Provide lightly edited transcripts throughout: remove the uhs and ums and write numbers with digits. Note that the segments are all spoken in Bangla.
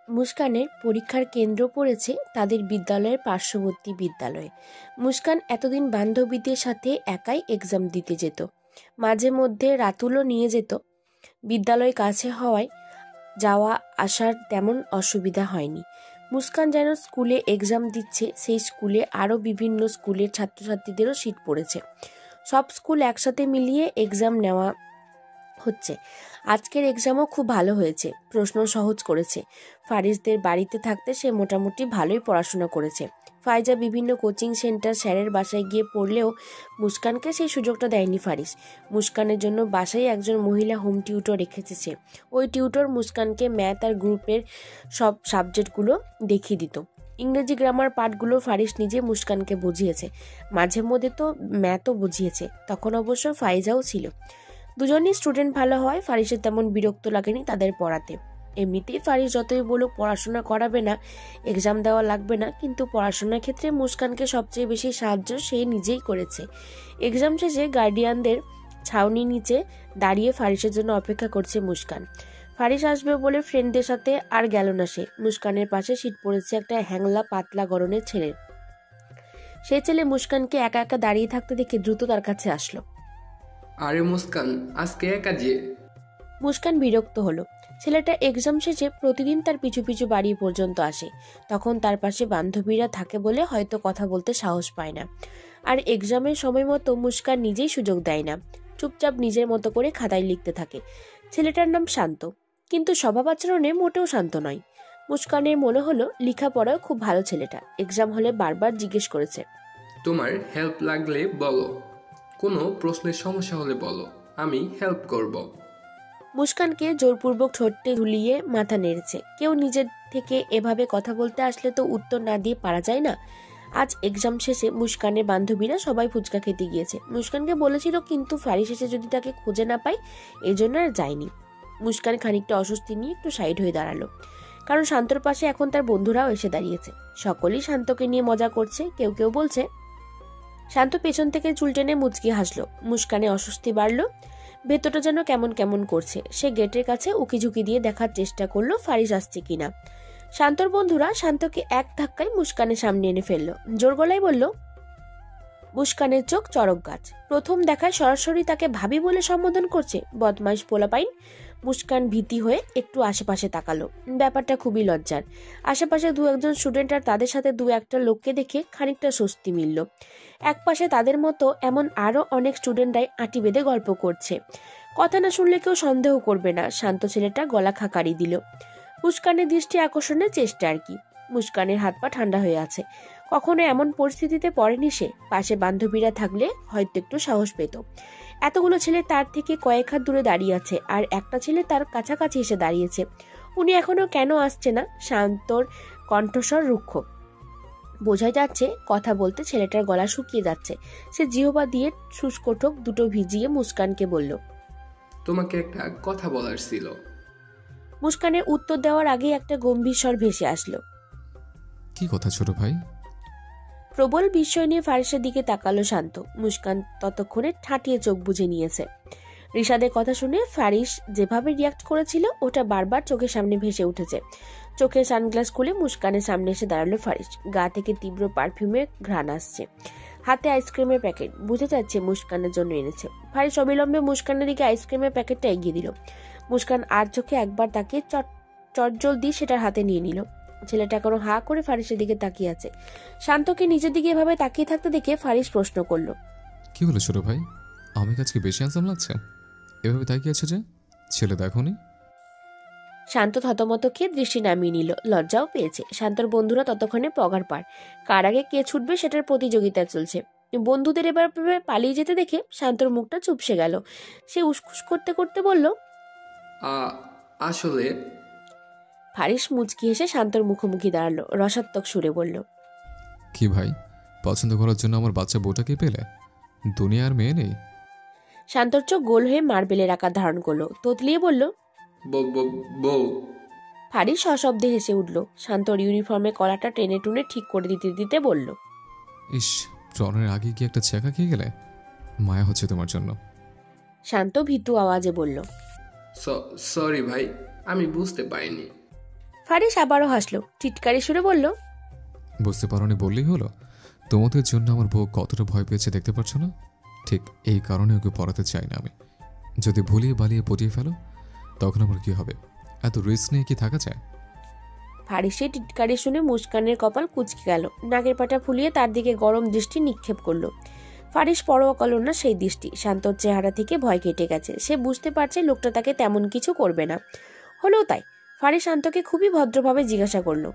মুস্কানের পরীক্ষার কেন্দ্র পড়েছে তাদের বিদ্যালয়ের পার্শ্ববর্তী বিদ্যালয়ে। মুস্কান এতদিন বান্ধবীদের সাথে একাই এক্সাম দিতে যেত, মাঝে মধ্যে রাতুলও নিয়ে যেত। বিদ্যালয় কাছে হওয়ায় যাওয়া আসার তেমন অসুবিধা হয়নি। মুস্কান যেন স্কুলে এক্সাম দিচ্ছে, সেই স্কুলে আরও বিভিন্ন স্কুলের ছাত্রছাত্রীদেরও সিট পড়েছে। সব স্কুল একসাথে মিলিয়ে এক্সাম নেওয়া হচ্ছে। আজকের এক্সামও খুব ভালো হয়েছে, প্রশ্ন সহজ করেছে। ফারিসদের বাড়িতে থাকতে সে মোটামুটি ভালোই পড়াশোনা করেছে। ফাইজা বিভিন্ন কোচিং সেন্টার স্যারের বাসায় গিয়ে পড়লেও মুস্কানকে সেই সুযোগটা দেয়নি ফারিস। মুস্কানের জন্য বাসায় একজন মহিলা হোম টিউটর রেখেছে সে। ওই টিউটর মুস্কানকে ম্যাথ আর গ্রুপের সব সাবজেক্টগুলো দেখিয়ে দিত। ইংরেজি গ্রামার পাঠগুলো ফারিস নিজে মুস্কানকে বুঝিয়েছে, মাঝে মধ্যে তো ম্যাথও বুঝিয়েছে। তখন অবশ্য ফাইজাও ছিল। দুজনই স্টুডেন্ট ভালো হয় ফারিসের তেমন বিরক্ত লাগেনি তাদের পড়াতে। এমনিতেই ফারিস যতই বলুক পড়াশোনা করাবে না, এক্সাম দেওয়া লাগবে না, কিন্তু পড়াশোনার ক্ষেত্রে মুস্কানকে সবচেয়ে বেশি সাহায্য সে নিজেই করেছে। এক্সাম শেষে গার্ডিয়ানদের ছাউনি নিচে দাঁড়িয়ে ফারিসের জন্য অপেক্ষা করছে মুস্কান। ফারিস আসবে বলে ফ্রেন্ডদের সাথে আর গেল না সে। মুস্কানের পাশে সিট পড়েছে একটা হ্যাংলা পাতলা গড়নের ছেলে। সেই ছেলে মুস্কানকে একা একা দাঁড়িয়ে থাকতে দেখে দ্রুত তার কাছে আসলো। আরে মুস্কান, আজকে একা যে? মুস্কান বিরক্ত হলো। ছেলেটা এক্সাম শেষে প্রতিদিন তার পিছু পিছু বাড়ি পর্যন্ত আসে। তখন তার পাশে বান্ধবীরা থাকে বলে হয়তো কথা বলতে সাহস পায় না। আর এক্সামের সময় মতো মুস্কান নিজেই সুযোগ দেয় না, চুপচাপ নিজের মতো করে খাতায় লিখতে থাকে। ছেলেটার নাম শান্ত, কিন্তু স্বভাব আচরণে মোটেও শান্ত নয়। মুস্কানের মনে হলো লেখাপড়াও খুব ভালো ছেলেটা। এক্সাম হলে বারবার জিজ্ঞেস করেছে, তোমার হেল্প লাগলে বলো, কোনো প্রশ্নের সমস্যা হলে বলো, আমি হেল্প করব। মুস্কানকে জোরপূর্বক ঠোঁটে ঝুলিয়ে মাথা নেড়েছে। কেউ নিজের থেকে এভাবে কথা বলতে আসলে তো উত্তর না দিয়ে পারা যায় না। আজ এক্সাম শেষে মুস্কানের বান্ধবীরা সবাই ফুচকা খেতে গিয়েছে। মুস্কানকে বলেছিল, কিন্তু ফারিস এসে যদি তাকে খুঁজে না পায়, এজন্য আর যায়নি। মুস্কান খানিকটা অস্বস্তি নিয়ে একটু সাইড হয়ে দাঁড়ালো, কারণ শান্তর পাশে এখন তার বন্ধুরাও এসে দাঁড়িয়েছে। সকলেই শান্তকে নিয়ে মজা করছে। কেউ কেউ বলছে। শান্ত পেছন থেকে চুল টেনে মুচকি হাসলো। মুস্কানে অস্বস্তি বাড়লো, ভেতরটা যেন কেমন কেমন করছে। সে গেটের কাছে উকিঝুঁকি দিয়ে দেখার চেষ্টা করলো ফারিস আসছে কিনা। শান্তর বন্ধুরা শান্তকে এক ধাক্কায় মুস্কানের সামনে এনে ফেললো, জোর গলায় বলল। মুস্কানের চোখ চড়ক গাছ। প্রথম দেখায় সরাসরি তাকে ভাবি বলে সম্বোধন করছে, বদমাইশ পোলাপাইন। মুস্কান ভীতি হয়ে একটু আশেপাশে তাকালো। ব্যাপারটা খুবই লজ্জার। আশেপাশে দু একজন স্টুডেন্ট আর তাদের সাথে দু একটা লোককে দেখে খানিকটা স্বস্তি মিলল। এক পাশে তাদের মতো এমন আরো অনেক স্টুডেন্টরাই আঁটি বেঁধে গল্প করছে। কথা না শুনলে কেউ সন্দেহ করবে না। শান্ত ছেলেটা গলা খাকারি দিল। মুস্কানের দৃষ্টি আকর্ষণের চেষ্টা আর কি। মুস্কানের হাত পা ঠান্ডা হয়ে আছে। কখনো এমন পরিস্থিতিতে পড়েনি সে। পাশে বান্ধবীরা থাকলে হয়তো একটু সাহস পেত। এতগুলো ছেলে তার থেকে কয়েক হাত দূরে দাঁড়িয়ে আছে, আর একটা ছেলে তার কাছাকাছি এসে দাঁড়িয়েছে। উনি এখনো কেন আসছে না? শান্তর কণ্ঠস্বর রুক্ষ। বোঝা যাচ্ছে কথা বলতে ছেলেটার গলা শুকিয়ে যাচ্ছে। সে জিহ্বা দিয়ে শুষ্ক ঠোঁট দুটো ভিজিয়ে মুস্কানকে বলল, তোমাকে একটা কথা বলার ছিল। মুস্কানের উত্তর দেওয়ার আগে একটা গম্ভীর স্বর ভেসে আসলো। কি কথা ছোট ভাই? প্রবল বিস্ময় নিয়ে ফারিসের দিকে তাকালো শান্ত। মুস্কান ততক্ষণে ঠাটিয়ে চোখ বুজে নিয়েছে। রিশাদের কথা শুনে ফারিস যেভাবে রিয়াক্ট করেছিল ওটা বারবার চোখের সামনে ভেসে উঠেছে। চোখের সানগ্লাস খুলে মুস্কানের সামনে এসে দাঁড়ালো ফারিস। গা থেকে তীব্র পারফিউমের ঘ্রাণ আসছে, হাতে আইসক্রিমের প্যাকেট। বুঝে যাচ্ছে মুস্কানের জন্য এনেছে। ফারিস অবিলম্বে মুস্কানের দিকে আইসক্রিমের প্যাকেটটা এগিয়ে দিল। মুস্কান আর চোখে একবার তাকিয়ে চটজল দিয়ে সেটার হাতে নিয়ে নিল। ছেলেটা কোনো হা করে ফারিসের দিকে তাকিয়ে আছে। শান্তকে নিজের দিকে এভাবে তাকিয়ে থাকতে দেখে ফারিস প্রশ্ন করলো, কি হলো ছোট ভাই? আমার কাছে বেশি হ্যান্ডসাম লাগছে? এভাবে তাকিয়ে আছে যে? ছেলে দেখোনি? শান্ত থতমত খেয়ে দৃষ্টি নামিয়ে নিল। লজ্জাও পেয়েছে। শান্তর বন্ধুরা ততক্ষণে পগার পার। কার আগে কে ছুটবে সেটার প্রতিযোগিতা চলছে। বন্ধুদের এবার পালিয়ে যেতে দেখে শান্তর মুখটা চুপসে গেল। সে উসখুস করতে করতে বলল, আসলে। ফারিস মুচকি হেসে শান্তর মুখোমুখি দাঁড়ালো, রসাত্মক সুরে বলল, কি ভাই, পছন্দ করার জন্য আমার বাচ্চা বউটাকে পেলে? দুনিয়ার মেয়ে নেই? শান্তর চোখ গোল হয়ে মার্বেলের আকার ধারণ করলো। তোতলিয়ে বলল, বউ। ফারিস সশব্দে হেসে উঠল। শান্তর ইউনিফর্মে কলাটা টেনে টুনে ঠিক করে দিতে দিতে বলল, ইস, ট্রনের আগে কি একটা ছ্যাঁকা খেয়ে গেলে? মায়া হচ্ছে তোমার জন্য। শান্ত ভীতু আওয়াজে বলল, সরি ভাই, আমি বুঝতে পারিনি। ফারিস আবারও হাসলো, টিটকারি সুরে বলল, বুঝতে পারোনি বললেই হলো। তোমাদের জন্য আমার বউ কতটা ভয় পেয়েছে দেখতে পাচ্ছ না? ঠিক এই কারণে ওকে পড়াতে চাই না আমি। যদি ভুলিয়ে বালিয়ে পটিয়ে ফেলো তখন আবার কি হবে? এত রিস্ক নিয়ে কি থাকা যায়? ফারিসের টিটকারি শুনে মুস্কানের কপাল কুঁচকে গেল। নাকের পাটা ফুলিয়ে তার দিকে গরম দৃষ্টি নিক্ষেপ করলো। ফারিস পরোয়া করল না সেই দৃষ্টি। শান্তর চেহারা থেকে ভয় কেটে গেছে। সে বুঝতে পারছে লোকটা তাকে তেমন কিছু করবে না। হলেও তাই। ফারিস শান্তকে খুবই ভদ্রভাবে জিজ্ঞাসা করলো,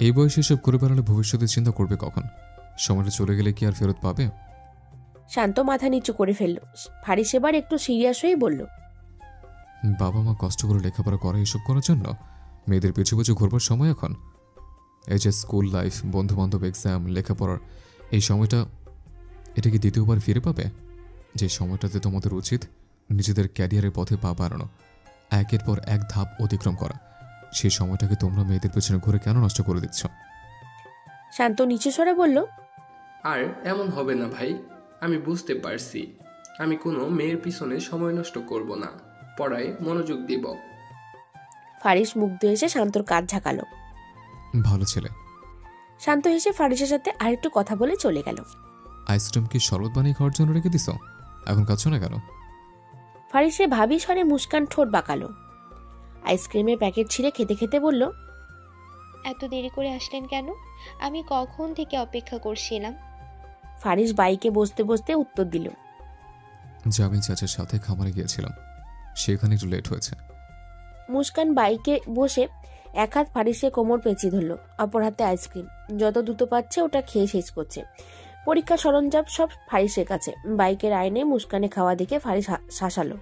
এই বয়সে এসব করে বেড়ালে ভবিষ্যতের চিন্তা করবে কখন? সময়টা চলে গেলে কি আর ফেরত পাবে? শান্ত মাথা নিচু করে ফেলল। ফারিস এবার একটু সিরিয়াস হয়ে বলল, বাবা মা কষ্ট করে লেখাপড়া করে এসব করার জন্য মেয়েদের পিছু পিছু ঘুরবার সময় এখন? এই যে স্কুল লাইফ, বন্ধু বান্ধব, এক্সাম, লেখাপড়ার এই সময়টা, এটা কি দ্বিতীয়বার ফিরে পাবে? যে সময়টাতে তোমাদের উচিত নিজেদের ক্যারিয়ারের পথে পা বাড়ানো, একের পর এক ধাপ অতিক্রম করা, সেই সময়টাকে তোমরা মেয়েদের পেছনে ঘুরে কেন নষ্ট করে দিচ্ছ? শান্ত নিচু স্বরে বলল, আর এমন হবে না ভাই, আমি বুঝতে পারছি। আমি কোনো মেয়ের পিছনে সময় নষ্ট করব না, পড়ায় মনোযোগ দিব। ফারিস মুগ্ধ এসে শান্তর কাঁধ ঝাঁকালো। ভালো ছেলে। শান্ত হেসে ফারিসের সাথে আরেকটু কথা বলে চলে গেল। আইসক্রিম কি শরবত বানিয়ে খাওয়ার জন্য রেখে দিছ? এখন খাচ্ছ না কেন? ফারিসে ভাবি স্বরে মুস্কান ঠোঁট বাঁকালো। আইসক্রিমের প্যাকেট ছিঁড়ে খেতে খেতে বলল, এত দেরি করে আসলেন কেন? আমি কখন থেকে অপেক্ষা করছিলাম। ফারিস বাইকে বসতে বসতে উত্তর দিল, জামিল চাচার সাথে খামারে গিয়েছিলাম, সেখানে একটু লেট হয়েছে। মুস্কান বাইকে বসে এক হাত ফারিসের কোমর পেঁচিয়ে ধরল, অপর হাতে আইসক্রিম। যত দ্রুত পাচ্ছে ওটা খেয়ে শেষ করছে। পরীক্ষা সরঞ্জাম সব ফারিসের কাছে। বাইকের আয়নে মুস্কানে খাওয়া দেখে ফারিস শাসালো।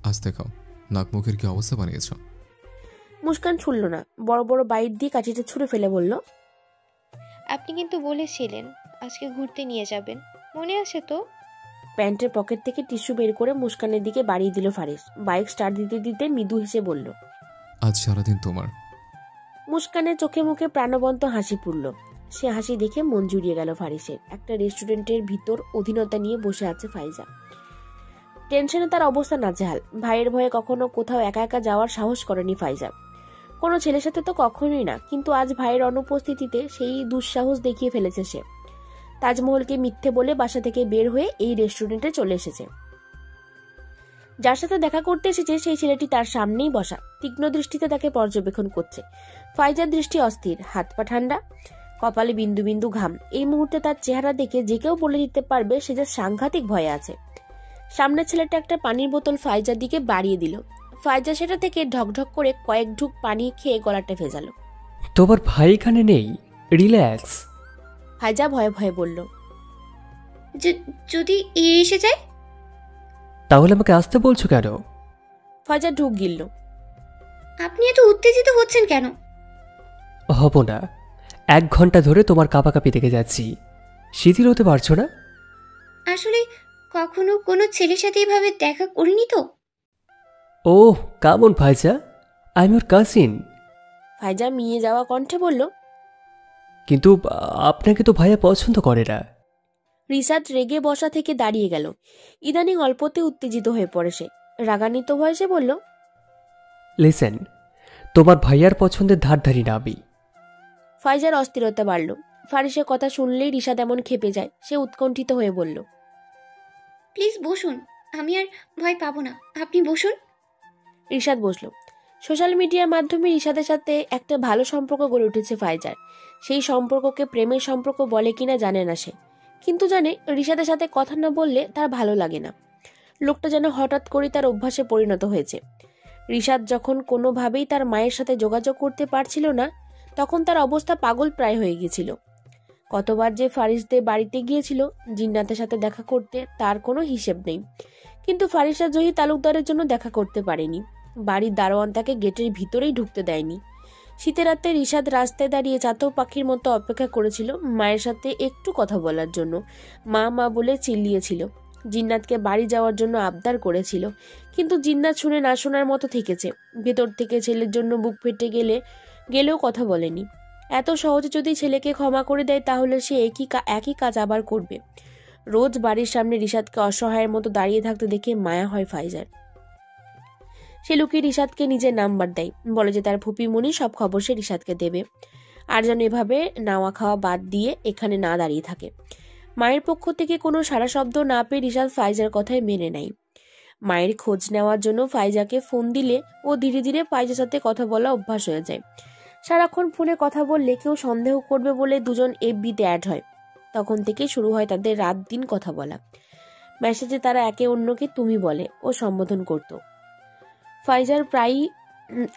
আস্তে খাও, নাক মুখের কি অবস্থা বানিয়েছ? মুস্কান ছুড়ল না, বড় বড় বাইট দিয়ে কাঠিটা ছুঁড়ে ফেলে বলল, আপনি কিন্তু বলেছিলেন আজকে ঘুরতে নিয়ে যাবেন, মনে আছে তো? প্যান্টের পকেট থেকে টিস্যু বের করে মুস্কানের দিকে বাড়িয়ে দিল ফারিস। বাইক স্টার্ট দিতে দিতে মৃদু হেসে বলল, আজ সারাদিন তোমার। মুস্কানের চোখে মুখে প্রাণবন্ত হাসি ফুটল। সে হাসি দেখে মন জুড়িয়ে গেল ফারিসের। একটা রেস্টুরেন্টের ভিতর অধীনতা নিয়ে বসে আছে ফাইজা। টেনশনে তার অবস্থা নাজেহাল। ভাইয়ের ভয়ে কখনো কোথাও একা একা যাওয়ার সাহস করেনি ফাইজা, কোনো ছেলের সাথে তো কখনোই না। কিন্তু আজ ভাইয়ের অনুপস্থিতিতে সেই দুঃসাহস দেখিয়ে ফেলেছে সে। তাজমহলকে মিথ্যে বলে বাসা থেকে বের হয়ে এই রেস্টুরেন্টে চলে এসেছে। যার সাথে দেখা করতে এসেছে সেই ছেলেটি তার সামনেই বসা, তীক্ষ্ণ দৃষ্টিতে তাকে পর্যবেক্ষণ করছে। ফাইজার দৃষ্টি অস্থির, হাত পা ঠান্ডা, কপালে বিন্দু বিন্দু ঘাম। এই মুহূর্তে তার চেহারা দেখে যে কেউ বলে দিতে পারবে সে যে সাংঘাতিক ভয়ে আছে। সামনের ছেলেটা একটা পানির বোতল ফাইজার দিকে বাড়িয়ে দিল। ফাইজা সেটা থেকে ঢকঢক করে কয়েক ঢুক পানি খেয়ে গলাটা ভেজালো। তোমার ভাই এখানে নেই, রিল্যাক্স। ফাইজা ভয়ে ভয়ে বলল, যদি এসে যায়? তাহলে আমাকে আসতে বলছো কেন? ফাইজা ঢুক গিলল। আপনি এত উত্তেজিত হচ্ছেন কেন? হব না, 1 ঘন্টা ধরে তোমার কাঁপাকাঁপি দেখে যাচ্ছি, শিথিল হতে পারছো না? আসলে কখনো কোনো ছেলের সাথে এভাবে দেখা করিনি তো। ওহ কামন ভাইজা, I am your cousin. Faiza মিয়ে যাওয়া কণ্ঠে বলল, কিন্তু আপনাকে তো ভাইয়া পছন্দ করে না। রিসাদ রেগে বসা থেকে দাঁড়িয়ে গেল। ইদানিং অল্পতে উত্তেজিত হয়ে পড়ে সে। রাগান্বিত ভয়েসে বলল, লিসেন, তোমার ভাইয়ার পছন্দের ধার ধারি না আমি। ফাইজার অস্থিরতা বাড়ল। ফারিসের কথা শুনলেই রিসাদ এমন খেপে যায়। সে উৎকণ্ঠিত হয়ে বলল, প্লিজ বসুন, আমি আর ভয় পাবো না, আপনি বসুন। রিসাদ বসল। সোশ্যাল মিডিয়ার মাধ্যমে রিসাদের সাথে একটা ভালো সম্পর্ক গড়ে উঠেছে ফাইজার। সেই সম্পর্ককে প্রেমের সম্পর্ক বলে কিনা জানে না সে, কিন্তু জানে রিসাদের সাথে কথা না বললে তার ভালো লাগে না। লোকটা যেন হঠাৎ করে তার অভ্যাসে পরিণত হয়েছে। রিসাদ যখন কোনোভাবেই তার মায়ের সাথে যোগাযোগ করতে পারছিল না, তখন তার অবস্থা পাগল প্রায় হয়ে গিয়েছিল। কতবার যে ফারিসদের বাড়িতে গিয়েছিল জিন্নাতের সাথে দেখা করতে তার কোনো হিসেব নেই, কিন্তু ফারিসা জহি তালুকদারের জন্য দেখা করতে পারেনি। বাড়ির দারোয়ান তাকে গেটের ভিতরেই ঢুকতে দেয়নি। শীতের রাতে রিসাদ রাস্তায় দাঁড়িয়ে চাতক পাখির মতো অপেক্ষা করেছিল মায়ের সাথে একটু কথা বলার জন্য। মা মা বলে চিল্লিয়েছিল। জিন্নাতকে বাড়ি যাওয়ার জন্য আবদার করেছিল, কিন্তু জিন্নাত শুনে না শোনার মতো থেকেছে। ভেতর থেকে ছেলের জন্য বুক ফেটে গেলেও কথা বলেনি। এত সহজে যদি ছেলেকে ক্ষমা করে দেয় তাহলে সে একই কাজ আবার করবে। রোজ বাড়ির সামনে রিসাদকে অসহায়ের মতো দাঁড়িয়ে থাকতে দেখে মায়া হয় ফাইজার। সে লুকিয়ে রিশাদকে নিজের নাম্বার দেয়, বলে যে তার ফুপিমণি সব খবর সে রিশাদকে দেবে, আর যেন এভাবে নাওয়া খাওয়া বাদ দিয়ে এখানে না দাঁড়িয়ে থাকে। মায়ের পক্ষ থেকে কোনো সারা শব্দ না পেয়ে রিশাদ ফাইজার কথায় মেনে নেয়। মায়ের খোঁজ নেওয়ার জন্য ফাইজাকে ফোন দিলে ও ধীরে ধীরে ফাইজার সাথে কথা বলা অভ্যাস হয়ে যায়। সারাক্ষণ ফোনে কথা বললে কেউ সন্দেহ করবে বলে দুজন এফবিতে অ্যাড হয়। তখন থেকে শুরু হয় তাদের রাত দিন কথা বলা। মেসেজে তারা একে অন্যকে তুমি বলে ও সম্বোধন করত। ফাইজার প্রায়ই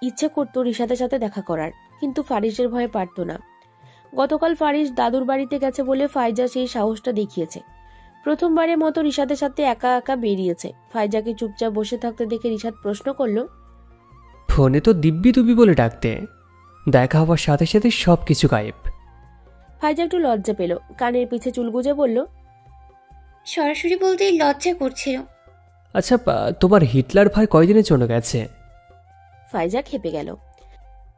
ইচ্ছে করত রিশাদের সাথে দেখা করার, কিন্তু ফারিসের ভয়ে পারত না। গতকাল ফারিস দাদুর বাড়িতে গেছে বলে ফাইজা সেই সাহসটা দেখিয়েছে। প্রথমবারের মতো রিশাদের সাথে একা একা বেরিয়েছে। ফাইজাকে চুপচাপ বসে থাকতে দেখে রিশাদ প্রশ্ন করলো, ফোনে তো দিব্যি দুবি বলে ডাকতে, দেখা হওয়ার সাথে সাথে সব কিছু গায়েব। ফাইজা একটু লজ্জা পেল, কানের পিছে চুল গুজে বলল, সরাসরি বলতেই লজ্জা করছিল। আচ্ছা, তোমার হিটলার ভাই কয়দিনের জন্য গেছে? ফাইজা খেপে গেল।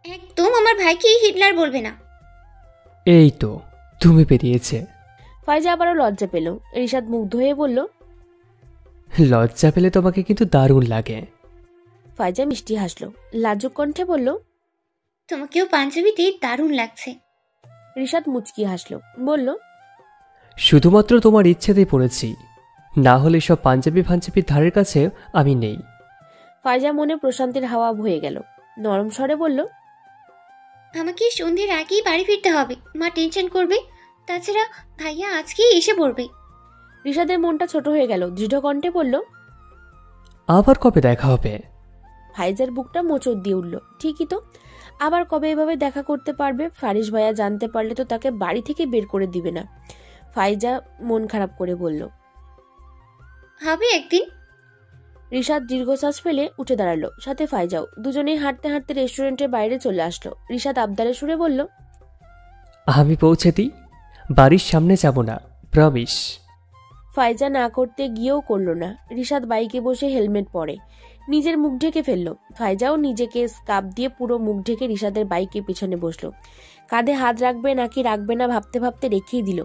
একদম আমার ভাইকে হিটলার বলবে না। এই তো তুমি বেরিয়েছে। ফাইজা আবারও লজ্জা পেল। রিশাদ মুগ্ধ হয়ে বলল, লজ্জা পেলে তোমাকে কিন্তু দারুণ লাগে। ফাইজা মিষ্টি হাসলো, লাজুক কণ্ঠে বলল, তোমাকেও পাঞ্জাবিতে দারুণ লাগছে। রিশাদ মুচকি হাসলো, বলল, শুধুমাত্র তোমার ইচ্ছেতেই পড়েছি, না হলে সব পাঞ্জাবি ফাঞ্জাবির ধারের কাছে আমি নেই। ফাইজা মনে প্রশান্তির হাওয়া বয়ে গেল। নরম স্বরে বলল, আমাকে সন্ধ্যের আগেই বাড়ি ফিরতে হবে, মা টেনশন করবে। তাছাড়া ভাইয়া আজকেই এসে পড়বে। রিশাদের মনটা ছোট হয়ে গেল। দৃঢ় কণ্ঠে বলল, আবার কবে দেখা হবে? ফাইজার বুকটা মোচড় দিয়ে উঠল। ঠিকই তো, আবার কবে এভাবে দেখা করতে পারবে? ফারিস ভাইয়া জানতে পারলে তো তাকে বাড়ি থেকে বের করে দিবে না। ফাইজা মন খারাপ করে বলল, হবে একদিন। রিশাদ দীর্ঘশ্বাস ফেলে উঠে দাঁড়ালো, সাথে ফাইজাও। দুজনেই হাঁটতে হাঁটতে রেস্টুরেন্টের বাইরে চলে আসলো। রিশাদ আবদারে সুরে বলল, আমি পৌঁছে দিই, বাড়ির সামনে যাব না, প্রমিস। ফাইজা না করতে গিয়েও করলো না। রিশাদ বাইকে বসে হেলমেট পরে নিজের মুখ ঢেকে ফেললো। ফাইজাও নিজেকে স্কার্ফ দিয়ে পুরো মুখ ঢেকে রিশাদের বাইকের পিছনে বসলো। কাঁধে হাত রাখবে নাকি রাখবে না ভাবতে ভাবতে রেখেই দিল।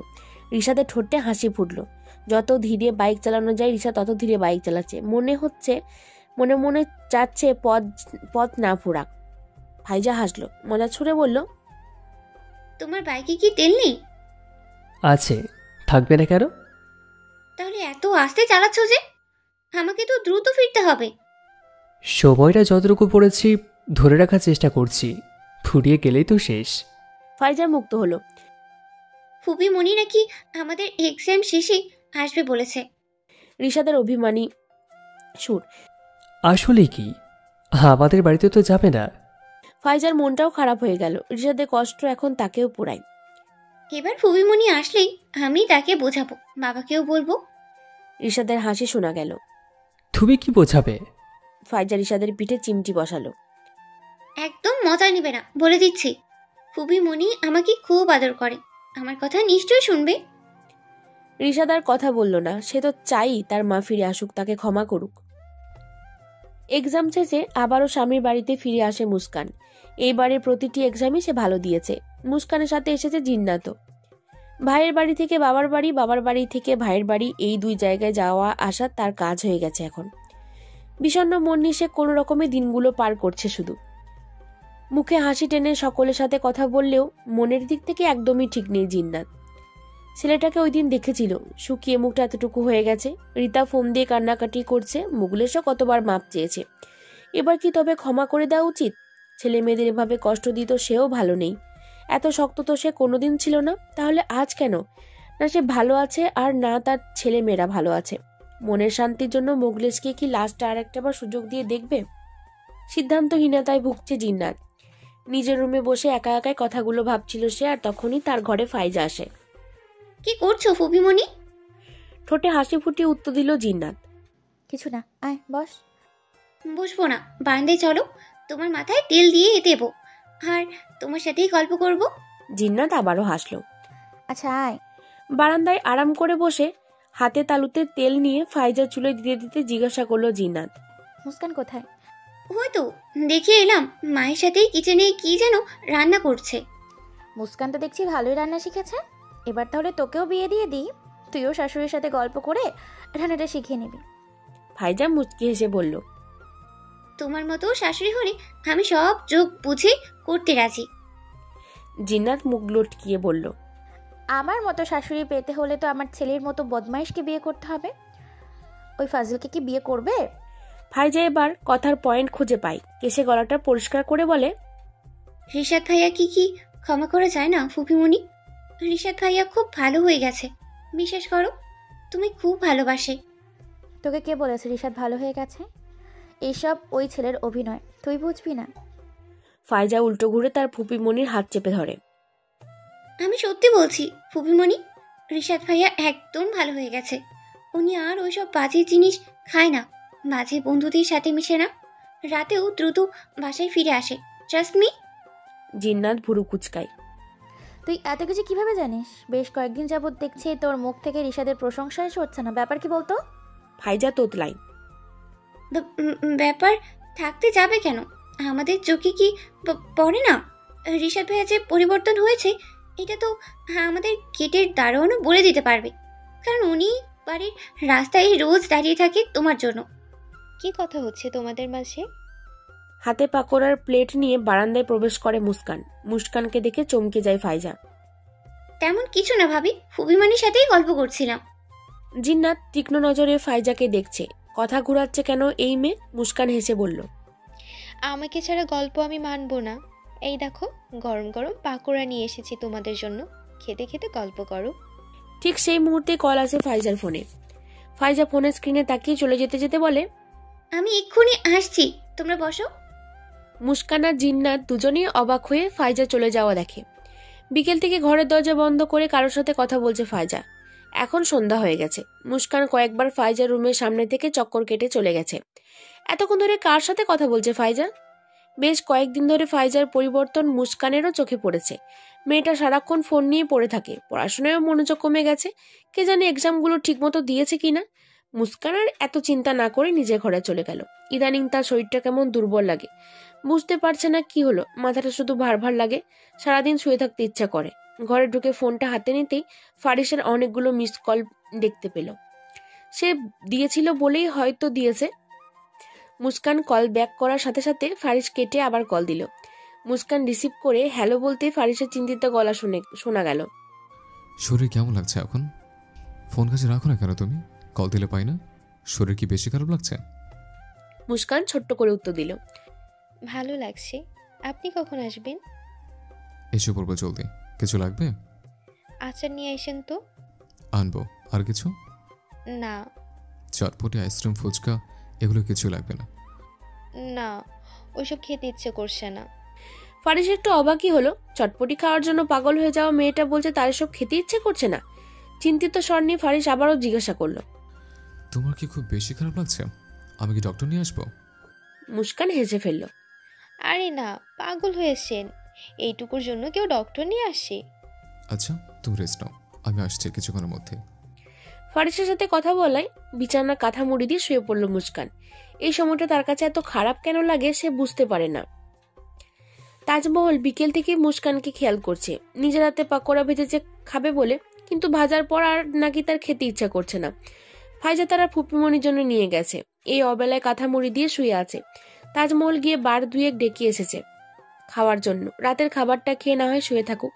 রিশাদের ঠোঁটে হাসি ফুটলো। যত ধীরে বাইক চালানো যায় রিশাদ তত ধীরে বাইক চালাচ্ছে। মনে মনে চাচ্ছে পথ না ফুরাক। ফাইজা হাসলো, মজা ছুড়ে বলল, তোমার বাইকে কি তেল নেই? আছে, থাকবে না কেন? তাহলে এত আস্তে চালাচ্ছ যে? আমাকে তো দ্রুত ফিরতে হবে। সময়টা যতটুকু পড়েছি ধরে রাখার চেষ্টা করছি, ফুরিয়ে গেলেই তো শেষ। ফাইজা মুক্ত হলো। ফুপি মনি নাকি আমাদের এক্সাম শেষে আসবে বলেছে। রিশাদের অভিমানী সুর। আসলে কি আমাদের বাড়িতে তো যাবে না? ফাইজার মনটাও খারাপ হয়ে গেল। রিশাদের কষ্ট এখন তাকেও পোড়ায়। এবার ফুপি মনি আসলেই আমি তাকে বোঝাবো, বাবাকেও বলবো। রিশাদের হাসি শোনা গেল। তুমি কি বোঝাবে? ফাইজা রিশাদের পিঠে চিমটি বসালো। একদম মজা নেবে না, বলে দিচ্ছি। ফুপি মনি আমাকে খুব আদর করে, আমার কথা নিশ্চয়ই শুনবে। রিশাদ আর কথা বলল না। সে তো চাই তার মা ফিরে আসুক, তাকে ক্ষমা করুক। এক্সাম শেষে আবারও স্বামীর বাড়িতে ফিরে আসে মুস্কান। এইবারের প্রতিটি এক্সামই সে ভালো দিয়েছে। মুস্কানের সাথে এসেছে জিন্নাতও। ভাইয়ের বাড়ি থেকে বাবার বাড়ি, বাবার বাড়ি থেকে ভাইয়ের বাড়ি, এই দুই জায়গায় যাওয়া আসা তার কাজ হয়ে গেছে এখন। বিষণ্ণ মন নিয়ে সে কোনো রকমে দিনগুলো পার করছে শুধু। মুখে হাসি টেনে সকলের সাথে কথা বললেও মনের দিক থেকে একদমই ঠিক নেই জিন্নাত। ছেলেটাকে ওই দিন দেখেছিল, শুকিয়ে মুখটা এতটুকু হয়ে গেছে। রীতা ফোন দিয়ে কান্নাকাটি করছে, মুগলেশও কতবার মাপ চেয়েছে। এবার কি তবে ক্ষমা করে দেওয়া উচিত? ছেলে মেয়েদের এভাবে কষ্ট দিত সেও ভালো নেই। এত শক্ত তো সে কোনোদিন ছিল না। তাহলে আজ কেন? না সে ভালো আছে আর না তার ছেলে মেয়েরা ভালো আছে। মনের শান্তির জন্য মোগলেশকে কি লাস্ট আর একটাবার সুযোগ দিয়ে দেখবে? সিদ্ধান্তহীনতায় ভুগছে জিন্নাত। নিজের রুমে বসে একা একাই কথাগুলো ভাবছিল সে, আর তখনই তার ঘরে ফাইজা আসে। কি করছো ফুপিমণি? ঠোঁটে হাসি ফুটিয়ে উত্তর দিল জিন্নাত। কিছু না, আয় বস। বসবো না, বারান্দায় চলো, তোমার মাথায় তেল দিয়ে দেবো, আর তোমার সাথেই গল্প করব। জিন্নাত আবারও হাসলো। আচ্ছা আয়। বারান্দায় আরাম করে বসে হাতে তালুতে তেল নিয়ে ফাইজা চুলে দিতে দিতে জিজ্ঞাসা করলো জিন্নাত, মুস্কান কোথায়? ওই তো দেখে এলাম, মায়ের সাথেই কিচেনে কি যেন রান্না করছে। মুস্কান তো দেখছি ভালোই রান্না শিখেছে। এবার তাহলে তোকেও বিয়ে দিয়ে দিই, তুইও শাশুড়ির সাথে গল্প করে রান্নাটা শিখিয়ে নিবি। ফাইজা মুচকি হেসে বলল, তোমার মতো শাশুড়ি হলে আমি সব চোখ বুঝে করতে রাজি। জিন্নাত মুখ লটকিয়ে বলল, আমার মতো শাশুড়ি পেতে হলে তো আমার ছেলের মতো বদমাইশকে বিয়ে করতে হবে। ওই ফাজিলকে কি বিয়ে করবে? ফাইজা এবার কথার পয়েন্ট খুঁজে পায়, কেসে গলাটা পরিষ্কার করে বলে, রিশাদ ভাইয়া কি ক্ষমা করা যায় না ফুপিমণি? রিশাদ ভাইয়া খুব ভালো হয়ে গেছে, বিশ্বাস করো, তুমি খুব ভালোবাসে। তোকে কে বলেছে রিশাদ ভালো হয়ে গেছে? এইসব ওই ছেলের অভিনয়, তুই বুঝবি না। ফাইজা উল্টো ঘুরে তার ফুপিমণির হাত চেপে ধরে। আমি সত্যি বলছি ফুপিমণি, রিশাদ ভাইয়া একদম ভালো হয়ে গেছে। উনি আর ওইসব বাজে জিনিস খায় না, বাজে বন্ধুদের সাথে মিশে না, রাতেও দ্রুত বাসায় ফিরে আসে। Trust me. জিন্নাত ভুরু কুচকায়। তুই এত কিছু কিভাবে জানিস? বেশ কয়েকদিন যাবৎ দেখছি তোর মুখ থেকে রিশাদের প্রশংসাই সরছে না, ব্যাপার কি বলতো? ফাইজা তোতলাই। ব্যাপার থাকতে যাবে কেন? আমাদের চোখে কি পড়ে না? রিশাদ ভাইয়া যে পরিবর্তন হয়েছে এটা তো আমাদের গেটের দারোয়ানও বলে দিতে পারবে, কারণ উনি বাড়ির রাস্তায় রোজ দাঁড়িয়ে থাকে তোমার জন্য। কি কথা হচ্ছে তোমাদের মাঝে? হাতে পাকোড়ার প্লেট নিয়ে বারান্দায় প্রবেশ করে মুস্কান। মুস্কানকে দেখে চমকে যায় ফাইজা। তেমন কিছু না ভাবি, ফুবিমানির সাথেই গল্প করছিলাম। জিন্নাত তীক্ষ্ণ নজরে ফাইজাকে দেখছে। কথা ঘুরাচ্ছে কেন এই মেয়ে? মুস্কান হেসে বলল, আমাকে ছাড়া গল্প আমি মানবো না। এই দেখো, গরম গরম পাকোড়া নিয়ে এসেছি তোমাদের জন্য, খেতে খেতে গল্প করো। ঠিক সেই মুহূর্তে কল আসে ফাইজার ফোনে। ফাইজা ফোনের স্ক্রিনে তাকিয়ে চলে যেতে যেতে বলে, আমি এক্ষুনি আসছি, তোমরা বসো। মুস্কান আর জিন্নাত দুজনেই অবাক হয়ে ফাইজা চলে যাওয়া দেখে। বিকেল থেকে ঘরের দরজা বন্ধ করে কারোর সাথে কথা বলছে ফাইজা। এখন সন্ধ্যা হয়ে গেছে। মুস্কান কয়েকবার ফাইজার রুমের সামনে থেকে চক্কর কেটে চলে গেছে। এতক্ষণ ধরে কার সাথে কথা বলছে ফাইজা? বেশ কয়েকদিন ধরে ফাইজার পরিবর্তন মুস্কানেরও চোখে পড়েছে। মেয়েটা সারাক্ষণ ফোন নিয়ে পড়ে থাকে, পড়াশোনায়ও মনোযোগ কমে গেছে। কে জানে এক্সামগুলো ঠিকমতো দিয়েছে কিনা। মুস্কান আর এত চিন্তা না করে নিজের ঘরে চলে গেল। ইদানিং তার শরীরটা কেমন দুর্বল লাগে, বুঝতে পারছে না কি হলো। মাথাটা শুধু ভার ভার লাগে, সারাদিন শুয়ে থাকতে ইচ্ছা করে। ঘরে ঢুকে ফোনটা হাতে নিতেই ফারিসের অনেকগুলো মিস কল দেখতে পেল। সে দিয়েছিল বলেই হয়তো দিয়েছে। মুস্কান কল ব্যাক করার সাথে সাথে ফারিস কেটে আবার কল দিল। মুস্কান রিসিভ করে হ্যালো বলতে ফারিসের চিন্তিত গলা শোনা গেল। শরীর কেমন লাগছে এখন? ফোন কাছে রাখো না কেন তুমি? কল দিলে পাই না। শরীর কি বেশি খারাপ লাগছে? মুস্কান ছোট্ট করে উত্তর দিল, ভালো লাগছে। আপনি কখন আসবেন? এসে পড়বো জলদি। কিছু লাগবে? আচার নিয়ে আসেন তো। আনবো। আর কিছু? না। চটপটি, আইসক্রিম, ফুচকা এগুলো কিছু লাগবে না। না, ওইসব খেতে ইচ্ছে করছে না। ফারিস একটু অবাকই হলো। চটপটি খাওয়ার জন্য পাগল হয়ে যাওয়া মেয়েটা বলছে তার সব খেতে ইচ্ছে করছে না। চিন্তিত স্বর নিয়ে ফারিস আবারও জিজ্ঞাসা করলো, তোমার কি খুব বেশি খারাপ লাগছে? আমি কি ডক্টর নিয়ে আসবো? মুস্কান হেসে ফেলল। আরে না, পাগল হয়েছেন? এইটুকুর জন্য কেউ ডক্টর নিয়ে আসে? আচ্ছা, তুমি রেস্ট নাও, আমি আসছি কিছুক্ষণের মধ্যে। ফারিসের সাথে কথা বলায় বিছানা কাঁথা মুড়ি দিয়ে শুয়ে পড়ল মুস্কান। এই সময়টা তার কাছে এত খারাপ কেন লাগে সে বুঝতে পারে না। তাজমহল বিকেল থেকে মুস্কানকে খেয়াল করছে। নিজের হাতে পাকোড়া ভেজেছে খাবে বলে, কিন্তু ভাজার পর আর নাকি তার খেতে ইচ্ছা করছে না। ফাইজা তারা ফুপিমনির জন্য নিয়ে গেছে। এই অবেলায় কাঁথা মুড়ি দিয়ে শুয়ে আছে। তাজমহল গিয়ে বার দুয়েক ডেকে এসেছে খাওয়ার জন্য। রাতের খাবারটা খেয়ে না হয় শুয়ে থাকুক,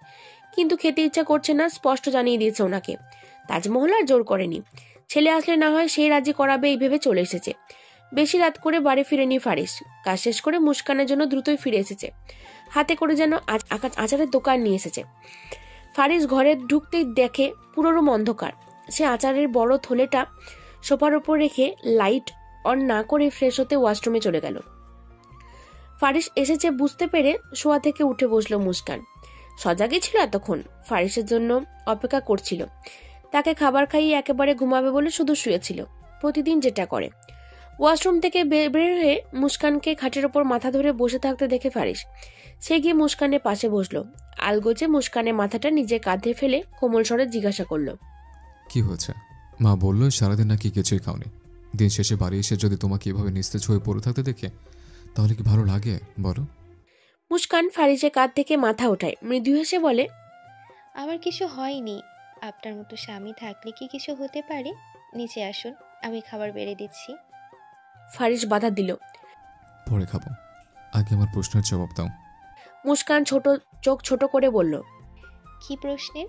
কিন্তু খেতে ইচ্ছা করছে না স্পষ্ট জানিয়ে দিয়েছে ওনাকে। তাজমহল আর জোর করেনি। ছেলে আসলে না হয় সে রাজি করাবে এই ভেবে চলে এসেছে। বেশি রাত করে বাড়ি ফিরেনি ফারিস। কাজ শেষ করে মুস্কানের জন্য দ্রুতই ফিরে এসেছে। হাতে করে যেন আচারের দোকান নিয়ে এসেছে। ফারিস ঘরে ঢুকতেই দেখে পুরো রুম অন্ধকার। সে আচারের বড় থলেটা সোফার উপর রেখে লাইট অন না করে ফ্রেশ হতে ওয়াশরুমে চলে গেল। ফারিস এসেছে বুঝতে পেরে শোয়া থেকে উঠে বসলো মুস্কান। সজাগই ছিল এতক্ষণ, ফারিসের জন্য অপেক্ষা করছিল। তাকে খাবার খাইয়ে একেবারে ঘুমাবে বলে শুধু শুয়েছিল, প্রতিদিন যেটা করে। ওয়াশরুম থেকে বের হয়ে মুস্কানকে খাটের ওপর মাথা ধরে বসে থাকতে দেখে ফারিস। সে গিয়ে মুস্কানের পাশে বসলো। আলগোজে মুস্কানের মাথাটা নিজের কাঁধে ফেলে কোমল স্বরে জিজ্ঞাসা করলো, কি হয়েছে? মা বললো সারাদিন নাকি কিছুই খাওনি। দিন শেষে বাড়ি এসে যদি তোমাকে এভাবে নিস্তেজ হয়ে পড়ে থাকতে দেখে তাহলে কি ভালো লাগে বলো? মুস্কান ফারিসের কাঁধ থেকে মাথা ওঠায়, মৃদু হেসে বলে, আমার কিছু হয়নি। আপনার মতো স্বামী থাকলে কি কিছু হতে পারে? নিচে আসুন, আমি খাবার বেড়ে দিচ্ছি। ফারিস বাধা দিল, পরে খাবো, আগে আমার প্রশ্নের জবাব দাও। মুস্কান চোখ ছোট করে বলল। কি প্রশ্নের?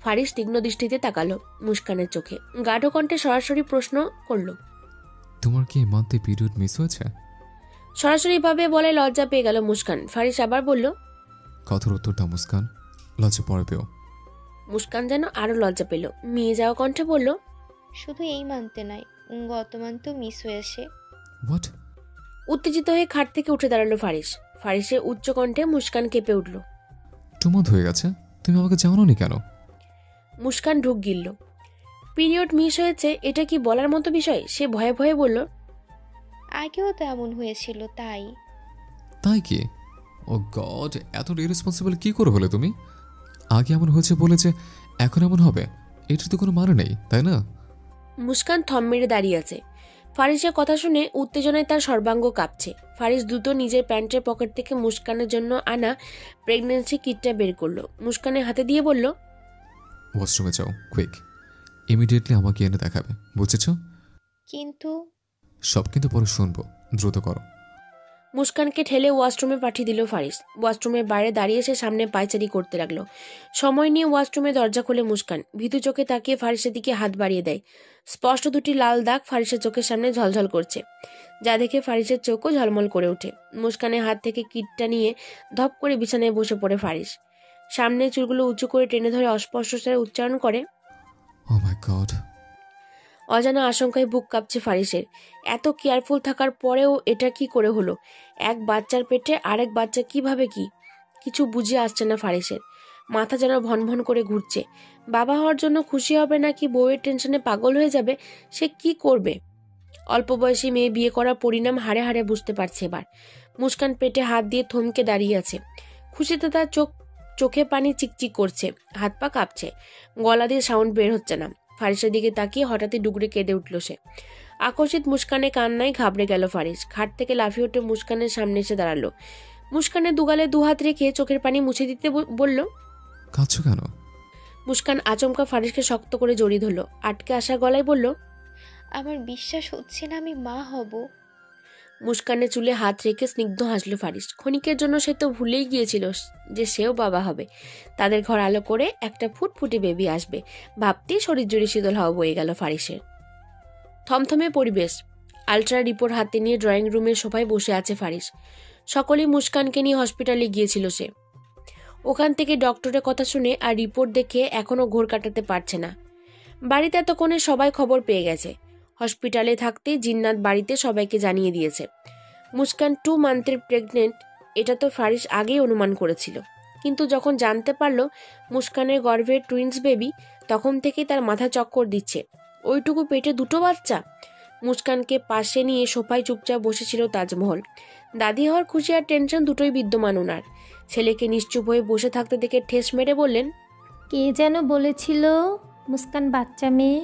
ফারিস তীক্ষ্ণ দৃষ্টিতে তাকালো মুস্কানের চোখে, গাঢ় কণ্ঠে সরাসরি প্রশ্ন করলো। তোমার কি এই মান্থে পিরিয়ড মিস হয়েছে? সরাসরি ভাবে বলে লজ্জা পেয়ে গেল মুস্কান। ফারিস আবার বলল। কথার উত্তর দাও মুস্কান, লজ্জা পরে পেও। মুস্কান যেন আরো লজ্জা পেল, মেয়ে যাওয়া কণ্ঠে বলল। শুধু এই মানতে নয়, গত মান্থও মিস হয়েছে। হোয়াট? উত্তেজিত হয়ে খাট থেকে উঠে দাঁড়ালো ফারিস। ফারিসের উচ্চ কণ্ঠে মুস্কান কেঁপে উঠল। 2 মান্থ হয়ে গেছে, তুমি আমাকে জানাওনি কেন? মুস্কান ঢুক গিলল। পিরিয়ড মিস হয়েছে এটা কি বলার মতো বিষয়? সে ভয়ে ভয়ে বলল। আগেও তো এমন হয়েছিল তাই। তাই কি? ও গড, এত ইরেসপন্সিবল কি করে হলে তুমি? আগে এমন হয়েছে বলে যে এখন এমন হবে, এটার তো কোনো মানে নেই, তাই না? মুস্কান থম মেরে দাঁড়িয়ে আছে। ফারিসের কথা শুনে উত্তেজনায় তার সর্বাঙ্গ কাঁপছে। ফারিস দ্রুত নিজের প্যান্টের পকেট থেকে মুস্কানের জন্য আনা প্রেগন্যান্সি কিটটা বের করলো, মুস্কানের হাতে দিয়ে বলল। ওয়াশরুমে যাও, কুইক, ইমিডিয়েটলি আমাকে এনে দেখাবে, বুঝেছ? কিন্তু সব কিন্তু পরে শুনবো, দ্রুত করো। মুস্কানকে ঠেলে ওয়াশরুমে পাঠিয়ে দিল ফারিস। ওয়াশরুমের বাইরে দাঁড়িয়ে সে সামনে পায়চারি করতে লাগলো। সময় নিয়ে ওয়াশরুমে দরজা খুলে মুস্কান ভীতু চোখে তাকিয়ে ফারিসের দিকে হাত বাড়িয়ে দেয়। স্পষ্ট 2টি লাল দাগ ফারিসের চোখের সামনে ঝলঝল করছে, যা দেখে ফারিসের চোখও ঝলমল করে ওঠে। মুস্কানের হাত থেকে কিটটা নিয়ে ধপ করে বিছানায় বসে পড়ে ফারিস। সামনে চুলগুলো উঁচু করে টেনে ধরে অস্পষ্ট স্বরে উচ্চারণ করে। ও মাই গড। অজানা আশঙ্কায় বুক কাঁপছে ফারিসের। এত কেয়ারফুল থাকার পরেও এটা কি করে হলো? এক বাচ্চার পেটে আরেক বাচ্চা কিভাবে? কিছু বুঝে আসছে না ফারিসের। মাথা যেন ভনভন করে ঘুরছে। বাবা হওয়ার জন্য খুশি হবে নাকি বউয়ের টেনশনে পাগল হয়ে যাবে, সে কি করবে? অল্প বয়সী মেয়ে বিয়ে করার পরিণাম হাড়ে হাড়ে বুঝতে পারছে এবার। মুস্কান পেটে হাত দিয়ে থমকে দাঁড়িয়ে আছে। খুশিতে তার চোখে পানি চিকচিক করছে, হাত পা কাঁপছে, গলা দিয়ে সাউন্ড বের হচ্ছে না। ফারিসের দিকে তাকিয়ে হঠাৎই ডুগরে কেঁদে উঠল সে। আকর্ষিত মুস্কানের কান্নায় ঘাবড়ে গেল ফারিস। খাট থেকে লাফিয়ে উঠে মুস্কানের সামনে এসে দাঁড়ালো। মুস্কানের দুগালে দুহাত রেখে চোখের পানি মুছে দিতে বলল। কাঁদছো কেন? মুস্কান আচমকা ফারিসকে শক্ত করে জড়িয়ে ধরল। আটকে আসা গলায় বলল। আমার বিশ্বাস হচ্ছে না আমি মা হব। মুস্কানের চুলে হাত রেখে স্নিগ্ধ হাসলো ফারিস। ক্ষণিকের জন্য সে তো ভুলেই গিয়েছিল যে সেও বাবা হবে। তাদের ঘর আলো করে একটা ফুটফুটে বেবি আসবে ভাবতেই শরীর জুড়ে শীতল হাওয়া বয়ে গেল ফারিসের। থমথমে পরিবেশ। আলট্রা রিপোর্ট হাতে নিয়ে ড্রয়িং রুমের সোফায় বসে আছে ফারিস। সকলেই মুস্কানকে নিয়ে হসপিটালে গিয়েছিল সে। ওখান থেকে ডক্টরের কথা শুনে আর রিপোর্ট দেখে এখনো ঘোর কাটাতে পারছে না। বাড়িতে এতক্ষণে সবাই খবর পেয়ে গেছে। হসপিটালে থাকতেই জিন্নাত বাড়িতে সবাইকে জানিয়ে দিয়েছে মুস্কান 2 মান্থের প্রেগনেন্ট। এটা তো ফারিস আগেই অনুমান করেছিল, কিন্তু যখন জানতে পারলো মুস্কানের গর্ভের টুইন্স বেবি, তখন থেকেই তার মাথা চক্কর দিচ্ছে। ওইটুকু পেটে 2টো বাচ্চা। মুস্কানকে পাশে নিয়ে সোফায় চুপচাপ বসেছিল তাজমহল। দাদি হওয়ার খুশি আর টেনশন দুটোই বিদ্যমান ওনার। ছেলেকে নিশ্চুপ হয়ে বসে থাকতে দেখে ঠেস মেরে বললেন। কে যেন বলেছিল মুস্কান বাচ্চা মেয়ে?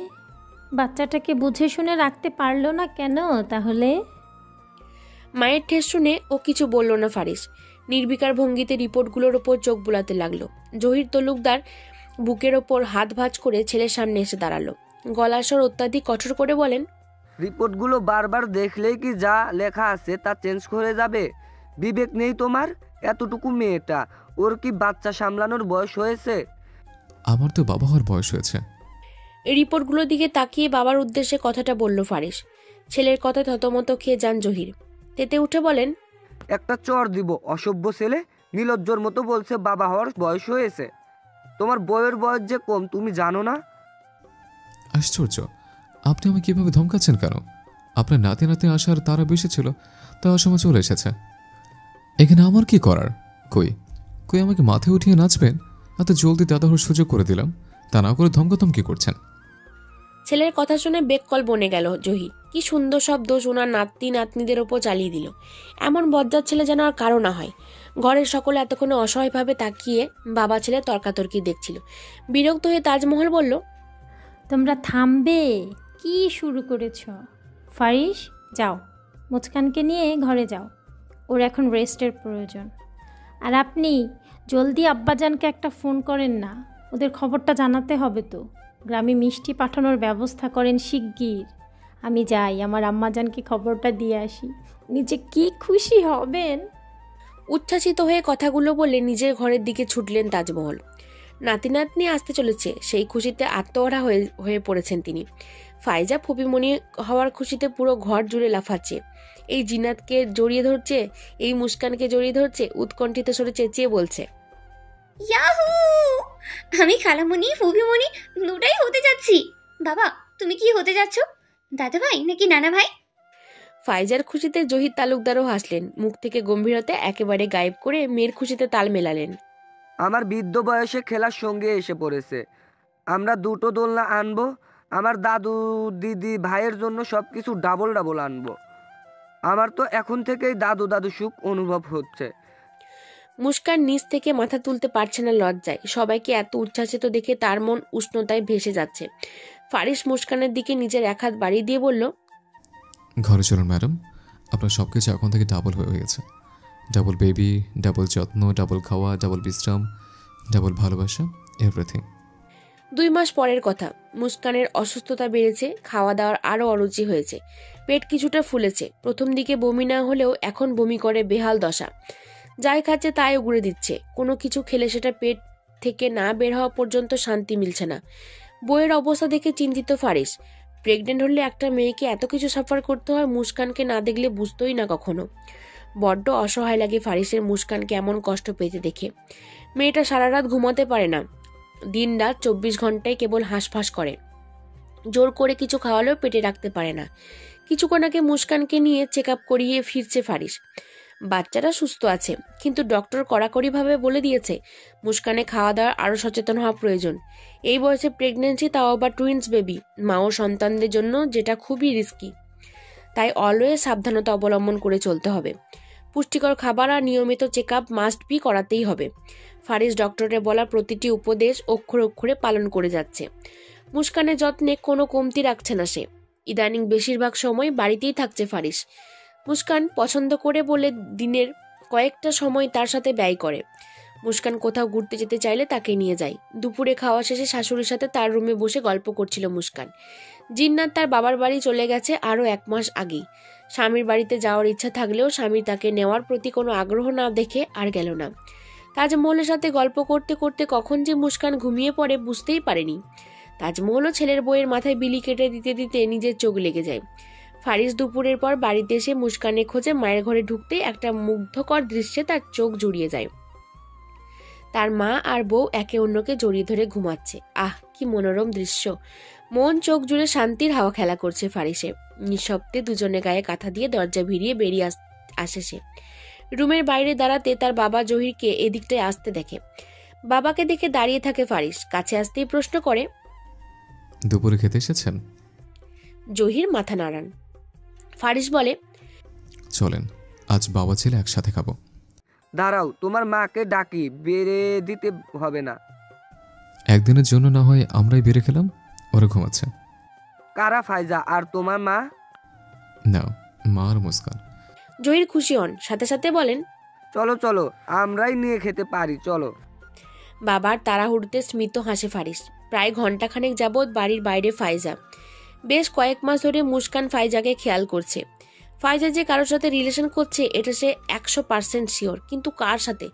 বাচ্চাটাকে বুঝে শুনে রাখতে পারলো না কেন তাহলে? মায়ের ঠেস শুনে ও কিছু বলল না ফারিস। নির্বিকার ভঙ্গিতে রিপোর্টগুলোর ওপর চোখ বুলাতে লাগলো। জহির তালুকদার বুকের ওপর হাত ভাঁজ করে ছেলের সামনে এসে দাঁড়ালো। গলার স্বর অত্যাধিক কঠোর করে বলেন। রিপোর্টগুলো বারবার দেখলেই কি যা লেখা আছে তা চেঞ্জ করে যাবে? বিবেক নেই তোমার? এতটুকু মেয়েটা, ওর কি বাচ্চা সামলানোর বয়স হয়েছে? আমার তো বাবা হওয়ার বয়স হয়েছে। এই রিপোর্টগুলোর দিকে তাকিয়ে বাবার উদ্দেশ্যে কথাটা বলল ফারিস। ছেলের কথা থতমত খেয়ে যান জহির। তেতে উঠে বলেন। একটা চর দিব, অসভ্য ছেলে, নীলজ্জর মতো বলছে বাবা হওয়ার বয়স হয়েছে। তোমার বউয়ের বয়স যে কম তুমি জানো না? আশ্চর্য, আপনি আমাকে কিভাবে ধমকাচ্ছেন কেন? আপনার নাতি নাতি আসার তারা বেশি ছিল, তাই অসময় চলে এসেছে। এখানে আমার কি করার? কই কই আমাকে মাথায় উঠিয়ে নাচবেন? এত জলদি দাদা হওয়ার সুযোগ করে দিলাম, তা না করে ধমকাধমকি করছেন। ছেলের কথা শুনে বেককল বনে গেল জহি। কি সুন্দর সব দোষ ওনার নাতি নাতনিদের ওপর চালিয়ে দিল। এমন বজ্জাত ছেলে যেন আর কারো না হয়। ঘরের সকলে এতক্ষণে অসহায়ভাবে তাকিয়ে বাবা ছেলে তর্কাতর্কি দেখছিল। বিরক্ত হয়ে তাজমহল বলল। তোমরা থামবে? কি শুরু করেছ? ফারিস, যাও মুস্কানকে নিয়ে ঘরে যাও, ওর এখন রেস্টের প্রয়োজন। আর আপনি জলদি আব্বাজানকে একটা ফোন করেন না, ওদের খবরটা জানাতে হবে তো। গ্রামে মিষ্টি পাঠানোর ব্যবস্থা করেন শিগগির। আমি যাই আমার আম্মাজানকে খবরটা দিয়ে আসি, উনি যে কী খুশি হবেন। উচ্ছ্বাসিত হয়ে কথাগুলো বলে নিজের ঘরের দিকে ছুটলেন তাজমহল। নাতি নাতনি আসতে চলেছে, সেই খুশিতে আত্মহারা হয়ে পড়েছেন তিনি। ফাইজা ফুপিমণি হওয়ার খুশিতে পুরো ঘর জুড়ে লাফাচ্ছে। এই জিনাতকে জড়িয়ে ধরছে, এই মুস্কানকে জড়িয়ে ধরছে, উৎকণ্ঠিত স্বরে চেঁচিয়ে বলছে, ইয়াহু! আমি খালামণি ফুফিমণি দুটাই হতে যাচ্ছি। বাবা, তুমি কি হতে যাচ্ছ? দাদা ভাই নাকি নানা ভাই? ফাইজার খুশিতে জহির তালুকদারও হাসলেন। মুখ থেকে গম্ভীরতা একেবারে গায়েব করে মেয়ের খুশিতে তাল মেলালেন। আমার বৃদ্ধ বয়সে খেলার সঙ্গে এসে পড়েছে। আমরা দুটো দোলনা আনবো। আমার দাদু দিদি ভাইয়ের জন্য সব কিছু ডাবল ডাবল আনবো। আমার তো এখন থেকেই দাদু দাদু সুখ অনুভব হচ্ছে। মুস্কান নিচ থেকে মাথা তুলতে পারছে না লজ্জায়। সবাইকে এত উচ্ছ্বাসিত দেখে তার মন উষ্ণতায় ভেসে যাচ্ছে। ফারিস মুস্কানের দিকে নিজের এক হাত বাড়িয়ে দিয়ে বলল, ঘরে চলুন ম্যাডাম, আপনার সব কিছু এখন থেকে ডাবল হয়ে গেছে। ডাবল বেবি, ডাবল যত্ন, ডাবল খাওয়া, ডাবল বিশ্রাম, ডাবল ভালোবাসা, এভরিথিং। 2 মাস পরের কথা। মুস্কানের অসুস্থতা বেড়েছে, খাওয়া দাওয়ার আরও অরুচি হয়েছে, পেট কিছুটা ফুলেছে। প্রথম দিকে বমি না হলেও এখন বমি করে বেহাল দশা। যাই খাচ্ছে তাই উগড়ে দিচ্ছে। কোনো কিছু খেলে সেটা পেট থেকে না বের হওয়া পর্যন্ত শান্তি মিলছে না। বইয়ের অবস্থা দেখে চিন্তিত ফারিস। প্রেগনেন্ট হলে একটা মেয়েকে এত কিছু সাফার করতে হয়, মুস্কানকে না দেখলে বুঝতোই না কখনো। বড্ড অসহায় লাগে ফারিসের মুস্কানকে এমন কষ্ট পেতে দেখে। মেয়েটা সারা রাত ঘুমাতে পারে না, দিন রাত 24 ঘন্টায় কেবল হাঁসফাঁস করে। জোর করে কিছু খাওয়ালেও পেটে রাখতে পারে না। কিছুক্ষণ আগে মুস্কানকে নিয়ে চেক আপ করিয়ে ফিরছে ফারিস। বাচ্চারা সুস্থ আছে, কিন্তু ডক্টর কড়াকড়িভাবে বলে দিয়েছে মুস্কানে খাওয়া দাওয়ার আরও সচেতন হওয়া প্রয়োজন। এই বয়সে প্রেগনেন্সি, তাও আবার টুইন্স বেবি, মা ও সন্তানদের জন্য, যেটা খুবই রিস্কি। তাই অলওয়েজ সাবধানতা অবলম্বন করে চলতে হবে। পুষ্টিকর খাবার আর নিয়মিত চেক আপ মাস্ট বি করাতেই হবে। ফারিস ডক্টরের বলা প্রতিটি উপদেশ অক্ষরে অক্ষরে পালন করে যাচ্ছে। মুস্কানের যত্নে কোনো কমতি রাখছে না সে। ইদানিং বেশিরভাগ সময় বাড়িতেই থাকছে ফারিস। মুস্কান পছন্দ করে বলে দিনের কয়েকটা সময় তার সাথে ব্যয় করে। মুস্কান কোথাও ঘুরতে যেতে চাইলে তাকে নিয়ে যায়। দুপুরে খাওয়া শেষে শাশুড়ির সাথে তার রুমে বসে গল্প করছিল মুস্কান। জিন্নাত তার বাবার বাড়ি চলে গেছে আরও 1 মাস আগেই। স্বামীর বাড়িতে যাওয়ার ইচ্ছা থাকলেও স্বামী তাকে নেওয়ার প্রতি কোনো আগ্রহ না দেখে আর গেল না। তাজমহলের সাথে গল্প করতে করতে কখন যে মুস্কান ঘুমিয়ে পড়ে বুঝতেই পারেনি। তাজমহলও ছেলের বইয়ের মাথায় বিলি কেটে দিতে দিতে নিজের চোখ লেগে যায়। ফারিস দুপুরের পর বাড়িতে এসে মুস্কানের খোঁজে মায়ের ঘরে ঢুকতেই একটা মুগ্ধকর দৃশ্যে তার চোখ জুড়িয়ে যায়। তার মা আর বউ একে অন্যকে জড়িয়ে ধরে ঘুমাচ্ছে। আহ, কি মনোরম দৃশ্য! মন চোখ জুড়ে শান্তির হাওয়া খেলা করছে ফারিসে। নিঃশব্দে দুজনে গায়ে কাঁথা দিয়ে দরজা ভিড়িয়ে বেরিয়ে আসে সে। রুমের বাইরে দাঁড়াতে তার বাবা জহিরকে এদিকটায় আসতে দেখে। বাবাকে দেখে দাঁড়িয়ে থাকে ফারিস। কাছে আসতেই প্রশ্ন করে, দুপুরে খেতে এসেছেন? জহির মাথা নাড়ান। ফারিস বলে, চলেন, আজ বাবা ছেলে একসাথে খাবো। দাঁড়াও, তোমার মাকে ডাকি, বেড়ে দিতে হবে না। একদিনের জন্য না হয় আমরাই বেড়ে খেলাম, ওরা ঘুমাচ্ছে। কারা? ফাইজা আর তোমার মা? না, মা আর মুস্কান। জহির খুশি হন, সাথে সাথে বলেন, চলো চলো, আমরাই নিয়ে খেতে পারি, চলো। বাবার তাড়াহুড়োতে স্মিত হাসে ফারিস। প্রায় ঘন্টাখানেক যাবৎ বাড়ির বাইরে ফাইজা। বেশ কয়েক মাস ধরে মুস্কান ফাইজাকে খেয়াল করছে। ফাইজা যে কারোর সাথে রিলেশন করছে এটা সে 100% শিওর, কিন্তু কার সাথে?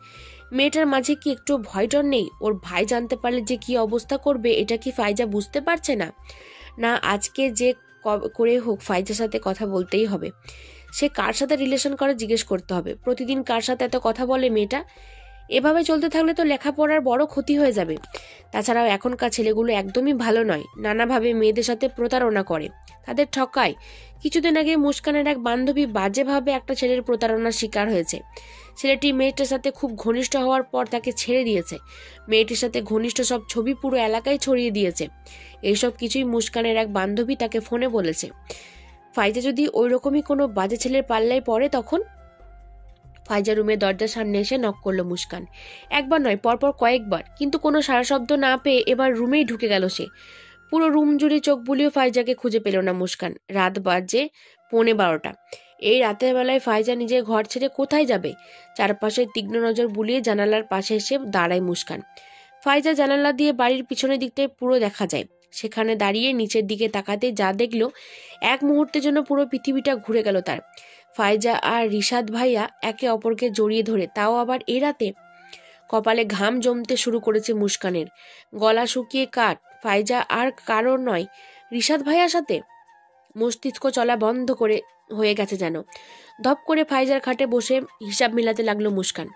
মেয়েটার মাঝে কি একটু ভয় ডর নেই? ওর ভাই জানতে পারলে যে কি অবস্থা করবে এটা কি ফাইজা বুঝতে পারছে না? না, আজকে যে করে হোক ফাইজার সাথে কথা বলতেই হবে। সে কার সাথে রিলেশন করে জিজ্ঞেস করতে হবে। প্রতিদিন কার সাথে এত কথা বলে মেয়েটা? এভাবে চলতে থাকলে তো লেখাপড়ার বড় ক্ষতি হয়ে যাবে। তাছাড়াও এখনকার ছেলেগুলো একদমই ভালো নয়, নানাভাবে মেয়েদের সাথে প্রতারণা করে, তাদের ঠকায়। কিছুদিন আগে মুস্কানের এক বান্ধবী বাজেভাবে একটা ছেলের প্রতারণার শিকার হয়েছে। ছেলেটি মেয়েটার সাথে খুব ঘনিষ্ঠ হওয়ার পর তাকে ছেড়ে দিয়েছে। মেয়েটির সাথে ঘনিষ্ঠ সব ছবি পুরো এলাকায় ছড়িয়ে দিয়েছে। এইসব কিছুই মুস্কানের এক বান্ধবী তাকে ফোনে বলেছে। ফাইজা যদি ওই রকমই কোনো বাজে ছেলের পাল্লায় পড়ে তখন? ফাইজা রুমের দরজার সামনে এসে নক করলো মুস্কান। একবার নয়, পরপর কয়েকবার, কিন্তু কোনো সারা শব্দ না পেয়ে এবার রুমেই ঢুকে গেল সে। পুরো রুম জুড়ে চোখ বুলিয়েও ফাইজাকে খুঁজে পেল না মুস্কান। রাত বাজে 11:15। এই রাতের বেলায় ফাইজা নিজের ঘর ছেড়ে কোথায় যাবে? চারপাশে তীক্ষ্ণ নজর বুলিয়ে জানালার পাশে এসে দাঁড়ায় মুস্কান। ফাইজা জানালা দিয়ে বাড়ির পিছনের দিকটায় পুরো দেখা যায়। সেখানে দাঁড়িয়ে নিচের দিকে তাকাতে যা দেখলো, এক মুহূর্তের জন্য পুরো পৃথিবীটা ঘুরে গেল তার। ফাইজা আর রিশাদ ভাইয়া একে অপরকে জড়িয়ে ধরে, তাও আবার এ রাতে। কপালে ঘাম জমতে শুরু করেছে মুস্কানের, গলা শুকিয়ে কাঠ। ফাইজা আর কারোর নয়, রিশাদ ভাইয়ার সাথে। মস্তিষ্ক চলা বন্ধ করে হয়ে গেছে যেন। ধপ করে ফাইজার খাটে বসে হিসাব মিলাতে লাগলো মুস্কান।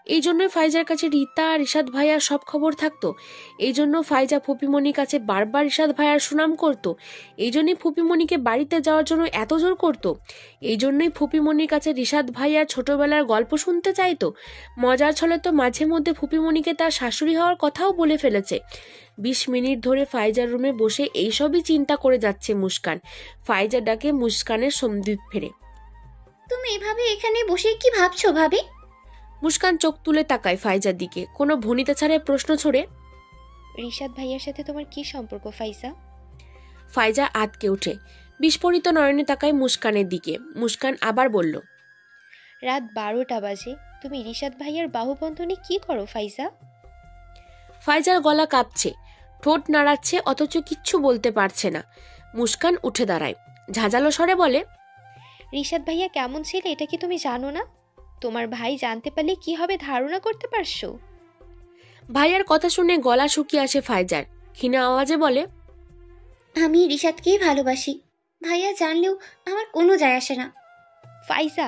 এই জন্যই ফাইজার কাছে রীতা আর রিশাদ ভাইয়ার সব খবর থাকতো। এই জন্য ফাইজা ফুপিমণির কাছে বারবার রিশাদ ভাইয়ার সুনাম করতো। এই জন্যই ফুপিমণিকে বাড়িতে যাওয়ার জন্য এত জোর করতো। এই জন্যই ফুপিমণির কাছে রিশাদ ভাইয়ার ছোটবেলার গল্প শুনতে চাইতো। মজার ছলে তো মাঝে মধ্যে ফুপিমণিকে তার শাশুড়ি হওয়ার কথাও বলে ফেলেছে। 20 মিনিট ধরে ফাইজার রুমে বসে এইসবই চিন্তা করে যাচ্ছে মুস্কান। ফাইজার ডাকে মুস্কানের সম্বিত ফেরে। তুমি এভাবে এখানে বসে কি ভাবছো ভাবি? মুস্কান চোখ তুলে তাকায় ফাইজার দিকে, কোনো ভনিতা ছাড়াই প্রশ্ন ছড়ে। রিশাদ ভাইয়ার সাথে তোমার কি সম্পর্ক ফাইজা? ফাইজা আতকে ওঠে, বিস্ফোরিত নয়নে তাকায় মুস্কানের দিকে। মুস্কান আবার বলল, রাত 12টা বাজে, তুমি রিশাদ ভাইয়ার বাহুবন্ধনে কি করো ফাইজা? ফাইজার গলা কাঁপছে, ঠোঁট নাড়াচ্ছে, অথচ কিচ্ছু বলতে পারছে না। মুস্কান উঠে দাঁড়ায়, ঝাঁঝালো স্বরে বলে, রিশাদ ভাইয়া কেমন ছিল এটা কি তুমি জানো না? তোমার ভাই জানতে পারলে কি হবে ধারণা করতে পারছো? ভাইয়ার কথা শুনে গলা শুকিয়ে আসে ফাইজার, ক্ষীণ আওয়াজে বলে, আমি রিশাদকেই ভালোবাসি। ভাইয়া জানলেও আমার কোনো যায় আসে না। ফাইজা,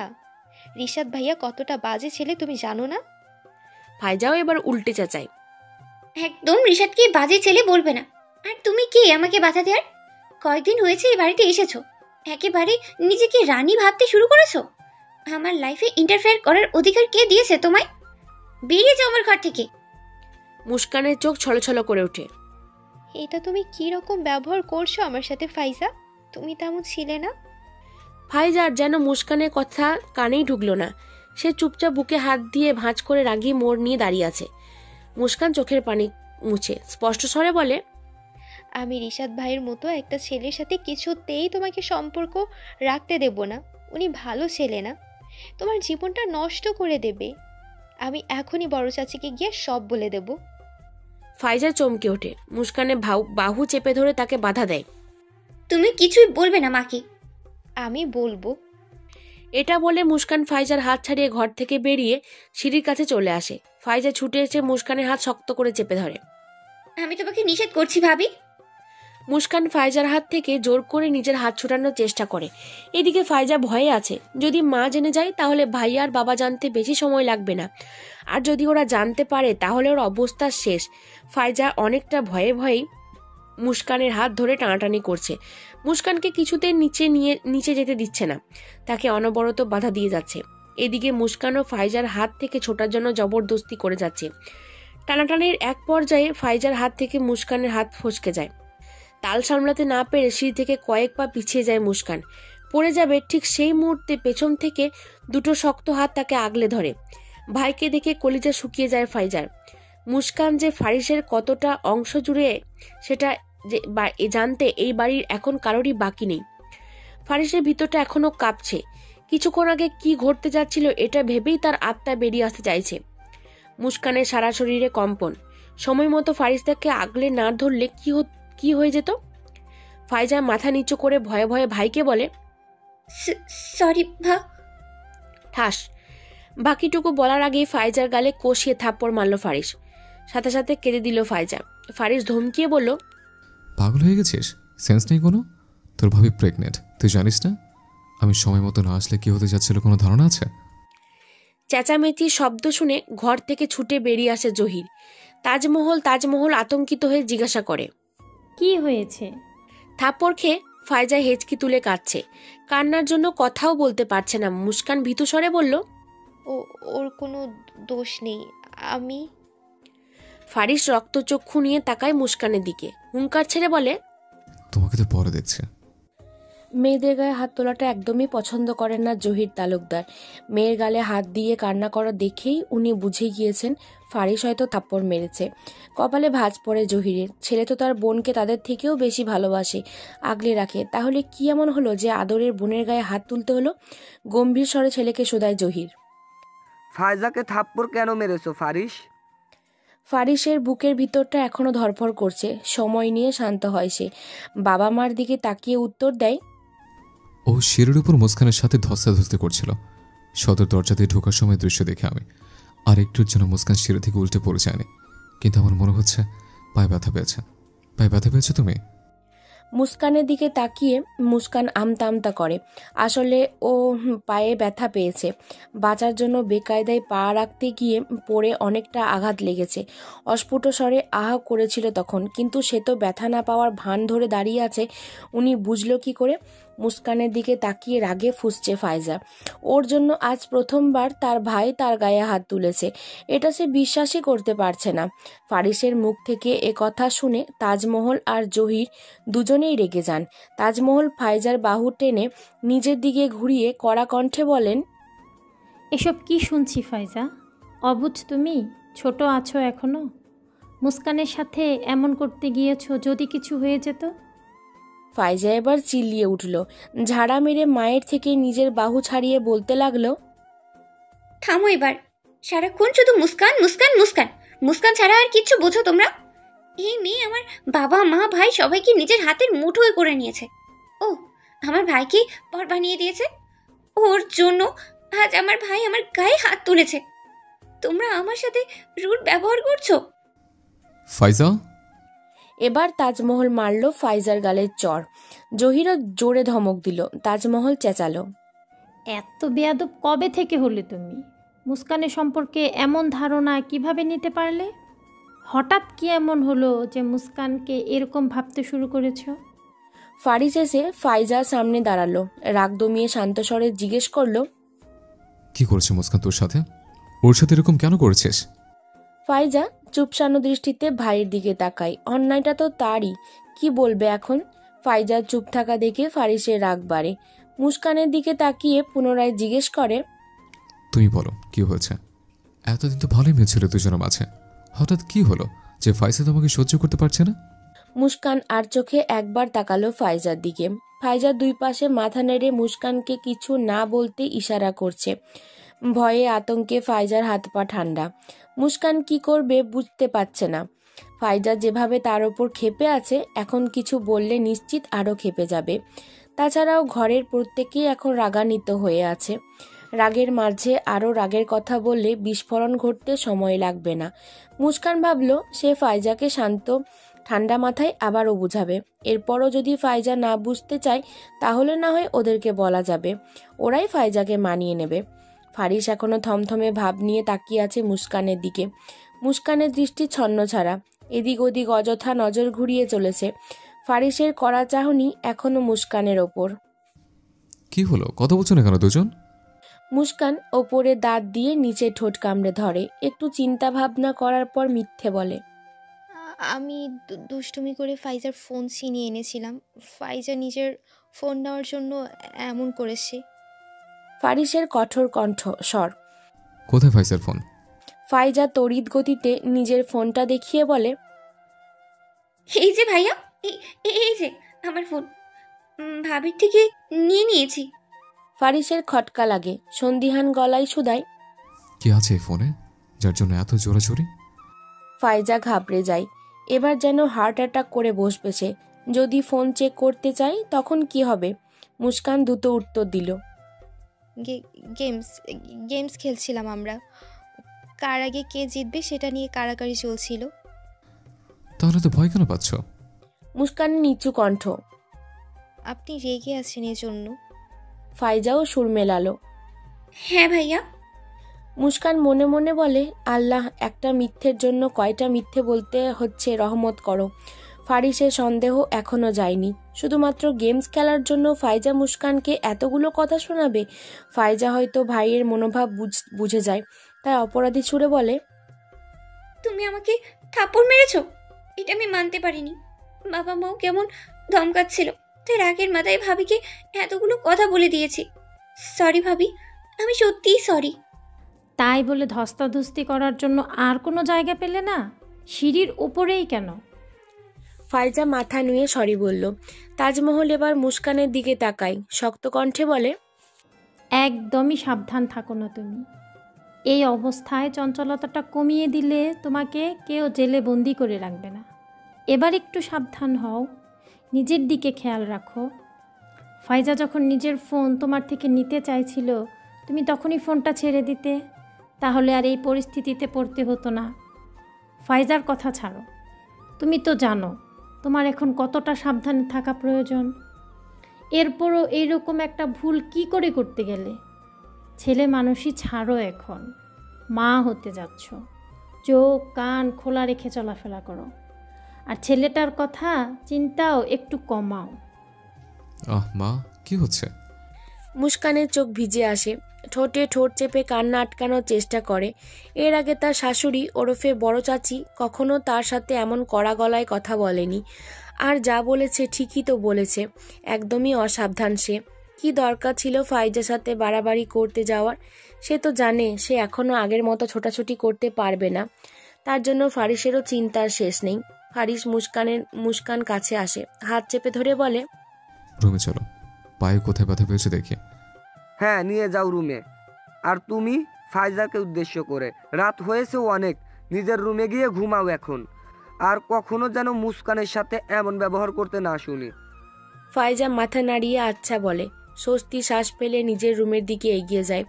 রিশাদ ভাইয়া কতটা বাজে ছেলে তুমি জানো না? ফাইজাও এবার উল্টে চেঁচায়, একদম রিশাদকে বাজে ছেলে বলবে না। আর তুমি কে আমাকে বাধা দেওয়ার? কয়েকদিন হয়েছে এই বাড়িতে এসেছো, একেবারে নিজেকে রানী ভাবতে শুরু করেছো। আমার লাইফে ইন্টারফেয়ার করার অধিকার কে দিয়েছে তোমায়? বেরিয়ে যাও আমার ঘর থেকে। মুস্কানের চোখ ছলছল করে ওঠে। এটা তুমি কি রকম ব্যবহার করছো আমার সাথে ফাইজা? তুমি তেমন ছিলে না। ফাইজার যেন মুস্কানের কথা কানেই ঢুকলো না। সে চুপচাপ বুকে হাত দিয়ে ভাঁজ করে রাগিয়ে মোড় নিয়ে দাঁড়িয়ে আছে। মুস্কান চোখের পানি মুছে স্পষ্ট স্বরে বলে, আমি রিশাদ ভাইয়ের মতো একটা ছেলের সাথে কিছুতেই তোমাকে সম্পর্ক রাখতে দেব না। উনি ভালো ছেলে না, তোমার জীবনটা নষ্ট করে দেবে। আমি এখনই বড় চাচিকে গিয়ে সব বলে দেব। ফাইজার চমকে ওঠে, মুস্কানের বাহু চেপে ধরে তাকে বাধা দেয়। তুমি কিছুই বলবে না মাকে। আমি বলবো। এটা বলে মুস্কান ফাইজার হাত ছাড়িয়ে ঘর থেকে বেরিয়ে সিঁড়ির কাছে চলে আসে। ফাইজা ছুটে এসে মুস্কানের হাত শক্ত করে চেপে ধরে। আমি তোমাকে নিষেধ করছি ভাবি। মুস্কান ফাইজার হাত থেকে জোর করে নিজের হাত ছুটানোর চেষ্টা করে। এদিকে ফাইজা ভয়ে আছে, যদি মা জেনে যায় তাহলে ভাই আর বাবা জানতে বেশি সময় লাগবে না, আর যদি ওরা জানতে পারে তাহলে ওর অবস্থা শেষ। ফাইজা অনেকটা ভয়ে ভয়েই মুস্কানের হাত ধরে টানাটানি করছে। মুস্কানকে কিছুতে নিচে যেতে দিচ্ছে না, তাকে অনবরত বাধা দিয়ে যাচ্ছে। এদিকে মুস্কানও ফাইজার হাত থেকে ছোটার জন্য জবরদস্তি করে যাচ্ছে। টানাটানির এক পর্যায়ে ফাইজার হাত থেকে মুস্কানের হাত ফসকে যায়। তাল সামলাতে না পেরে সিঁড়ি থেকে কয়েক পা পিছিয়ে যায় মুস্কান। পড়ে যাবে ঠিক সেই মুহূর্তে পেছন থেকে দুটো শক্ত হাত তাকে আগলে ধরে। ভাইকে দেখে কলিজা শুকিয়ে যায় ফাইজার। মুস্কান যে ফারিসের কতটা অংশ জুড়ে সেটা জানতে এই বাড়ির এখন কারোরই বাকি নেই। ফারিসের ভিতরটা এখনো কাঁপছে। কিছুক্ষণ আগে কি ঘটতে যাচ্ছিল এটা ভেবেই তার আত্মা বেরিয়ে আসতে চাইছে। মুস্কানের সারা শরীরে কম্পন। সময় মতো ফারিস তাকে আগলে না ধরলে কি হয়ে যেত? ফাইজা মাথা নিচু করে ভয়ে ভয়ে ভাইকে বলে, সরি ভা। ঠাস। বাকিটুকু বলার আগেই ফাইজার গালে কষিয়ে থাপ্পড় মারল ফারিস। সাথে সাথে কেঁদে দিল ফাইজা। ফারিস ধমকিয়ে বলল, পাগল হয়ে গেছিস? সেন্স নেই কোনো? তোর ভাবি প্রেগনেন্ট, তুই জানিস না? আমি সময় মতো না আসলে কি হতে যাচ্ছিল কোনো ধারণা আছে? চেঁচামেচির শব্দ শুনে ঘর থেকে ছুটে বেরিয়ে আসে জহির। তাজমহল আতঙ্কিত হয়ে জিজ্ঞাসা করে, কি হয়েছে? থাপ্পড় খেয়ে ফাইজা হেঁচকি তুলে কাঁদছে। কান্নার জন্য কথাও বলতে পারছে না। মুস্কান ভীতু স্বরে বলল, ওর কোনো দোষ নেই। আমি। ফারিস রক্তচক্ষু নিয়ে তাকায় মুস্কানের দিকে, হুঙ্কার ছেড়ে বলে, তোমাকে তো পরে দেখছে। মেয়েদের গায়ে হাত তোলাটা একদমই পছন্দ করেন না জহির তালুকদার। মেয়ের গালে হাত দিয়ে কান্না করা দেখেই উনি বুঝে গিয়েছেন ফারিস হয়তো থাপ্পড় মেরেছে। কপালে ভাঁজ পড়ে জহিরের। ছেলে তো তার বোনকে তাদের থেকেও বেশি ভালোবাসে, আগলে রাখে। তাহলে কি এমন হলো যে আদরের বোনের গায়ে হাত তুলতে হলো? গম্ভীর স্বরে ছেলেকে শোধায় জহির। ফাইজাকে থাপ্পড় কেন মেরেছো ফারিস? ফারিসের বুকের ভিতরটা এখনো ধরফর করছে। সময় নিয়ে শান্ত হয় সে। বাবা মার দিকে তাকিয়ে উত্তর দেয়, ও সিঁড়ির উপর মুস্কানের সাথে ধস্তাধস্তি করছিল। সদর দরজা দিয়ে ঢোকার সময় দৃশ্য দেখে আমি আর একটুর জন্য মুস্কান সিঁড়ি থেকে উল্টে পড়ে যায়নি, কিন্তু আমার মনে হচ্ছে পায়ে ব্যথা পেয়েছে। পায়ে ব্যথা পেয়েছে তুমি? মুস্কানের দিকে তাকিয়ে মুস্কান আমতা আমতা করে। আসলে ও পায়ে ব্যথা পেয়েছে। বাঁচার জন্য বেকায়দায় পা রাখতে গিয়ে পড়ে অনেকটা আঘাত লেগেছে। অস্ফুট স্বরে আহা করেছিল তখন, কিন্তু সে তো ব্যথা না পাওয়ার ভান ধরে দাঁড়িয়ে আছে। উনি বুঝলো কি করে? মুস্কানের দিকে তাকিয়ে রাগে ফুঁসছে ফাইজা। ওর জন্য আজ প্রথমবার তার ভাই তার গায়ে হাত তুলেছে। এটা সে বিশ্বাসই করতে পারছে না। ফারিসের মুখ থেকে এ কথা শুনে তাজমহল আর জহির দুজনেই রেগে যান। তাজমহল ফাইজার বাহু টেনে নিজের দিকে ঘুরিয়ে কড়া কণ্ঠে বলেন, এসব কি শুনছি ফাইজা? অবুঝ তুমি? ছোট আছো এখনো? মুস্কানের সাথে এমন করতে গিয়েছো, যদি কিছু হয়ে যেত? ফাইজা এবার চিল্লিয়ে উঠল। ঝাড়া মেরে মায়ের থেকে নিজের বাহু ছাড়িয়ে বলতে লাগলো, থামো এবার। সারাক্ষণ শুধু মুস্কান মুস্কান মুস্কান। মুস্কান ছাড়া আর কিচ্ছু বোঝো তোমরা? এই মেয়ে আমার বাবা মা ভাই সবাইকে নিজের হাতের মুঠোয় করে নিয়েছে। ও আমার ভাইকে পর বানিয়ে দিয়েছে। ওর জন্য আজ আমার ভাই আমার গায়ে হাত তুলেছে। তোমরা আমার সাথে রুড ব্যবহার করছো। ফাইজা! এবার তাজমহল মারল ফাইজার গালের চর। জহিরও জোরে ধমক দিল। তাজমহল চেঁচালো, এত বেয়াদব কবে থেকে হলে তুমি? মুস্কানের সম্পর্কে এমন ধারণা কিভাবে নিতে পারলে? হঠাৎ কি এমন হলো যে মুস্কানকে এরকম ভাবতে শুরু করেছো? ফারিস এসে ফাইজার সামনে দাঁড়ালো। রাগ দমিয়ে শান্ত স্বরে জিজ্ঞেস করলো, কি করেছে মুস্কান তোর সাথে? ওর সাথে এরকম কেন করেছিস? ফাইজা চুপসানো দৃষ্টিতে ভাইয়ের দিকে তাকায়। অন্যায়টা তো তারই, কি বলবে এখন? ফাইজার চুপ থাকা দেখে ফারিসের রাগ বাড়ে। মুস্কানের দিকে তাকিয়ে পুনরায় জিজ্ঞেস করে, তুমি বলো কি হয়েছে? এতদিন তো ভালোই মেয়ে ছিল দুজনের মাঝে, হঠাৎ কি হলো যে ফাইজা তোমাকে সহ্য করতে পারছে না? মুস্কান আর চোখে একবার তাকালো ফাইজার দিকে। ফাইজার দুই পাশে মাথা নেড়ে মুস্কানকে কিছু না বলতে ইশারা করছে। ভয়ে আতঙ্কে ফাইজার হাত পা ঠান্ডা। মুস্কান কি করবে বুঝতে পারছে না। ফাইজা যেভাবে তার ওপর ক্ষেপে আছে, এখন কিছু বললে নিশ্চিত আরও ক্ষেপে যাবে। তাছাড়াও ঘরের প্রত্যেকেই এখন রাগান্বিত হয়ে আছে। রাগের মাঝে আরও রাগের কথা বললে বিস্ফোরণ ঘটতে সময় লাগবে না। মুস্কান ভাবল সে ফাইজাকে শান্ত ঠান্ডা মাথায় আবারও বুঝাবে। এরপরও যদি ফাইজা না বুঝতে চায় তাহলে না হয় ওদেরকে বলা যাবে, ওরাই ফাইজাকে মানিয়ে নেবে। ফারিস এখনো থমথমে ভাব নিয়ে তাকিয়ে আছে মুস্কানের দিকে। মুস্কানের দৃষ্টি ছন্নছাড়া, এদিক ওদিক অযথা নজর ঘুরিয়ে চলেছে। ফারিসের কড়া চাহনি এখনো মুস্কানের ওপর। কি হলো, কথা বলছো না কেন দুজন? মুস্কান ওপরে দাঁত দিয়ে নিচে ঠোঁট কামড়ে ধরে। একটু চিন্তা ভাবনা করার পর মিথ্যে বলে, আমি দুষ্টুমি করে ফাইজার ফোন ছিনিয়ে এনেছিলাম। ফাইজা নিজের ফোন নেওয়ার জন্য এমন করেছে। ফারিসের কঠোর কণ্ঠ স্বর। কোথায় ফাইজার ফোন? ফাইজা তড়িৎ গতিতে নিজের ফোনটা দেখিয়ে বলে, এই যে ভাইয়া, এই যে আমার ফোন ভাবির থেকে নিয়ে নিয়েছি। ফারিসের খটকা লাগে। সন্দিহান গলায় শুধায়, কি আছে এই ফোনে যার জন্য এত জোরাজুরি? ফাইজা ঘাবড়ে যায়। এবার যেন হার্ট অ্যাটাক করে বসবে সে। যদি ফোন চেক করতে চাই তখন কি হবে? মুস্কান দ্রুত উত্তর দিল, গেমস খেলছিলাম আমরা। কার আগে কে জিতবে সেটা নিয়ে কারাকারি চলছিল। তাহলে তো ভয় কেন পাচ্ছ? মুস্কানের নিচু কণ্ঠ। আপনি রেগে আছেন এজন্য। ফাইজাও সুর মেলালো, হ্যাঁ ভাইয়া। মুস্কান মনে মনে বলে, আল্লাহ, একটা মিথ্যের জন্য কয়টা মিথ্যে বলতে হচ্ছে, রহমত করো। ফারিসের সন্দেহ এখনো যায়নি। শুধুমাত্র গেমস খেলার জন্য ফাইজা মুস্কানকে এতগুলো কথা শোনাবে? ফাইজা হয়তো ভাইয়ের মনোভাব বুঝে যায়, তাই অপরাধী সুরে বলে, তুমি আমাকে থাপ্পড় মেরেছো, এটা আমি মানতে পারিনি। বাবা মাও কেমন ধমকাচ্ছিল, তাই রাগের মাথায় ভাবিকে এতগুলো কথা বলে দিয়েছি। সরি ভাবি, আমি সত্যিই সরি। তাই বলে ধস্তাধস্তি করার জন্য আর কোনো জায়গা পেলে না? সিঁড়ির উপরেই কেন? ফাইজা মাথা নুয়ে সরি বলল। তাজমহল এবার মুস্কানের দিকে তাকায়, শক্ত কণ্ঠে বলে, একদমই সাবধান থাকো না তুমি। এই অবস্থায় চঞ্চলতাটা কমিয়ে দিলে তোমাকে কেউ জেলে বন্দি করে রাখবে না। এবার একটু সাবধান হও, নিজের দিকে খেয়াল রাখো। ফাইজা যখন নিজের ফোন তোমার থেকে নিতে চাইছিল, তুমি তখনই ফোনটা ছেড়ে দিতে, তাহলে আর এই পরিস্থিতিতে পড়তে হতো না। ফাইজার কথা ছাড়ো, তুমি তো জানো তোমার এখন কতটা সাবধানে থাকা প্রয়োজন। এরপরও এইরকম একটা ভুল কি করে করতে গেলে? ছেলে মানুষই ছাড়ো, এখন মা হতে যাচ্ছ, চোখ কান খোলা রেখে চলাফেরা করো। আর ছেলেটার কথা চিন্তাও একটু কমাও। মা, কি হচ্ছে? মুস্কানের চোখ ভিজে আসে, ঠোঁটে ঠোঁট চেপে কান্না আটকানোর চেষ্টা করে। এর আগে তার শাশুড়ি ওরফে বড় চাচি কখনো তার সাথে এমন কড়া গলায় কথা বলেনি। আর যা বলেছে ঠিকই তো বলেছে, একদমই অসাবধান সে। কি দরকার ছিল ফাইজার সাথে বাড়াবাড়ি করতে যাওয়ার? সে তো জানে সে এখনও আগের মতো ছোটাছুটি করতে পারবে না। তার জন্য ফারিসেরও চিন্তার শেষ নেই। ফারিস মুস্কান কাছে আসে, হাত চেপে ধরে বলে, রুমে চলো, পায়ে কোথায় ব্যথা পেয়েছে দেখি। হ্যাঁ, নিয়ে যাও রুমে। আর তুমি ফাইজাকে উদ্দেশ্য করে, রাত হয়েছে অনেক, নিজের রুমে গিয়ে ঘুমাও এখন। আর কখনো যেন মুস্কানের সাথে এমন ব্যবহার করতে না শুনি। ফাইজা মাথা নাড়িয়ে আচ্ছা বলে, স্বস্তি শ্বাস ফেলে নিজের রুমের দিকে এগিয়ে যায়।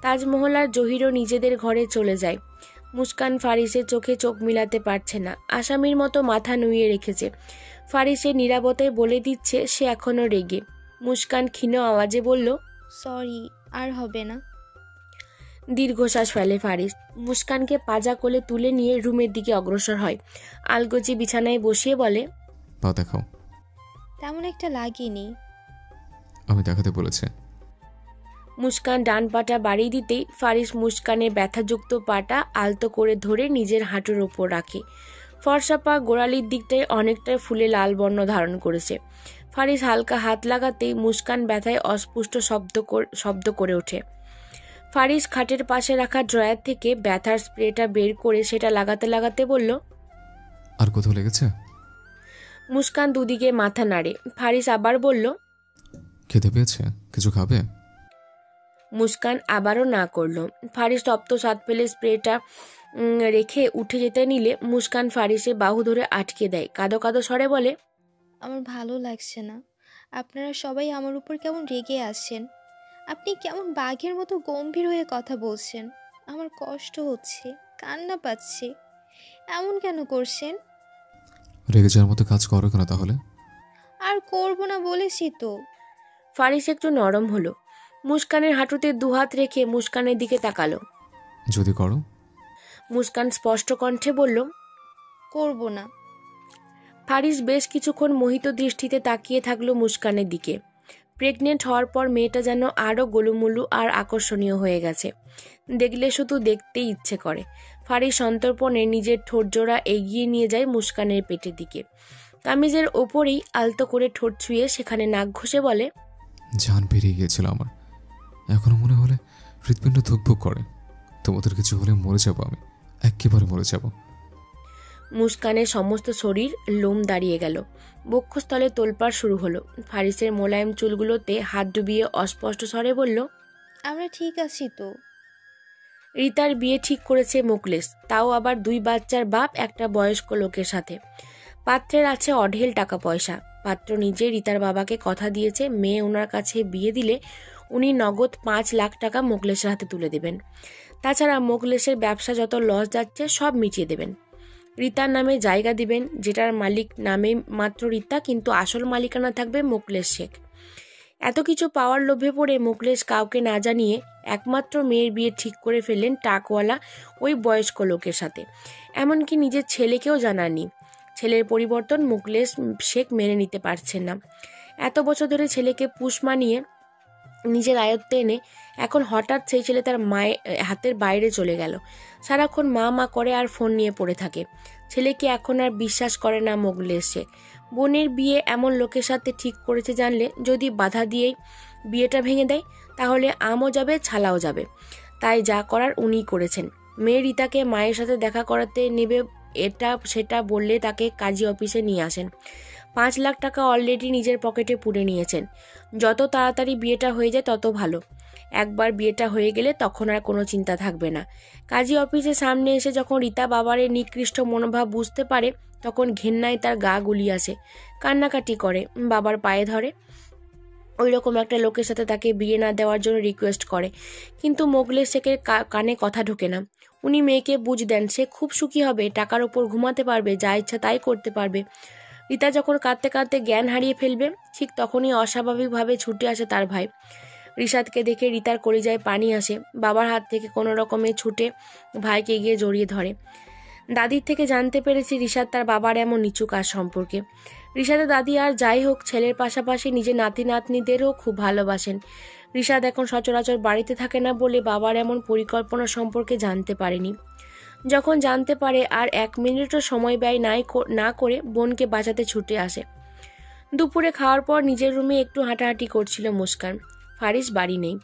তাজমহল আর জহিরও নিজেদের ঘরে চলে যায়। মুস্কান ফারিসের চোখে চোখ মিলাতে পারছে না, আসামির মতো মাথা নুইয়ে রেখেছে। ফারিসের নীরবতায় বলে দিচ্ছে সে এখনো রেগে। মুস্কান ক্ষীণ আওয়াজে বলল, সরি, আর হবে না। দীর্ঘশ্বাস ফেলে ফারিস। মুস্কানকে পাজা কোলে তুলে নিয়ে রুমের দিকে অগ্রসর হয়। আলগোজি বিছানায় বসিয়ে বলে, পা দেখাও। তেমন একটা লাগেনি। আমি দেখাতে বলেছে। মুস্কান ডান পাটা বাড়িয়ে দিতেই ফারিস মুস্কানের ব্যথাযুক্ত পাটা আলতো করে ধরে নিজের হাঁটুর ওপর রাখে। ফর্সা পা গোড়ালির দিকটায় অনেকটাই ফুলে লাল বর্ণ ধারণ করেছে। ফারিস হালকা হাত লাগাতেই মুস্কান ব্যথায় অস্পষ্ট শব্দ করে ওঠে। ফারিস খাটের পাশে রাখা ড্রয়ার থেকে ব্যথার স্প্রেটা বের করে সেটা লাগাতে লাগাতে বলল, আর কোথাও লেগেছে? মুস্কান দুদিকে মাথা নাড়ে। ফারিস আবার বলল, খেতে পেয়েছে, কিছু খাবে? মুস্কান আবারও না করল। ফারিস তপ্ত স্বাদ পেলে স্প্রেটা রেখে উঠে যেতে নিলে মুস্কান ফারিসের বাহু ধরে আটকে দেয়। কাঁদো কাঁদো স্বরে বলে, আমার ভালো লাগছে না। আপনারা সবাই আমার উপর কেমন রেগে আসছেন। আপনি কেমন বাঘের মতো গম্ভীর হয়ে কথা বলছেন। আমার কষ্ট হচ্ছে, কান্না পাচ্ছে। এমন কেন করছেন? রেগে যাওয়ার মতো কাজ করো কেন তাহলে? আর করব না বলেছি তো। ফারিস একটু নরম হলো। মুস্কানের হাঁটুতে দুহাত রেখে মুস্কানের দিকে তাকালো। যদি করো? মুস্কান স্পষ্ট কণ্ঠে বলল, করব না। ফারিস বেশ কিছুক্ষণ মোহিত দৃষ্টিতে তাকিয়ে থাকলো মুস্কানের দিকে। প্রেগনেন্ট হওয়ার পর মেয়েটা যেন আরও গোলুমুলু আর আকর্ষণীয় হয়ে গেছে। দেখলে শুধু দেখতেই ইচ্ছে করে। ফারিস সন্তর্পণে নিজের ঠোঁটজোড়া এগিয়ে নিয়ে যায় মুস্কানের পেটের দিকে। কামিজের ওপরেই আলতো করে ঠোঁট ছুঁয়ে সেখানে নাক ঘষে বলে, জান বেরিয়ে গিয়েছিল আমার, এখনো মনে হলে হৃৎপিণ্ড ধুকভুক করে। তোমাদের কিছু হলে মরে যাবো, আমি একেবারে মরে যাব। মুস্কানের সমস্ত শরীর লোম দাঁড়িয়ে গেল। বক্ষস্থলে তোলপাড় শুরু হলো। ফারিসের মোলায়েম চুলগুলোতে হাত ডুবিয়ে অস্পষ্ট স্বরে বলল, আমরা ঠিক আছি তো। রিতার বিয়ে ঠিক করেছে মুকলেশ, তাও আবার 2 বাচ্চার বাপ একটা বয়স্ক লোকের সাথে। পাত্রের আছে অঢেল টাকা পয়সা। পাত্র নিজে রিতার বাবাকে কথা দিয়েছে মেয়ে ওনার কাছে বিয়ে দিলে উনি নগদ 5 লাখ টাকা মুকলেশের হাতে তুলে দেবেন। তাছাড়া মুকলেশের ব্যবসা যত লস যাচ্ছে সব মিটিয়ে দেবেন। রিতার নামে জায়গা দিবেন, যেটার মালিক নামে মাত্র রিতা, কিন্তু আসল মালিকানা থাকবে মুকলেশ শেখ। এত কিছু পাওয়ার লোভে পড়ে মুকলেশ কাউকে না জানিয়ে একমাত্র মেয়ের বিয়ে ঠিক করে ফেললেন টাকওয়ালা ওই বয়স্ক লোকের সাথে। এমনকি নিজের ছেলেকেও জানাননি। ছেলের পরিবর্তন মুকলেশ শেখ মেনে নিতে পারছেন না। এত বছর ধরে ছেলেকে পুষ মানিয়ে নিজের আয়ত্তে এনে এখন হঠাৎ সেই ছেলে তার মায়ের হাতের বাইরে চলে গেল। সারাক্ষণ মা মা করে আর ফোন নিয়ে পড়ে থাকে। ছেলেকে এখন আর বিশ্বাস করে না মুকলেশ শেখ। বোনের বিয়ে এমন লোকের সাথে ঠিক করেছে জানলে যদি বাধা দিয়েই বিয়েটা ভেঙে দেয় তাহলে আমও যাবে, ছালাও যাবে। তাই যা করার উনিই করেছেন। মেয়ে রিতাকে মায়ের সাথে দেখা করাতে নেবে এটা সেটা বললে তাকে কাজী অফিসে নিয়ে আসেন। 5 লাখ টাকা অলরেডি নিজের পকেটে পুরে নিয়েছেন। যত তাড়াতাড়ি বিয়েটা হয়ে যায় তত ভালো। একবার বিয়েটা হয়ে গেলে তখন আর কোনো চিন্তা থাকবে না। কাজী অফিসের সামনে এসে যখন রীতা বাবারের নিকৃষ্ট মনোভাব বুঝতে পারে তখন ঘেন্নায় তার গা গুলি আসে, কান্নাকাটি করে, বাবার পায়ে ধরে। ওই রকম একটা লোকের সাথে তাকে বিয়ে না দেওয়ার জন্য রিকোয়েস্ট করে, কিন্তু মোগলের শেখের কানে কথা ঢোকে না। উনি মেয়েকে বুঝ দেন সে খুব সুখী হবে, টাকার ওপর ঘুমাতে পারবে, যা ইচ্ছা তাই করতে পারবে। রীতা যখন কাঁদতে কাঁদতে জ্ঞান হারিয়ে ফেলবে ঠিক তখনই অস্বাভাবিকভাবে ছুটে আসে তার ভাই। রিশাদকে দেখে রীতার কলিজায় পানি আসে, বাবার হাত থেকে কোনো রকমে ছুটে ভাইকে গিয়ে জড়িয়ে ধরে। দাদির থেকে জানতে পেরেছি রিশাদ তার বাবার এমন নিচু কাজ সম্পর্কে। রিশাদের দাদি আর যাই হোক ছেলের পাশাপাশি নিজের নাতি নাতনিদেরও খুব ভালোবাসেন। রিশাদ এখন সচরাচর বাড়িতে থাকে না বলে বাবার এমন পরিকল্পনা সম্পর্কে জানতে পারেনি। যখন জানতে পারে আর 1 মিনিটও সময় ব্যয় না করে বোনকে বাঁচাতে ছুটে আসে। দুপুরে খাওয়ার পর নিজের রুমে একটু হাঁটাহাঁটি করছিল মুস্কান। ফারিস বাড়ি নেই,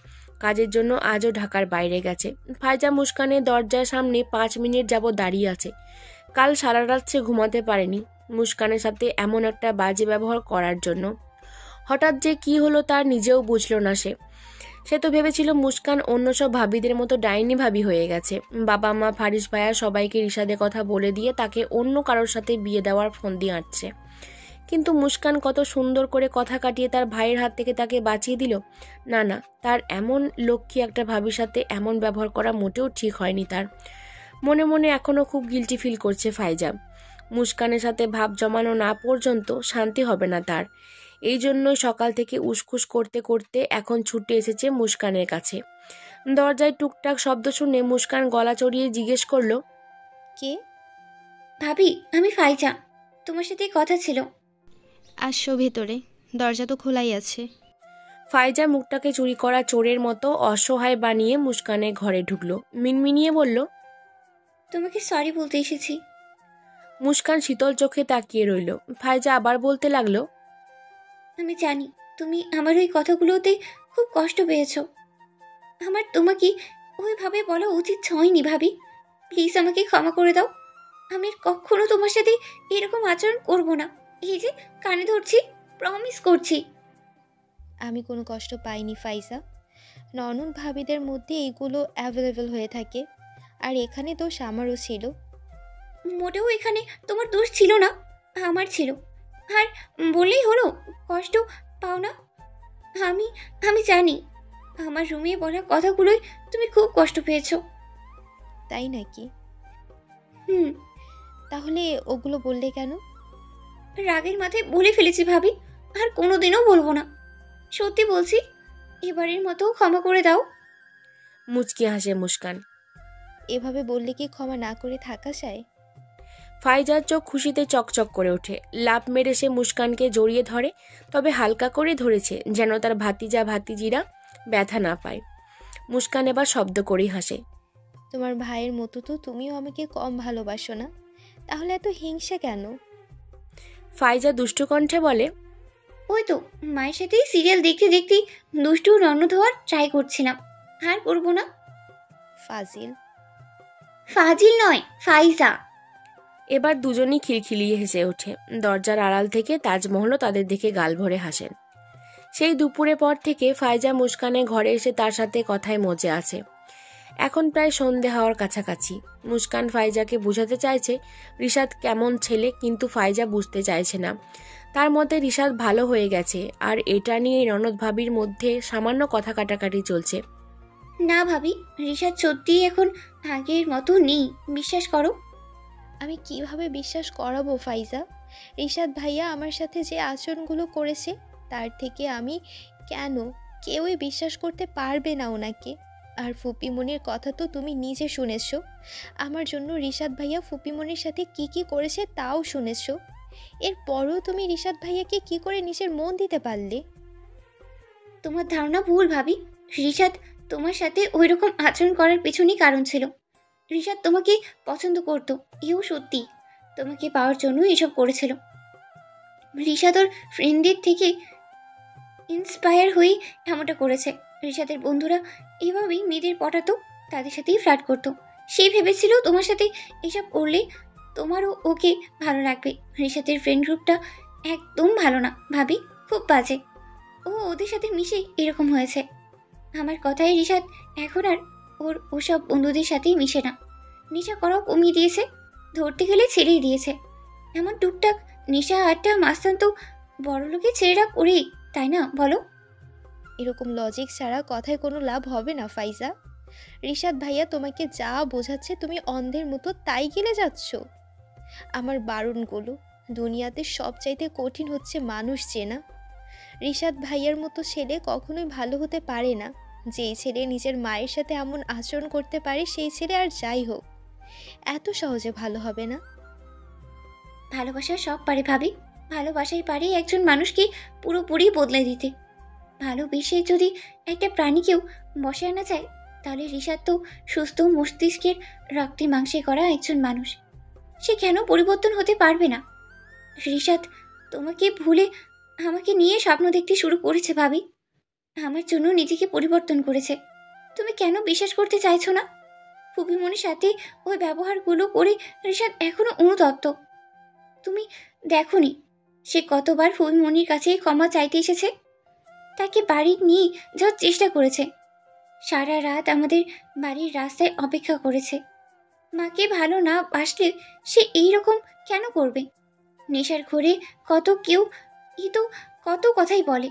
কাজের জন্য আজও ঢাকার বাইরে গেছে। ফাইজা মুস্কানের দরজার সামনে 5 মিনিট যাবৎ দাঁড়িয়ে আছে। কাল সারা রাত সে ঘুমাতে পারেনি মুস্কানের সাথে এমন একটা বাজে ব্যবহার করার জন্য। হঠাৎ যে কি হলো তার নিজেও বুঝল না সে তো ভেবেছিল মুস্কান অন্য সব ভাবিদের মতো ডাইনি ভাবি হয়ে গেছে। বাবা মা ফারিস ভাইয়া সবাইকে রিশাদের কথা বলে দিয়ে তাকে অন্য কারোর সাথে বিয়ে দেওয়ার ফন্দি আঁটছে। কিন্তু মুস্কান কত সুন্দর করে কথা কাটিয়ে তার ভাইয়ের হাত থেকে তাকে বাঁচিয়ে দিল। না না, তার এমন লক্ষ্মী একটা ভাবির সাথে এমন ব্যবহার করা মোটেও ঠিক হয়নি তার। মনে মনে এখনও খুব গিল্টি ফিল করছে ফাইজা। মুস্কানের সাথে ভাব জমানো না পর্যন্ত শান্তি হবে না তার। এই জন্যই সকাল থেকে উসখুস করতে করতে এখন ছুটে এসেছে মুস্কানের কাছে। দরজায় টুকটাক শব্দ শুনে মুস্কান গলা চড়িয়ে জিজ্ঞেস করলো, কে? ভাবি, আমি ফাইজা, তোমার সাথে কথা ছিল। আসো ভেতরে, দরজা তো খোলাই আছে। ফাইজা মুখটাকে চুরি করা চোরের মতো অসহায় বানিয়ে মুস্কানের ঘরে ঢুকলো। মিনমিনিয়ে বলল, তোমাকে সরি বলতে এসেছি। মুস্কান শীতল চোখে তাকিয়ে রইল। ফাইজা আবার বলতে লাগলো, আমি জানি তুমি আমার ওই কথাগুলোতে খুব কষ্ট পেয়েছো। আমার তোমাকে ওইভাবে বলা উচিত হয়নি ভাবি। প্লিজ আমাকে ক্ষমা করে দাও। আমি আর কখনো তোমার সাথে এরকম আচরণ করব না। এই যে কানে ধরছি, প্রমিস করছি। আমি কোনো কষ্ট পাইনি ফাইজা। ননদ ভাবিদের মধ্যে এইগুলো অ্যাভেলেবেল হয়ে থাকে, আর এখানে দোষ আমারও ছিল। মোটেও এখানে তোমার দোষ ছিল না, আমার ছিল। আর বললেই হলো, কষ্ট পাও না। আমি আমি জানি আমার রুমে বলা কথাগুলোই তুমি খুব কষ্ট পেয়েছো। তাই নাকি? হুম। তাহলে ওগুলো বললে কেন? রাগের মাথায় বলে ফেলেছি ভাবি, আর কোনোদিনও বলবো না। সত্যি বলছি, এবারের মতো ক্ষমা করে দাও। মুচকি হাসে মুস্কান। এভাবে বললে কি ক্ষমা না করে থাকা যায়? ফাইজার চোখ খুশিতে চকচক করে ওঠে। লাফ মেরে সে মুস্কানকে জড়িয়ে ধরে, তবে হালকা করে ধরেছে যেন তার ভাতিজা ভাতিজিরা ব্যথা না পায়। মুস্কান এবার শব্দ করেই হাসে। তোমার ভাইয়ের মতো তো তুমিও আমাকে কম ভালোবাসো না, তাহলে এত হিংসা কেন? ফাইজা দুষ্টু কণ্ঠে বলে, ওই তো মায়ের সাথে সিরিয়াল দেখতে দেখতে দুষ্টু ননদ হওয়ার ট্রাই করছিলাম, আর করবো না। ফাজিল। ফাজিল নয়, ফাইজা। এবার দুজনই খিলখিলিয়ে হেসে ওঠে। দরজার আড়াল থেকে তাজমহলও তাদের দেখে গাল ভরে হাসেন। সেই দুপুরে পর থেকে ফাইজা মুস্কানের ঘরে এসে তার সাথে কথায় মজে আছে। এখন প্রায় সন্ধে হওয়ার কাছাকাছি। মুস্কান ফাইজাকে বোঝাতে চাইছে রিশাদ কেমন ছেলে, কিন্তু ফাইজা বুঝতে চাইছে না। তার মতে রিশাদ ভালো হয়ে গেছে, আর এটা নিয়ে ননদ ভাবির মধ্যে সামান্য কথা কাটাকাটি চলছে। না ভাবি, রিশাদ সত্যিই এখন আগের মতো নেই, বিশ্বাস করো। আমি কিভাবে বিশ্বাস করাবো ফাইজা? রিশাদ ভাইয়া আমার সাথে যে আচরণগুলো করেছে তার থেকে আমি কেউই বিশ্বাস করতে পারবে না ওনাকে। আর ফুপিমনির কথা তো তুমি নিজে শুনেছো। আমার জন্য রিশাদ ভাইয়া ফুপিমনির সাথে কি কি করেছে তাও শুনেছো। এরপরও তুমি রিশাদ ভাইয়াকে কি করে নিজের মন দিতে পারলে? তোমার ধারণা ভুল ভাবি। রিশাদ তোমার সাথে ওই রকম আচরণ করার পেছনেই কারণ ছিল। রিশাদ তোমাকে পছন্দ করতো, এও সত্যি। তোমাকে পাওয়ার জন্য এসব করেছিল। রিশাদ ওর ফ্রেন্ডদের থেকে ইন্সপায়ার হয়ে এমনটা করেছে। রিশাদের বন্ধুরা এভাবেই মেয়েদের পটাতো, তাদের সাথেই ফ্ল্যাট করতো। সে ভেবেছিল তোমার সাথে এসব করলে তোমারও ওকে ভালো লাগবে। রিশাদের ফ্রেন্ড গ্রুপটা একদম ভালো না ভাবি, খুব বাজে। ও ওদের সাথে মিশে এরকম হয়েছে। আমার কথায় রিশাদ এখন আর ওসব বন্ধুদের সাথেই মিশে না। নেশা করাও কমিয়ে দিয়েছে, ধরতে গেলে ছেড়েই দিয়েছে। এমন টুকটাক নেশা আড্ডা মাস্তান তো বড়লোকে ছেলেরা করেই, তাই না বলো? এরকম লজিক ছাড়া কথায় কোনো লাভ হবে না ফাইজা। রিশাদ ভাইয়া তোমাকে যা বোঝাচ্ছে তুমি অন্ধের মতো তাই গেলে যাচ্ছ। আমার বারণগুলো, দুনিয়াতে সবচাইতে কঠিন হচ্ছে মানুষ চেনা। রিশাদ ভাইয়ার মতো ছেলে কখনোই ভালো হতে পারে না। যেই ছেলে নিজের মায়ের সাথে এমন আচরণ করতে পারে সেই ছেলে আর যাই হোক এত সহজে ভালো হবে না। ভালোবাসা সব পারে ভাবি, ভালোবাসাই পারে একজন মানুষকে পুরোপুরি বদলে দিতে। ভালোবেসে যদি একটা প্রাণীকেও বসে আনা যায়, তাহলে রিশাদ তো সুস্থ মস্তিষ্কের রক্তে মাংসে করা একজন মানুষ। সে কেন পরিবর্তন হতে পারবে না? রিশাদ তোমাকে ভুলে আমাকে নিয়ে স্বপ্ন দেখতে শুরু করেছে ভাবি, আমার জন্য নিজেকে পরিবর্তন করেছে। তুমি কেন বিশ্বাস করতে চাইছো না? ফুপিমনির সাথে ওই ব্যবহারগুলো করে রিশাদ এখনো অনুতপ্ত। তুমি দেখোনি সে কতবার ফুপিমনির কাছে ক্ষমা চাইতে এসেছে, তাকে বাড়ি নিয়ে যাওয়ার চেষ্টা করেছে, সারা রাত আমাদের বাড়ির রাস্তায় অপেক্ষা করেছে। মাকে ভালো না বাসলে সে এইরকম কেন করবে? নেশার ঘরে কেউ তো কত কথাই বলে।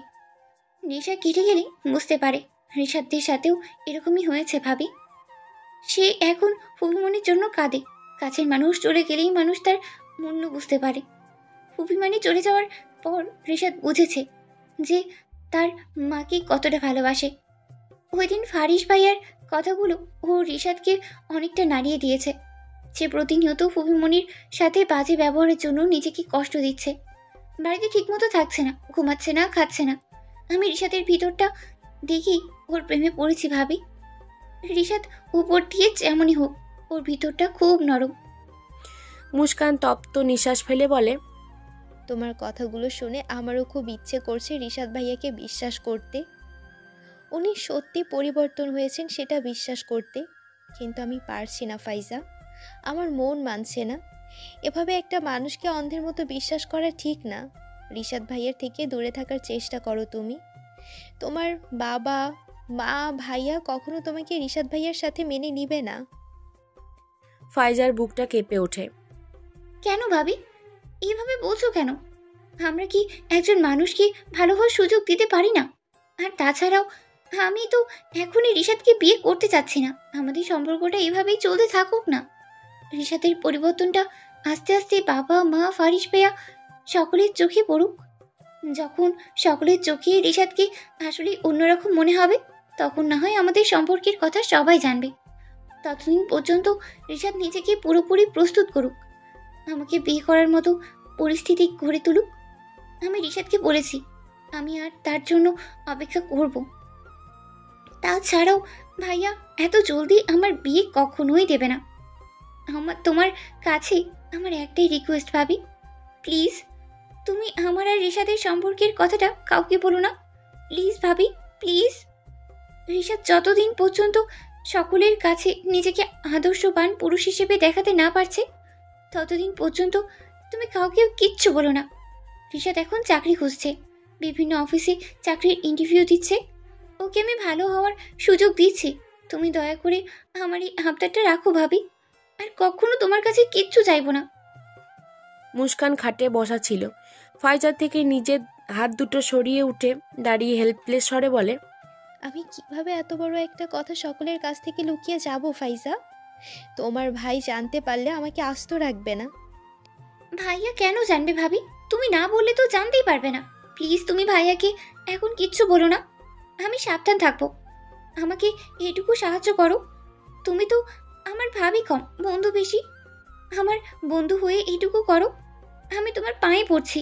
নেশা কেটে গেলে বুঝতে পারে রিশাদদের সাথেও এরকমই হয়েছে ভাবি। সে এখন ফুপিমনির জন্য কাঁদে। কাছের মানুষ চলে গেলেই মানুষ তার মূল্য বুঝতে পারে। ফুপিমনি চলে যাওয়ার পর রিশাদ বুঝেছে যে তার মাকে কতটা ভালোবাসে। ওই দিন ফারিস ভাইয়ার কথাগুলো ও রিশাদকে অনেকটা নাড়িয়ে দিয়েছে। সে প্রতিনিয়ত ফুপিমনির সাথে বাজে ব্যবহারের জন্য নিজেকে কষ্ট দিচ্ছে। বাড়িতে ঠিকমতো থাকছে না, ঘুমাচ্ছে না, খাচ্ছে না। আমি রিশাদের ভিতরটা দেখি ওর প্রেমে পড়েছি ভাবি। রিশাদ উপর দিয়ে যেমনই হোক ওর ভিতরটা খুব নরম। মুস্কান তপ্ত নিঃশ্বাস ফেলে বলে, তোমার কথাগুলো শুনে আমারও খুব ইচ্ছে করছে রিশাদ ভাইয়াকে বিশ্বাস করতে। উনি সত্যি পরিবর্তন হয়েছেন সেটা বিশ্বাস করতে, কিন্তু আমি পারছি না ফাইজা। আমার মন মানছে না। এভাবে একটা মানুষকে অন্ধের মতো বিশ্বাস করা ঠিক না। রিশাদ ভাইয়ার থেকে দূরে থাকার চেষ্টা করো তুমি। তোমার বাবা মা ভাইয়া কখনো তোমাকে রিশাদ ভাইয়ার সাথে মেনে নিবে না। ফাইজার বুকটা কেঁপে ওঠে। কেন ভাবি এইভাবে বলছো কেন? আমরা কি একজন মানুষকে ভালো হওয়ার সুযোগ দিতে পারি না? আর তাছাড়াও আমি তো এখনই রিশাদকে বিয়ে করতে চাচ্ছি না। আমাদের সম্পর্কটা এভাবেই চলতে থাকুক না। রিশাদের পরিবর্তনটা আস্তে আস্তে বাবা মা ফারিস ভাইয়া সকলের চোখে পড়ুক। যখন সকলের চোখে রিশাদকে আসলে অন্যরকম মনে হবে, তখন না হয় আমাদের সম্পর্কের কথা সবাই জানবে। ততদিন পর্যন্ত রিশাদ নিজেকে পুরোপুরি প্রস্তুত করুক, আমাকে বিয়ে করার মতো পরিস্থিতি গড়ে তুলুক। আমি রিশাদকে বলেছি আমি আর তার জন্য অপেক্ষা করব। তাছাড়াও ভাইয়া এত জলদি আমার বিয়ে কখনোই দেবে না। তোমার কাছে আমার একটাই রিকোয়েস্ট ভাবি, প্লিজ তুমি আমার আর রিশাদের সম্পর্কের কথাটা কাউকে বলো না, প্লিজ ভাবি, প্লিজ। রিশাদ যতদিন পর্যন্ত সকলের কাছে নিজেকে আদর্শবান পুরুষ হিসেবে দেখাতে না পারছে, ততদিন পর্যন্ত তুমি কাউকেও কিচ্ছু বলো না। রিশাদ এখন চাকরি খুঁজছে, বিভিন্ন অফিসে চাকরির ইন্টারভিউ দিচ্ছে। ওকে আমি ভালো হওয়ার সুযোগ দিচ্ছি। তুমি দয়া করে আমার এই আবদারটা রাখো ভাবি, আর কখনো তোমার কাছে কিচ্ছু চাইবো না। মুস্কান খাটে বসা ছিল। ফাইজার থেকে নিজের হাত দুটো সরিয়ে উঠে দাঁড়িয়ে হেল্পলেস স্বরে বলে, আমি কিভাবে এত বড় একটা কথা সকলের কাছ থেকে লুকিয়ে যাব ফাইজা? তোমার ভাই জানতে পারলে আমাকে আস্ত রাখবে না। ভাইয়া কেন জানবে ভাবি? তুমি না বললে তো জানতেই পারবে না। প্লিজ তুমি ভাইয়াকে এখন কিচ্ছু বলো না, আমি সাবধান থাকবো। আমাকে এটুকু সাহায্য করো। তুমি তো আমার ভাবি কম, বন্ধু বেশি। আমার বন্ধু হয়ে এইটুকু করো, আমি তোমার পায়ে পড়ছি।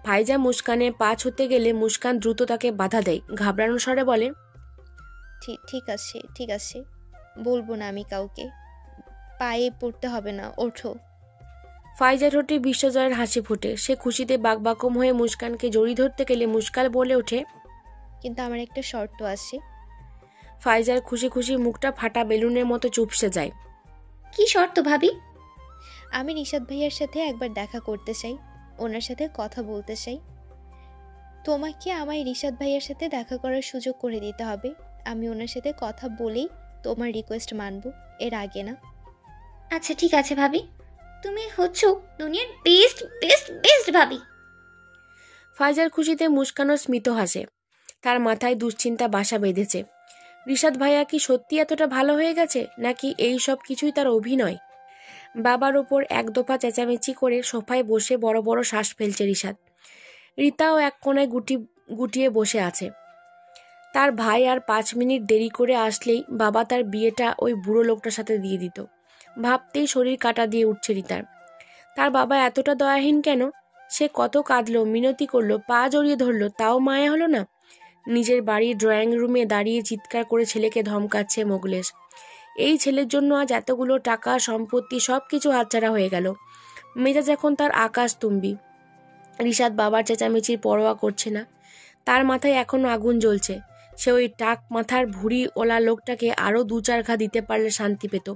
ফাইজা মুস্কানের পা ছুঁতে গেলে মুস্কান দ্রুত তাকে বাধা দেয়। ঘাবড়ানো স্বরে বলে, ঠিক আছে ঠিক আছে, বলবো না আমি কাউকে। পায়ে পড়তে হবে না, ওঠো। ফাইজা ঠোঁটে বিশ্বজয়ের হাসি ফোটে। সে খুশিতে বাকবাকম হয়ে মুস্কানকে জড়িয়ে ধরতে গেলে মুস্কান বলে ওঠে, কিন্তু আমার একটা শর্ত আছে। ফাইজার খুশি খুশি মুখটা ফাটা বেলুনের মতো চুপসে যায়। কি শর্ত ভাবি? আমি রিশাদ ভাইয়ার সাথে একবার দেখা করতে চাই, ওনার সাথে কথা বলতে চাই। তোমাকে আমায় রিশাদ ভাইয়ার সাথে দেখা করার সুযোগ করে দিতে হবে। আমি ওনার সাথে কথা বলেই তোমার রিকোয়েস্ট মানব, এর আগে না। আচ্ছা ঠিক আছে ভাবি, তুমি হচ্ছ দুনিয়ার বেস্ট বেস্ট বেস্ট ভাবি। ফাইজার খুশিতে মুস্কানও স্মিত হাসে। তার মাথায় দুশ্চিন্তা বাসা বেঁধেছে। রিশাদ ভাইয়া কি সত্যি এতটা ভালো হয়ে গেছে, নাকি এই সব কিছুই তার অভিনয়? বাবার ওপর এক দফা চেঁচামেচি করে সোফায় বসে বড় বড় শ্বাস ফেলছে রিশাদ। রিতাও এক কোণায় গুটিয়ে বসে আছে। তার ভাই আর 5 মিনিট দেরি করে আসলেই বাবা তার বিয়েটা ওই বুড়ো লোকটার সাথে দিয়ে দিত। ভাবতেই শরীর কাটা দিয়ে উঠছে রিতার। তার বাবা এতটা দয়াহীন কেন? সে কত কাঁদলো, মিনতি করলো, পা জড়িয়ে ধরলো, তাও মায়া হলো না। নিজের বাড়ির ড্রয়িং রুমে দাঁড়িয়ে চিৎকার করে ছেলেকে ধমকাচ্ছে মোগলেশ। এই ছেলের জন্য আজ এতগুলো টাকা সম্পত্তি সব কিছু হাতছাড়া হয়ে গেল। মেজাজ এখন তার আকাশতুম্বী। রিশাদ বাবার চেঁচামেচির পরোয়া করছে না। তার মাথায় এখনো আগুন জ্বলছে। সে ওই টাক মাথার ভুঁড়ি ওলা লোকটাকে আরও 2-4 ঘা দিতে পারলে শান্তি পেত।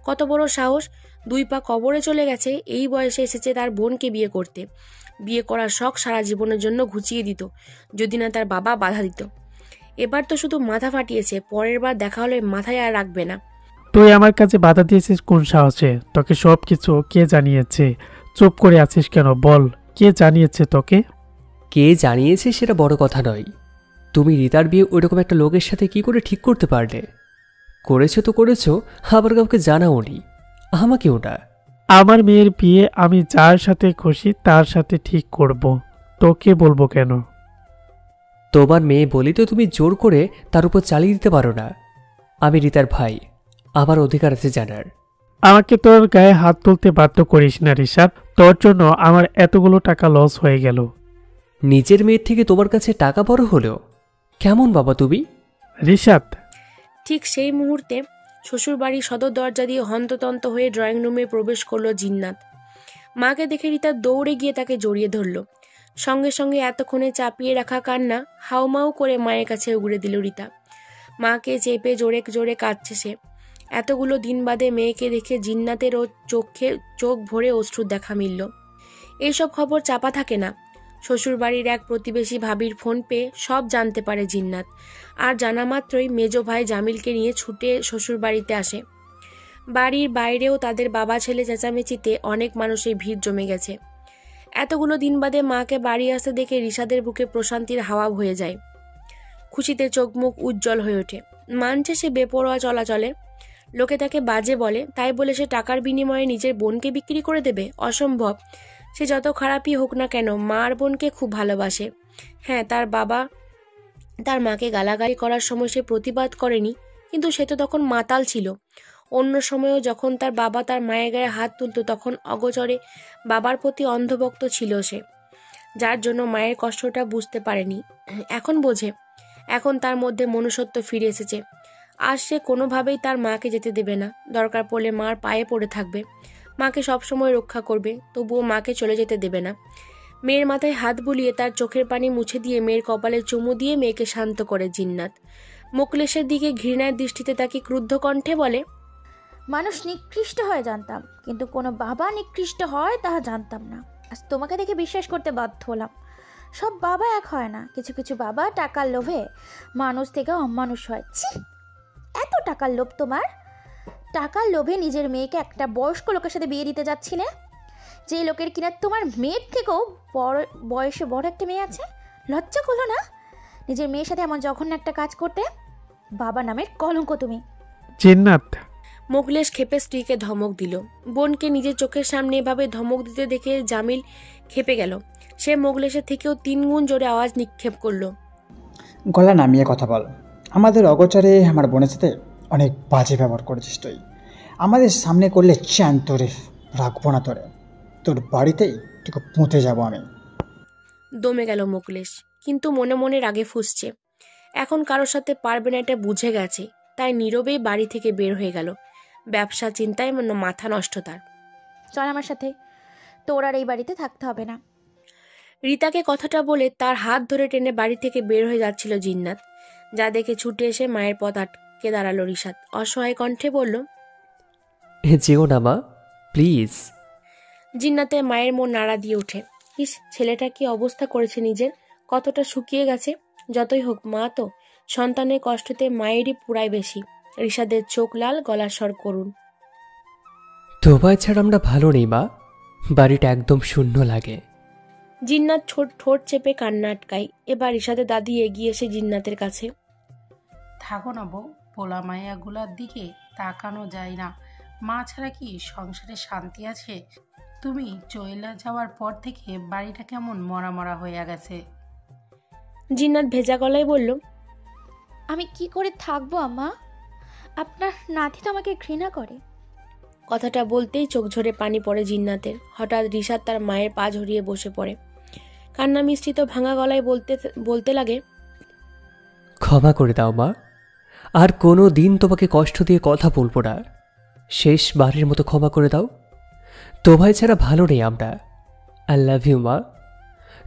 কত বড় সাহস! 2 পা কবরে চলে গেছে, এই বয়সে এসেছে তার বোনকে বিয়ে করতে। বিয়ে করার শখ সারা জীবনের জন্য ঘুচিয়ে দিত, যদি না তার বাবা বাধা দিত। এবার তো শুধু মাথা ফাটিয়েছে, পরের বার দেখা হলে মাথায় আর রাখবে না। তুই আমার কাছে বাধা দিয়েছিস কোন সাহসে? তোকে সব কিছু কে জানিয়েছে? চুপ করে আছিস কেন? বল, কে জানিয়েছে তোকে? কে জানিয়েছে সেটা বড় কথা নয়। তুমি রিতার বিয়ে ওইরকম একটা লোকের সাথে কি করে ঠিক করতে পারলে? করেছো তো করেছো, আবার কাউকে জানাওনি, আমাকেও না। আমার মেয়ের বিয়ে আমি যার সাথে খুশি তার সাথে ঠিক করব, তোকে বলবো কেন? তোমার মেয়ে বলি তো তুমি জোর করে তার উপর চালিয়ে দিতে পারো না। আমি রিতার ভাই, আমার অধিকার আছে জানার। আমাকে তোর গায়ে হাত তুলতে বাধ্য করিস না রিশাদ। তোর জন্য আমার এতগুলো টাকা লস হয়ে গেল। নিজের মেয়ের থেকে তোমার কাছে টাকা বড় হলো? কেমন বাবা তুমি? রিশাদ, ঠিক সেই মুহূর্তে শ্বশুরবাড়ির সদর দরজা দিয়ে হন্ততন্ত হয়ে ড্রয়িং রুমে প্রবেশ করলো জিন্নাত। মাকে দেখে রিতা দৌড়ে গিয়ে তাকে জড়িয়ে ধরল। সঙ্গে সঙ্গে এতক্ষণে চাপিয়ে রাখা কান্না হাউমাউ করে মায়ের কাছে উগড়ে দিল রিতা। মাকে চেপে জোরে জোরে কাঁদছে সে। এতগুলো দিন বাদে মেয়েকে দেখে জিন্নাতেরও চোখ ভরে অশ্রুর দেখা মিলল। এইসব খবর চাপা থাকে না। শ্বশুরবাড়ির এক প্রতিবেশী ভাবির ফোন পেয়ে সব জানতে পারে জিন্নাত। আর জানা মাত্রই মেজো ভাই জামিলকে নিয়ে ছুটে শ্বশুরবাড়িতে আসে। বাড়ির বাইরেও তাদের বাবা ছেলে চেঁচামেচিতে অনেক মানুষের ভিড় জমে গেছে। এতগুলো দিন বাদে মাকে বাড়ি আসতে দেখে রিশাদের বুকে প্রশান্তির হাওয়া বয়ে যায়। খুশিতে চোখ মুখ উজ্জ্বল হয়ে ওঠে। মানছে সে বেপরোয়া চলাচলে, লোকে তাকে বাজে বলে, তাই বলে সে টাকার বিনিময়ে নিজের বোনকে বিক্রি করে দেবে? অসম্ভব। সে যত খারাপই হোক না কেন মা আর বোনকে খুব ভালোবাসে। হ্যাঁ, তার বাবা তার মাকে গালাগালি করার সময় সে প্রতিবাদ করেনি, কিন্তু সে তো তখন মাতাল ছিল। অন্য সময়ও যখন তার বাবা তার মায়ের গায়ে হাত তুলত তখন অগোচরে বাবার প্রতি অন্ধভক্ত ছিল সে, যার জন্য মায়ের কষ্টটা বুঝতে পারেনি। এখন বোঝে। এখন তার মধ্যে মনুষ্যত্ব ফিরে এসেছে। আজ সে কোনোভাবেই তার মাকে যেতে দেবে না। দরকার পড়লে মার পায়ে পড়ে থাকবে, মাকে সবসময় রক্ষা করবে, তবুও মাকে চলে যেতে দেবে না। মেয়ের মাথায় হাত বুলিয়ে তার চোখের পানি মুছে দিয়ে মেয়ের কপালে চুমু দিয়ে মেয়েকে শান্ত করে জিন্নাত। মোকলেশের দিকে ঘৃণার দৃষ্টিতে তাকে ক্রুদ্ধ কণ্ঠে বলে, মানুষ নিকৃষ্ট হয় জানতাম, কিন্তু কোনো বাবা নিকৃষ্ট হয় তাহা জানতাম না। আজ তোমাকে দেখে বিশ্বাস করতে বাধ্য হলাম। সব বাবা এক হয় না, কিছু কিছু বাবা টাকার লোভে মানুষ থেকে অমানুষ হয়। ছি, এত টাকার লোভ তোমার! টাকার লোভে নিজের মেয়েকে একটা বয়স্ক লোকের সাথে বিয়ে দিতে যাচ্ছিলে, যে লোকের কিনা তোমার মেয়ের থেকেও বয়সে বড় একটা মেয়ে আছে। লজ্জা করলো না নিজের মেয়ের সাথে এমন জঘন্য একটা কাজ করতে? বাবা নামের কলঙ্ক তুমি। জিন্নাত, মোকলেশ ক্ষেপে স্ত্রীকে ধমক দিল। বোনকে নিজের চোখের সামনে এভাবে ধমক দিতে দেখে জামিল ক্ষেপে গেল। সে মোকলেশের থেকেও 3 গুণ জোরে আওয়াজ নিক্ষেপ করলো, গলা নামিয়ে কথা বল। আমাদের অগোচরে আমার বোনের সাথে অনেক বাজে ব্যবহার করেছিস তুই। আমাদের সামনে করলে চ্যান তোরে রাখবো না, তোর বাড়িতেই তোকে পুঁতে যাবো আমি। দমে গেল মোকলেশ, কিন্তু মনে মনে রাগে ফুঁসছে। এখন কারোর সাথে পারবে না এটা বুঝে গেছে, তাই নীরবেই বাড়ি থেকে বের হয়ে গেল। ব্যবসা চিন্তায় মাথা নষ্ট তার। চল আমার সাথে, তোর আর এই বাড়িতে থাকতে হবে না। রিতাকে কথাটা বলে তার হাত ধরে টেনে বাড়ি থেকে বের হয়ে যাচ্ছিল জিন্নাত। যা দেখে ছুটে এসে মায়ের পথ আটকে দাঁড়ালো রিশাদ। অসহায় কণ্ঠে বলল, যেও না মা, প্লিজ। জিন্নাতের মায়ের মন নাড়া দিয়ে ওঠে। ইস, ছেলেটা কি অবস্থা করেছে নিজের, কতটা শুকিয়ে গেছে। যতই হোক মা তো, সন্তানের কষ্টতে মায়েরই পুরাই বেশি। রিশাদের চোখ লাল, গলার স্বর করুন। তোমায় ছাড়া আমরা ভালো নেই মা, বাড়িটা একদম শূন্য লাগে। জিন্নাত ঠোঁট চেপে কান্না আটকায়। এবার রিশাদের দাদি এগিয়ে এসে জিন্নাতের কাছে। থাকো না বউ, পোলা মায়াগুলার দিকে তাকানো যায় না। মা ছাড়া কি সংসারে শান্তি আছে? তুমি চইলা যাওয়ার পর থেকে বাড়িটা কেমন মরা মরা হইয়া গেছে। জিন্নাত ভেজা গলায় বলল, আমি কি করে থাকবো আম্মা? আপনার নাতি তো আমাকে ঘৃণা করে। কথাটা বলতেই চোখ ঝরে পানি পড়ে জিন্নাতের। হঠাৎ রিশাদ তার মায়ের পা ঝরিয়ে বসে পড়ে। কান্না মিশ্রিত ভাঙা গলায় বলতে লাগে, ক্ষমা করে দাও মা, আর কোনো দিন তোমাকে কষ্ট দিয়ে কথা বলবো না। শেষবারের মতো ক্ষমা করে দাও। তোমায় ছাড়া ভালো নেই আমরা। আই লাভ ইউ মা,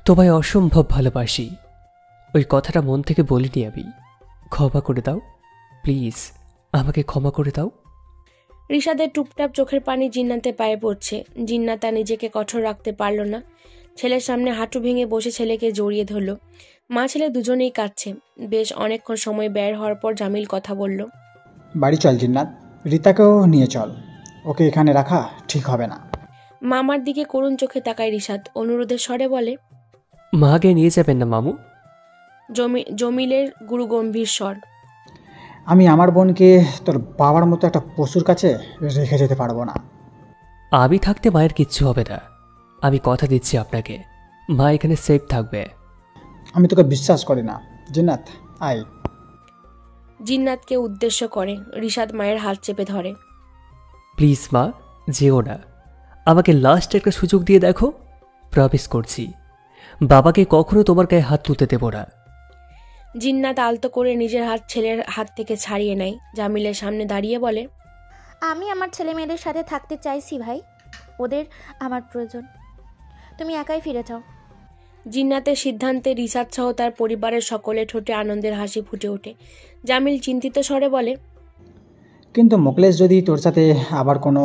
তোমায় অসম্ভব ভালোবাসি। ওই কথাটা মন থেকে বলিনি আমি। ক্ষমা করে দাও প্লিজ, আমাকে ক্ষমা করে দাও। রিশাদের টুপটাপ চোখের পানি জিন্নাতের পায়ে পড়ছে। জিন্নাত আর নিজেকে কঠোর রাখতে পারল না। ছেলের সামনে হাঁটু ভেঙে বসে ছেলেকে জড়িয়ে ধরল। মা ছেলে দুজনেই কাঁদছে। বেশ অনেকক্ষণ সময় বের হওয়ার পর জামিল কথা বলল, বাড়ি চল জিন্নাত, রিতাকেও নিয়ে চল। ওকে এখানে রাখা ঠিক হবে না। মামার দিকে করুণ চোখে তাকায় রিশাদ। অনুরোধের স্বরে বলে, মাকে নিয়ে যাবেন না মামু। জমিলের গুরু গম্ভীর স্বর। আমি আমার বোনকে তোর বাবার মতো একটা পশুর কাছে রেখে যেতে পারবো না। আমি থাকতে মায়ের কিচ্ছু হবে না, আমি কথা দিচ্ছি আপনাকে। মা এখানে সেফ থাকবে। আমি তোকে বিশ্বাস করি না জিন্নাত, আয়। জিন্নাতকে উদ্দেশ্য করে রিশাদ মায়ের হাত চেপে ধরে। প্লিজ মা, যেও না। আমাকে লাস্ট একটা সুযোগ দিয়ে দেখো, প্রমিস করছি বাবাকে কখনো তোমার গায়ে হাত তুলতে দেব না। জিন্নাত আলতো করে নিজের হাত ছেলের হাত থেকে ছাড়িয়ে নেয়। জামিলের সামনে দাঁড়িয়ে বলে, আমি আমার ছেলে মেয়েদের সাথে থাকতে চাইছি ভাই, ওদের আমার প্রয়োজন। তুমি একাই ফিরে যাও। জিন্নাতের সিদ্ধান্তে রিশাদ সহ তার পরিবারের সকলে ঠোঁটে আনন্দের হাসি ফুটে ওঠে। জামিল চিন্তিত স্বরে বলে, কিন্তু মোকলেশ যদি তোর সাথে আবার কোনো।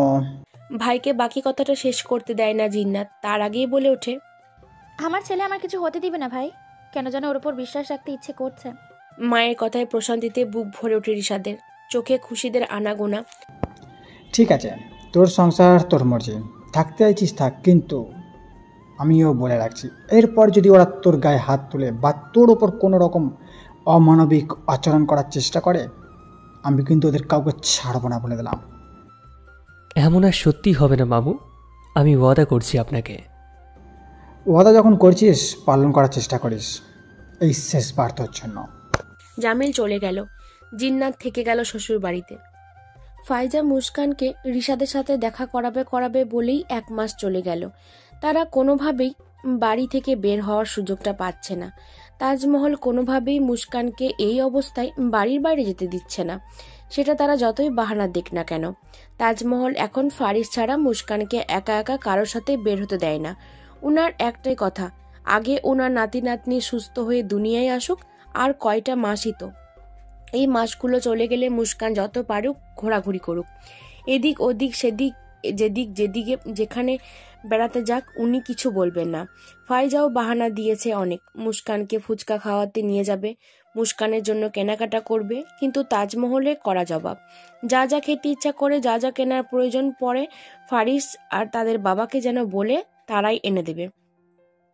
ভাইকে বাকি কথাটা শেষ করতে দেয় না জিন্নাত। তার আগেই বলে ওঠে, আমার ছেলে আমার কিছু হতে দিবে না ভাই, কেন যেন ওর উপর বিশ্বাস রাখতে ইচ্ছে করছে। মায়ের কথায় প্রশান্তিতে বুক ভরে ওঠে রিশাদের। চোখে খুশিদের আনাগোনা। ঠিক আছে, তোর সংসার তোর মর্জি, থাকতে চাইছিস থাক, কিন্তু আমিও বলে রাখছি, এরপর যদি ওরা তোর গায়ে হাত তুলে বা তোর ওপর কোনো রকম অমানবিক আচরণ করার চেষ্টা করে, আমি কিন্তু ওদের কাউকে ছাড়বো না বলে দিলাম। এমন আর সত্যি হবে না মামু, আমি ওয়াদা করছি আপনাকে। ওয়াদা যখন করছিস পালন করার চেষ্টা করিস, এই শেষবার তোর জন্য। জামিল চলে গেল। জিন্নাত থেকে গেল শ্বশুর বাড়িতে। ফাইজা মুস্কানকে রিশাদের সাথে দেখা করাবে বলেই 1 মাস চলে গেল। তারা কোনোভাবেই বাড়ি থেকে বের হওয়ার সুযোগটা পাচ্ছে না। তাজমহল কোনোভাবেই মুস্কানকে এই অবস্থায় বাড়ির বাইরে যেতে দিচ্ছে না, সেটা তারা যতই বাহানা দিক না কেন। তাজমহল এখন ফারিস ছাড়া মুস্কানকে একা একা কারোর সাথে বের হতে দেয় না। উনার একটাই কথা, আগে ওনার নাতি নাতনি সুস্থ হয়ে দুনিয়ায় আসুক, আর কয়টা মাসই তো। এই মাসগুলো চলে গেলে মুস্কান যত পারুক ঘোরাঘুরি করুক, এদিক ওদিক সেদিক, যেদিকে যেখানে বেড়াতে যাক, উনি কিছু বলবেন না। ফাইজাও বাহানা দিয়েছে অনেক। মুস্কানকে ফুচকা খাওয়াতে নিয়ে যাবে, মুস্কানের জন্য কেনাকাটা করবে, কিন্তু তাজমহলে করা জবাব। যা যা খেতে ইচ্ছা করে, যা যা কেনার প্রয়োজন পড়ে, ফারিস আর তাদের বাবাকে যেন বলে তারাই এনে দেবে।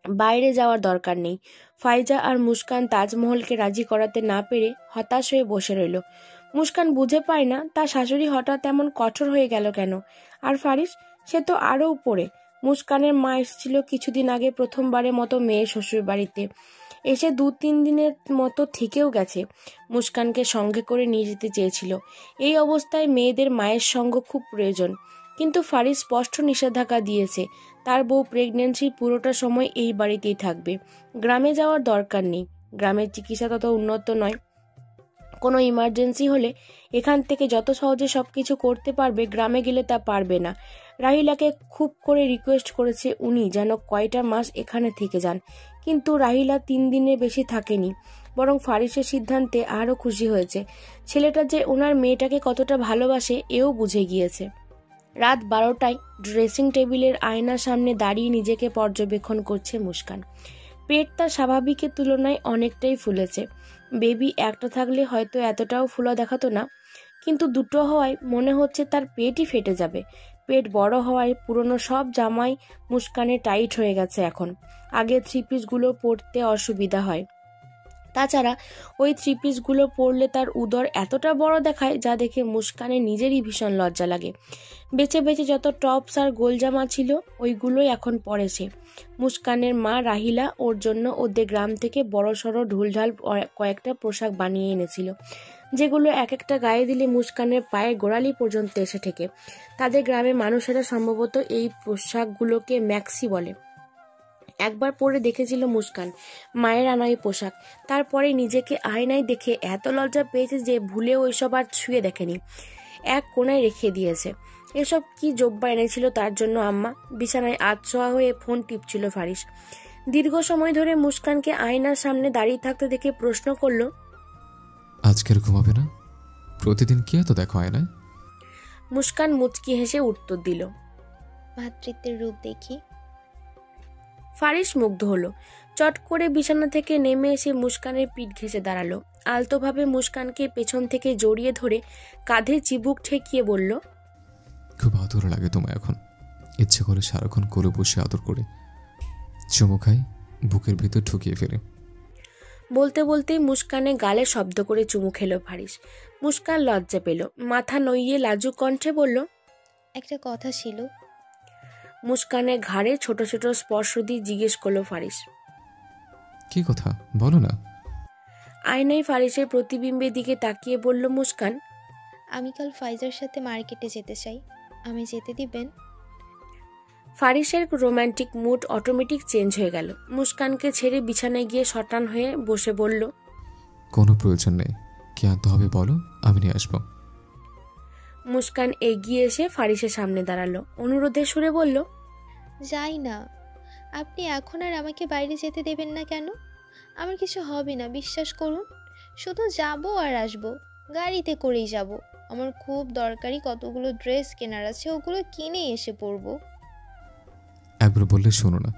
বাইরে যাওয়ার দরকার নেই। ফাইজা আর মুস্কান তাজমহলকে রাজি করাতে না পেরে হতাশ হয়ে বসে রইল। মুস্কান বুঝে পায় না তার শাশুড়ি হঠাৎ এমন কঠোর হয়ে গেল কেন। আর ফারিস, সে তো আরও উপরে। মুস্কানের মা এসেছিল কিছুদিন আগে প্রথমবারের মতো মেয়ের শ্বশুর বাড়িতে। এসে 2-3 দিনের মতো থেকেও গেছে। মুস্কানকে সঙ্গে করে নিয়ে যেতে চেয়েছিল। এই অবস্থায় মেয়েদের মায়ের সঙ্গ খুব প্রয়োজন, কিন্তু ফারিস স্পষ্ট নিষেধাজ্ঞা দিয়েছে তার বউ প্রেগন্যান্সির পুরোটা সময় এই বাড়িতেই থাকবে। গ্রামে যাওয়ার দরকার নেই, গ্রামের চিকিৎসা তত উন্নত নয়। কোনো ইমার্জেন্সি হলে এখান থেকে যত সহজে সবকিছু করতে পারবে, গ্রামে গেলে তা পারবে না। রাহিলাকে খুব করে রিকোয়েস্ট করেছে উনি যেন কয়টা মাস এখানে থেকে যান, কিন্তু রাহিলা 3 দিনের বেশি থাকেনি। বরং ফারিসের সিদ্ধান্তে আরও খুশি হয়েছে। ছেলেটা যে ওনার মেয়েটাকে কতটা ভালোবাসে এও বুঝে গিয়েছে। রাত 12টায় ড্রেসিং টেবিলের আয়নার সামনে দাঁড়িয়ে নিজেকে পর্যবেক্ষণ করছে মুস্কান। পেট তার স্বাভাবিকের তুলনায় অনেকটাই ফুলেছে। বেবি একটা থাকলে হয়তো এতটাও ফুলা দেখাতো না, কিন্তু দুটো হওয়ায় মনে হচ্ছে তার পেটই ফেটে যাবে। পেট বড় হওয়ায় পুরনো সব জামাই মুস্কানে টাইট হয়ে গেছে এখন। আগে থ্রি পিসগুলো পরতে অসুবিধা হয়, তাছাড়া ওই থ্রি পিসগুলো পরলে তার উদর এতটা বড় দেখায় যা দেখে মুস্কানের নিজেরই ভীষণ লজ্জা লাগে। বেছে বেছে যত টপস আর গোলজামা ছিল ওইগুলোই এখন পরেছে। মুস্কানের মা রাহিলা ওর জন্য ওদের গ্রাম থেকে বড়সড় ঢুলঢাল কয়েকটা পোশাক বানিয়ে এনেছিল, যেগুলো এক একটা গায়ে দিলে মুস্কানের পায়ের গোড়ালি পর্যন্ত এসে ঠেকে। তাদের গ্রামের মানুষেরা সম্ভবত এই পোশাকগুলোকে ম্যাক্সি বলে। একবার পরে দেখেছিল মুস্কান মায়ের আনা এই পোশাক, তারপরে নিজেকে আয়নায় দেখে এত লজ্জা পেয়েছে যে ভুলেও ওইসব আর ছুঁয়ে দেখেনি, এক কোণায় রেখে দিয়েছে। এসব কি জব্বা এনেছিল তার জন্য আম্মা? বিছানায় আধশোয়া হয়ে ফোন টিপছিল ফারিস। দীর্ঘ সময় ধরে মুস্কানকে আয়নার সামনে দাঁড়িয়ে থাকতে দেখে প্রশ্ন করল, আজকের ঘুমাবে না? প্রতিদিন কি এত দেখো আয়নায়? মুস্কান মুচকি হেসে উত্তর দিল, মাতৃত্বের রূপ দেখি। ফারিস মুগ্ধ হলো। চট করে বিছানা থেকে নেমে এসে মুস্কানের পিঠ ঘেঁষে দাঁড়ালো। আলতোভাবে মুস্কানকে পেছন থেকে জড়িয়ে ধরে কাঁধে চিবুক ঠেকিয়ে বলল, খুব আদর লাগে তোমায় এখন। ইচ্ছে করে সারাক্ষণ কোলে বসে আদর করে চুমু খাই, বুকের ভিতর ঢুকিয়ে ফেলে। বলতে বলতেই মুস্কানে গালে শব্দ করে চুমু খেলো ফারিস। মুস্কান লজ্জা পেল, মাথা নইয়ে লাজুক কণ্ঠে বলল, একটা কথা ছিল। মুস্কানের ঘাড়ে ছোট ছোট স্পর্শ দিয়ে জিজ্ঞেস করলো ফারিস, কি কথা বলো না? আয়নায় ফারিসের প্রতিবিম্বের দিকে তাকিয়ে বলল মুস্কান, আমি কাল ফাইজার সাথে মার্কেটে যেতে চাই, আমি যেতে দিবেন? ফারিসের রোমান্টিক মুড অটোমেটিক চেঞ্জ হয়ে গেল। মুস্কানকে ছেড়ে বিছানায় গিয়ে শটান হয়ে বসে বলল, কোনো প্রয়োজন নেই, কি আনতে হবে বলো, আমি নিয়ে আসবো। মুস্কান এগিয়ে এসে ফারিসের সামনে দাঁড়ালো, অনুরোধের সুরে বলল, যাই না, আপনি এখন আর আমাকে বাইরে যেতে দেবেন না কেন? আমার কিছু হবে না, বিশ্বাস করুন। শুধু যাব আর আসবো, গাড়িতে করেই যাব। আমার খুব দরকারি কতগুলো ড্রেস কেনার আছে, ওগুলো কিনে এসে পরবো। একবার বললে শোনো না,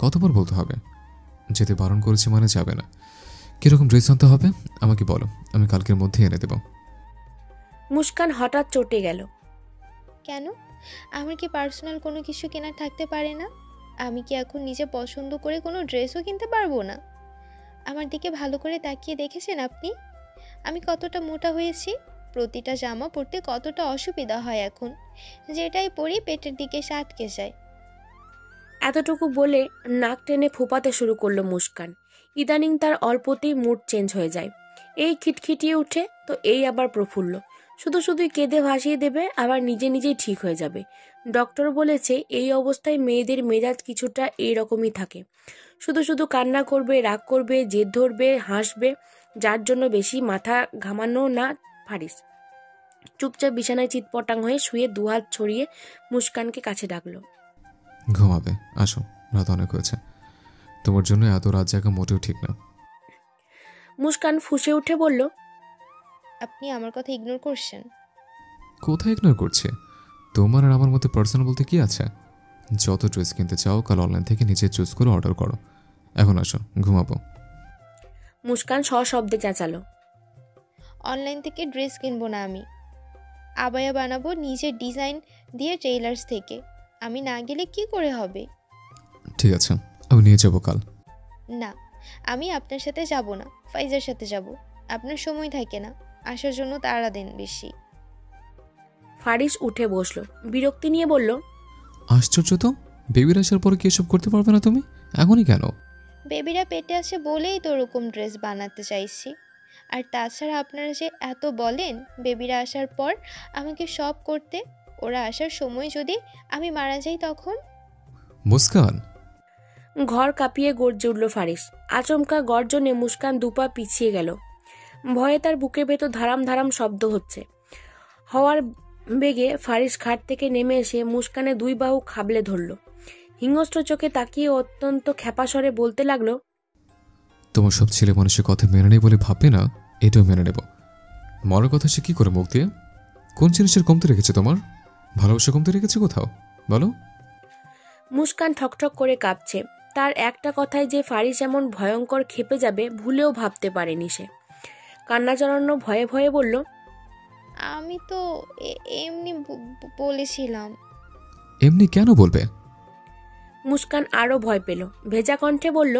কতবার বলতে হবে? যেতে বারণ করেছি মানে যাবে না। কিরকম ড্রেস আনতে হবে আমাকে বলো, আমি কালকের মধ্যে এনে দেব। মুস্কান হঠাৎ চটে গেল। কেন? আমার কি পার্সোনাল কোনো কিছু কেনার থাকতে পারে না? আমি কি এখন নিজে পছন্দ করে কোনো ড্রেসও কিনতে পারবো না? আমার দিকে ভালো করে তাকিয়ে দেখেছেন আপনি? আমি কতটা মোটা হয়েছি, প্রতিটা জামা পরতে কতটা অসুবিধা হয় এখন, যেটাই পরি পেটের দিকে আটকে যায়। এতটুকু বলে নাক টেনে ফোপাতে শুরু করলো মুস্কান। ইদানিং তার অল্পতেই মুড চেঞ্জ হয়ে যায়, এই খিটখিটিয়ে উঠে তো এই আবার প্রফুল্ল। শুধু শুধুই কেঁদে ভাসিয়ে দেবে, আবার নিজে নিজেই ঠিক হয়ে যাবে। ডক্টর বলেছে এই অবস্থায় মেয়েদের মেজাজ কিছুটা এইরকমই থাকে, শুধু শুধু কান্না করবে, রাগ করবে, জেদ ধরবে, হাসবে, যার জন্য বেশি মাথা ঘামানো না ফারিস। চুপচাপ বিছানায় চিৎপটাং হয়ে শুয়ে দুহাত ছড়িয়ে মুস্কানকে কাছে ডাকলো, ঘুমাবে, আসো, রাত অনেক হয়েছে। তোমার জন্য এত রাত জাগা মোটেও ঠিক না। মুস্কান ফুঁসে উঠে বলল, আপনি আমার কথা ইগনোর করছেন? কোথায় ইগনোর করছে? তোমার আর আমার মধ্যে পার্সোনাল বলতে কি আছে? যত ড্রেস কিনতে চাও কাল অনলাইন থেকে নিজে চুজ করে অর্ডার করো। এখন আসো, ঘুমাবো। মুস্কান সশব্দে চেঁচালো, অনলাইন থেকে ড্রেস কিনবো না আমি, আবায়া বানাবো নিজের ডিজাইন দিয়ে টেইলার্স থেকে। আমি না গেলে কি করে হবে? ঠিক আছে, আমি নিয়ে যাবো কাল। না, আমি আপনার সাথে যাব না, ফাইজার সাথে যাব। আপনার সময় থাকে না, আসার জন্য তাড়া দেন বেশি। ফারিস উঠে বসলো, বিরক্তি নিয়ে বলল, আশ্চর্য তো, বেবির আসার পরে কি এসব করতে পারবে না তুমি? এখনই কেন? বেবিরা পেটে আছে বলেই তো ওরকম ড্রেস বানাতে চাইছি। আর তাছাড়া আপনারা যে এত বলেন বেবিরা আসার পর আমাকে সব করতে, ওরা আসার সময় যদি আমি মারা যাই তখন? মুস্কান! ঘর কাঁপিয়ে গর্জে উঠল ফারিস। আচমকা গর্জনে মুস্কান দুপা পিছিয়ে গেল। ভয়ে তার বুকের ভেতর ধারাম ধারাম শব্দ হচ্ছে। হওয়ার বেগে ফারিস খাট থেকে নেমে এসে মুস্কানে দুই বাহু খাবলে ধরল। হিংস্র চোখে তাকিয়ে অত্যন্ত খ্যাপাস্বরে বলতে লাগলো, তোমার সব ছেলে মানুষের কথা মেনে নেই বলে ভাববে না, এটাও মেনে নেব। মরার কথা সে কি করে মুখ দিয়ে? কোন জিনিসের কমতে রেখেছে তোমার? ভালোবাসা কমতে রেখেছে কোথাও বলো? মুস্কান ঠকঠক করে কাঁপছে। তার একটা কথায় যে ফারিস এমন ভয়ঙ্কর খেপে যাবে ভুলেও ভাবতে পারেনি সে। কান্না জড়ানো ভয়ে ভয়ে বলল, আমি তো এমনি বলেছিলাম। এমনি কেন বলবে? মুস্কান আরও ভয় পেল, ভেজা কণ্ঠে বলল,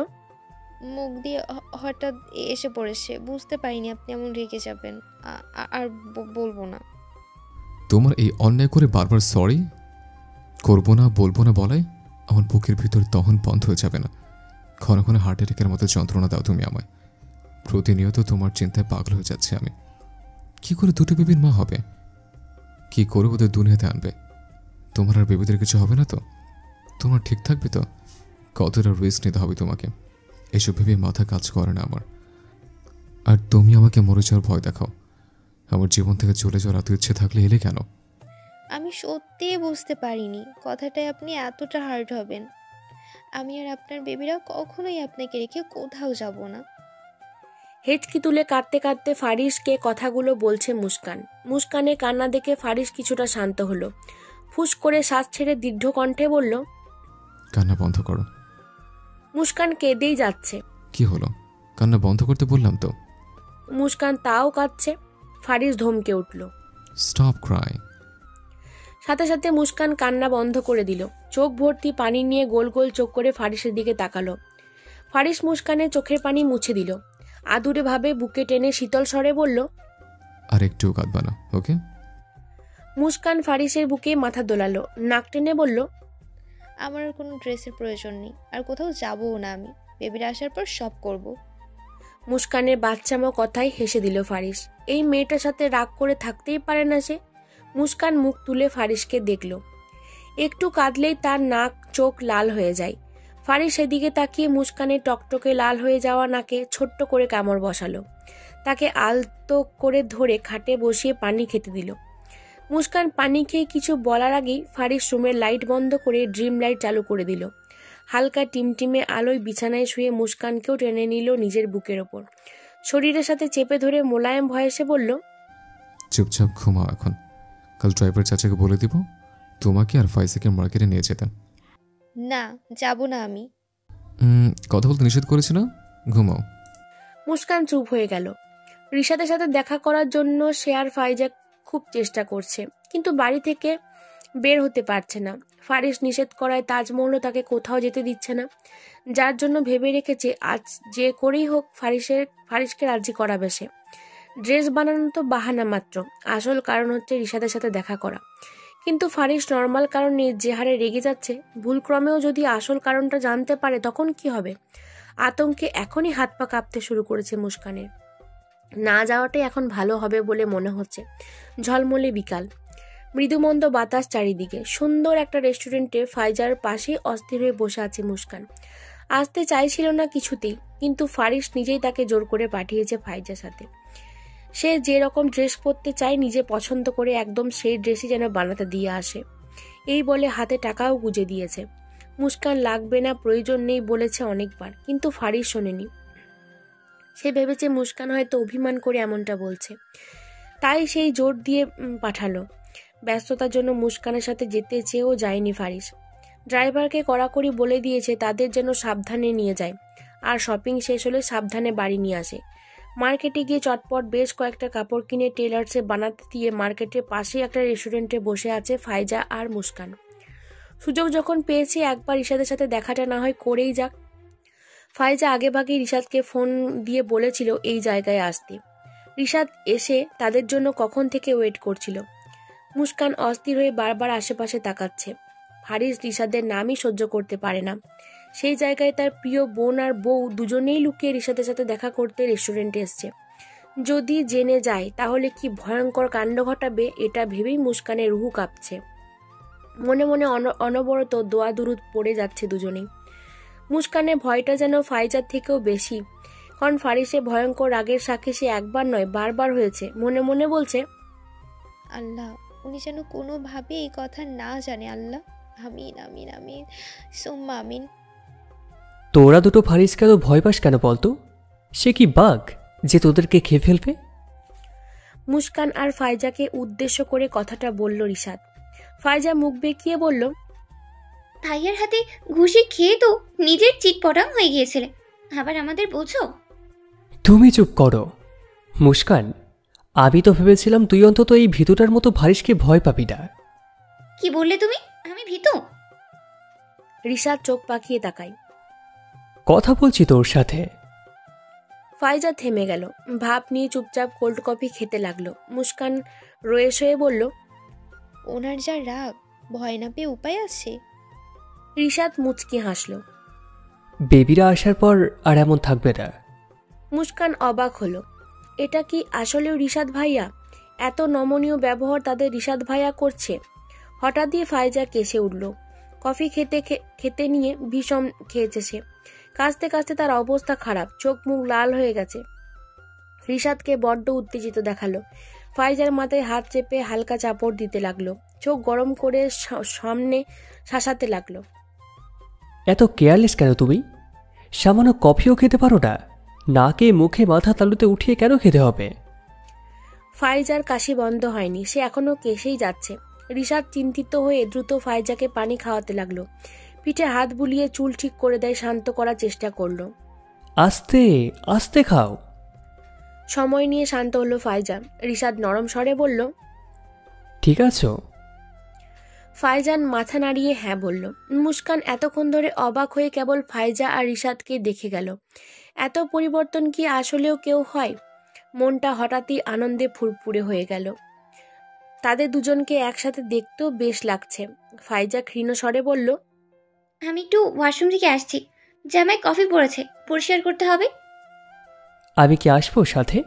মুখ দিয়ে হঠাৎ এসে পড়েছে, বুঝতে পারিনি আপনি এমন রেগে যাবেন। আর বলবো না। তোমার এই অন্যায় করে বারবার সরি করবো না বলবো না বলাই আমার বুকের ভিতর তখন বন্ধ হয়ে যাবে না? ক্ষণে ক্ষণে হার্ট অ্যাটাকের মতো যন্ত্রণা দাও তুমি আমায়। প্রতিনিয়ত তোমার চিন্তায় পাগল হয়ে যাচ্ছে আমি। কি করে দুটো বেবির মা হবে? কি করে ওদের দুনিয়াতে আনবে? তোমার আর বেবিদের কিছু হবে না তো? তোমার ঠিক থাকবে তো? কতটা রিস্ক নিতে হবে তোমাকে? এসব ভেবে মাথা কাজ করে না আমার। আর তুমি আমাকে মরে যাওয়ার ভয় দেখাও। আমার জীবন থেকে চলে যাওয়ার এত ইচ্ছে থাকলে এলে কেন? আমি সত্যিই বুঝতে পারিনি কথাটায় আপনি এতটা হার্ট হবেন। আমি আর আপনার বেবিরা কখনোই আপনাকে রেখে কোথাও যাব না। হেঁচকি তুলে কাঁদতে কাঁদতে ফারিসকে কথাগুলো বলছে মুস্কান। মুস্কানের কান্না দেখে ফারিস কিছুটা শান্ত হলো। ফুস করে শ্বাস ছেড়ে দীর্ঘ কণ্ঠে বলল, কান্না বন্ধ করো। মুস্কান কেঁদেই যাচ্ছে। কি হলো? কান্না বন্ধ করতে বললাম তো। মুস্কান তাও কাঁদছে। ফারিস ধমকে উঠল, স্টপ ক্রাই। সাথে সাথে মুস্কান কান্না বন্ধ করে দিল। চোখ ভর্তি পানি নিয়ে গোল গোল চোখ করে ফারিসের দিকে তাকালো। ফারিস মুস্কানের চোখের পানি মুছে দিল। আদুরে ভাবে বুকে টেনে শীতল স্বরে বলল, আর একটু কাঁদবা না, ওকে? মুস্কান ফারিসের বুকে মাথা দোলালো, নাক টেনে বলল, আমার আর কোনো ড্রেসের প্রয়োজন নেই, আর কোথাও যাবও না। আমি বেবিরা আসার পর সব করব। মুস্কানের বাচ্চামো কথায় হেসে দিল ফারিস। এই মেয়েটার সাথে রাগ করে থাকতেই পারে না সে। মুস্কান মুখ তুলে ফারিসকে দেখল। একটু কাঁদলেই তার নাক চোখ লাল হয়ে যায়। ফারিস সেদিকে তাকিয়ে মুস্কানের টকটকে লাল হয়ে যাওয়া নাকে ছোট্ট করে কামড় বসালো। তাকে আলতো করে ধরে খাটে বসিয়ে পানি খেতে দিল। মুস্কান পানি খেয়ে কিছু বলার আগেই ফারিস রুমের লাইট বন্ধ করে ড্রিম লাইট চালু করে দিল। হালকা টিমটিমে আলোয় বিছানায় শুয়ে মুস্কানকেও টেনে নিল নিজের বুকের ওপর। শরীরের সাথে চেপে ধরে মোলায়েম ভয়েসে বলল, চুপচাপ ঘুমাও এখন। কাল ড্রাইভার চাচাকে বলে দিব তোমাকে আর ফাইসাকে মার্কেটে নিয়ে যেতেন। না, যাব না আমি। কথা বলতে নিষেধ করেছি না? ঘুমাও। মুস্কান চুপ হয়ে গেল। রিশাদের সাথে দেখা করার জন্য সে আর ফাইজা খুব চেষ্টা করছে, কিন্তু বাড়ি থেকে বের হতে পারছে না। ফারিস নিষেধ করায় তাজমহলও তাকে কোথাও যেতে দিচ্ছে না, যার জন্য ভেবে রেখেছে আজ যে করেই হোক ফারিসকে রাজি করাবে সে। ড্রেস বানানো তো বাহানা মাত্র, আসল কারণ হচ্ছে রিশাদের সাথে দেখা করা। কিন্তু ফারিস নর্মাল কারণে যে হারে রেগে যাচ্ছে, ভুলক্রমেও যদি আসল কারণটা জানতে পারে তখন কি হবে? আতঙ্কে এখনই হাত পা কাঁপতে শুরু করেছে মুস্কানের। না যাওয়াটাই এখন ভালো হবে বলে মনে হচ্ছে। ঝলমলে বিকাল, মৃদুমন্দ বাতাস চারিদিকে। সুন্দর একটা রেস্টুরেন্টে ফাইজার পাশে অস্থির হয়ে বসে আছে মুস্কান। আসতে চাইছিল না কিছুতেই, কিন্তু ফারিস নিজেই তাকে জোর করে পাঠিয়েছে ফাইজার সাথে। সে যে রকম ড্রেস পরতে চায় নিজে পছন্দ করে একদম সেই ড্রেসই যেন বানাতে দিয়ে আসে, এই বলে হাতে টাকাও গুঁজে দিয়েছে। মুস্কান লাগবে না, প্রয়োজন নেই বলেছে অনেকবার, কিন্তু ফারিস শোনেনি। সে ভেবেছে মুস্কান হয়তো অভিমান করে এমনটা বলছে, তাই সেই জোর দিয়ে পাঠালো। ব্যস্ততার জন্য মুস্কানের সাথে যেতে চেয়েও যায়নি ফারিস। ড্রাইভারকে কড়াকড়ি বলে দিয়েছে তাদের যেন সাবধানে নিয়ে যায়, আর শপিং শেষ হলে সাবধানে বাড়ি নিয়ে আসে। মার্কেটে গিয়ে চটপট বেশ কয়েকটা কাপড় কিনে টেলার্সে বানাতে দিয়ে মার্কেটের পাশেই একটা রেস্টুরেন্টে বসে আছে ফাইজা আর মুস্কান। সুযোগ যখন পেয়েছে একবার রিশাদের সাথে দেখাটা না হয় করেই যাক। ফাইজা আগেভাগেই রিশাদকে ফোন দিয়ে বলেছিল এই জায়গায় আসতে। রিশাদ এসে তাদের জন্য কখন থেকে ওয়েট করছিল। মুস্কান অস্থির হয়ে বারবার আশেপাশে তাকাচ্ছে। ফারিস রিশাদের নামই সহ্য করতে পারে না। সেই জায়গায় তার প্রিয় বোন আর বউ দুজনেই লুকিয়ে রিশাদের সাথে দেখা করতে রেস্টুরেন্টে এসছে। যদি জেনে যায় তাহলে কি ভয়ঙ্কর কাণ্ড ঘটাবে, এটা ভেবেই মুস্কানের রুহু কাঁপছে। মনে মনে অনবরত দোয়া দুরুদ পড়ে যাচ্ছে দুজনেই। মুস্কানের ভয়টা যেন ফাইজার থেকেও বেশি, কারণ ফারিসে ভয়ঙ্কর রাগের সাক্ষী সে একবার নয় বারবার হয়েছে। মনে মনে বলছে, আল্লাহ, উনি যেন কোনোভাবে এই কথা না জানে। আল্লাহ, আমিন আমিন আমিন সুম্মা আমিন। তোরা দুটো ফারিসকে এত ভয় পাস কেন বলতো? সে কি বাঘ যে তোদেরকে খেয়ে ফেলবে? মুস্কান আর ফাইজাকে উদ্দেশ্য করে কথাটা বলল রিশাদ। ফাইজা মুখ বেঁকিয়ে বলল, ভাইয়ার হাতে ঘুষি খেয়ে তো নিজের চিটপটাং হয়ে গিয়েছিলে, আবার আমাদের বলছো? তুমি চুপ করো। মুস্কান, আমি তো ভেবেছিলাম তুই অন্তত এই ভীতুটার মতো ভারিসকে ভয় পাবি না। কি বললে তুমি? আমি ভীতু? রিশাদ চোখ পাকিয়ে তাকায়। কথা বলছি তোর সাথে। ফাইজা থেমে গেল, ভাব নিয়ে চুপচাপ কোল্ড কফি খেতে লাগলো। মুস্কান রয়ে শয়ে বলল, ওনার যা রাগ, ভয় না পেয়ে উপায় আছে? রিশাদ মুচকি হাসল। বেবিরা আসার পর আর এমন থাকবে না। মুস্কান অবাক হলো, এটা কি আসলেও রিশাদ ভাইয়া? এত নমনীয় ব্যবহার তাদের রিশাদ ভাইয়া করছে। হঠাৎ দিয়ে ফাইজা কেসে উঠল। কফি খেতে নিয়ে ভীষণ খেয়েছে সে। কাঁচতে কাঁচতে তার অবস্থা খারাপ, চোখ মুখ লাল হয়ে গেছে। রিশাদকে বড্ড উত্তেজিত দেখালো। ফাইজার মাথায় হাত চেপে হালকা চাপড় দিতে লাগলো, চোখ গরম করে সামনে শাসাতে লাগলো। এত কেয়ারলেস কেন তুমি? সামান্য কফিও খেতে পারো না? নাকে মুখে মাথা তালুতে উঠিয়ে কেন খেতে হবে? ফাইজার কাশি বন্ধ হয়নি, সে এখনো কেসেই যাচ্ছে। রিশাদ চিন্তিত হয়ে দ্রুত ফাইজাকে পানি খাওয়াতে লাগলো। পিঠে হাত বুলিয়ে চুল ঠিক করে দেয়, শান্ত করার চেষ্টা করলো। আস্তে আস্তে খাও। সময় নিয়ে শান্ত হলো ফাইজা। রিশাদ নরম স্বরে বলল, ঠিক আছো? ফাইজান মাথা নাড়িয়ে হ্যাঁ বলল। মুস্কান এতক্ষণ ধরে অবাক হয়ে কেবল ফাইজা আর রিশাদকে দেখে গেল। এত পরিবর্তন কি আসলেও কেউ হয়? মনটা হঠাৎই আনন্দে ফুরফুরে হয়ে গেল। তাদের দুজনকে একসাথে দেখতেও বেশ লাগছে। ফাইজা ক্ষীণ স্বরে বলল, আমি একটু ওয়াশরুম থেকে আসছি, জামায় কফি পড়েছে, পরিষ্কার করতে হবে। আমি কি আসবো সাথে?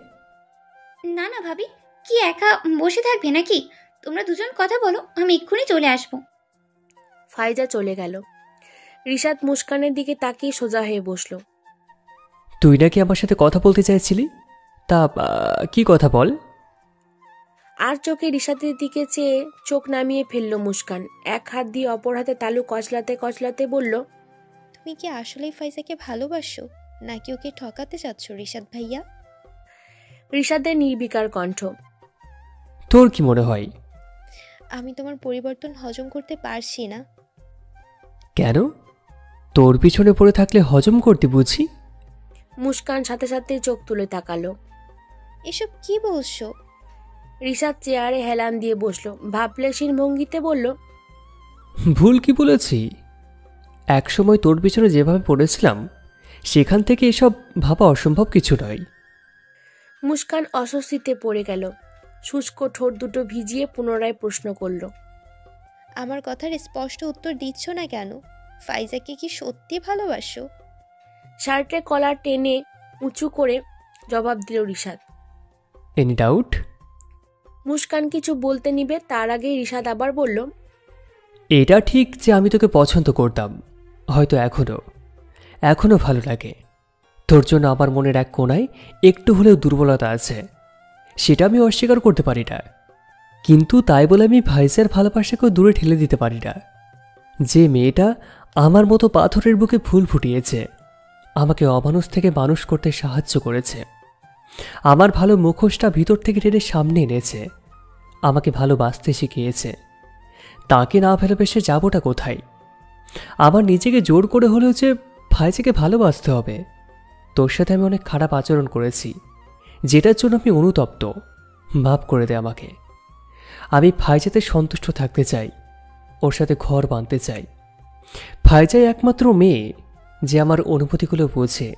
না না ভাবি, কি একা বসে থাকবে নাকি? তোমরা দুজন কথা বলো, আমি এক্ষুনি চলে আসবো। ফাইজা চলে গেল। রিশাদ মুস্কানের দিকে তাকিয়ে সোজা হয়ে বসল। তুই নাকি আমার সাথে কথা বলতে চাইছিলি? তা কি কথা বল? আর চোখে রিশাদের দিকে চেয়ে চোখ নামিয়ে ফেলল মুস্কান। এক হাত দিয়ে অপর হাতে তালু কচলাতে কচলাতে বলল, তুমি কি আসলেই ফাইজাকে ভালোবাসো, নাকি ওকে ঠকাতে চাচ্ছ রিশাদ ভাইয়া? রিশাদের নির্বিকার কণ্ঠ। তোর কি মনে হয়? আমি তোমার পরিবর্তন হজম করতে পারছি না। কেন? তোর পিছনে পড়ে থাকলে হজম করতে বুঝি? মুস্কান সাথে সাথে চোখ তুলে তাকালো। এসব কি বলছো? রিশাদ চেয়ারে হেলান দিয়ে বসলো, ভাবলেশীন ভঙ্গিতে বলল, ভুল কি বলেছি? একসময় তোর পিছনে যেভাবে পড়েছিলাম, সেখান থেকে এসব ভাবা অসম্ভব কিছু নয়। মুস্কান অস্বস্তিতে পড়ে গেল। শুষ্ক ঠোঁট দুটো ভিজিয়ে পুনরায় প্রশ্ন করল, আমার কথার স্পষ্ট উত্তর দিচ্ছ না কেন? ফাইজাকে কি সত্যি ভালোবাসো? শার্টের কলার টেনে উঁচু করে জবাব দিল রিশাদ। Any doubt? মুস্কান কিছু বলতে নিবে, তার আগেই রিশাদ আবার বলল, এটা ঠিক যে আমি তোকে পছন্দ করতাম, হয়তো এখনো ভালো লাগে। তোর জন্য আমার মনের এক কোণায় একটু হলেও দুর্বলতা আছে, সেটা আমি অস্বীকার করতে পারি না। কিন্তু তাই বলে আমি ভাইজার ভালোবাসাকেও দূরে ঠেলে দিতে পারি না। যে মেয়েটা আমার মতো পাথরের বুকে ফুল ফুটিয়েছে, আমাকে অমানুষ থেকে মানুষ করতে সাহায্য করেছে, আমার ভালো মুখোশটা ভিতর থেকে টেনে সামনে এনেছে, আমাকে ভালোবাসতে শিখিয়েছে, তাকে না ভালোবেসে যাবোটা কোথায়? আমার নিজেকে জোর করে হলেও যে ভাইজাকে ভালোবাসতে হবে। তোর সাথে আমি অনেক খারাপ আচরণ করেছি, যেটার জন্য আমি অনুতপ্ত। মাফ করে দে আমাকে। আমি ভাইজাতে সন্তুষ্ট থাকতে চাই, ওর সাথে ঘর বাঁধতে চাই। ভাইজাই একমাত্র মেয়ে যে আমার অনুভূতিগুলো বোঝে,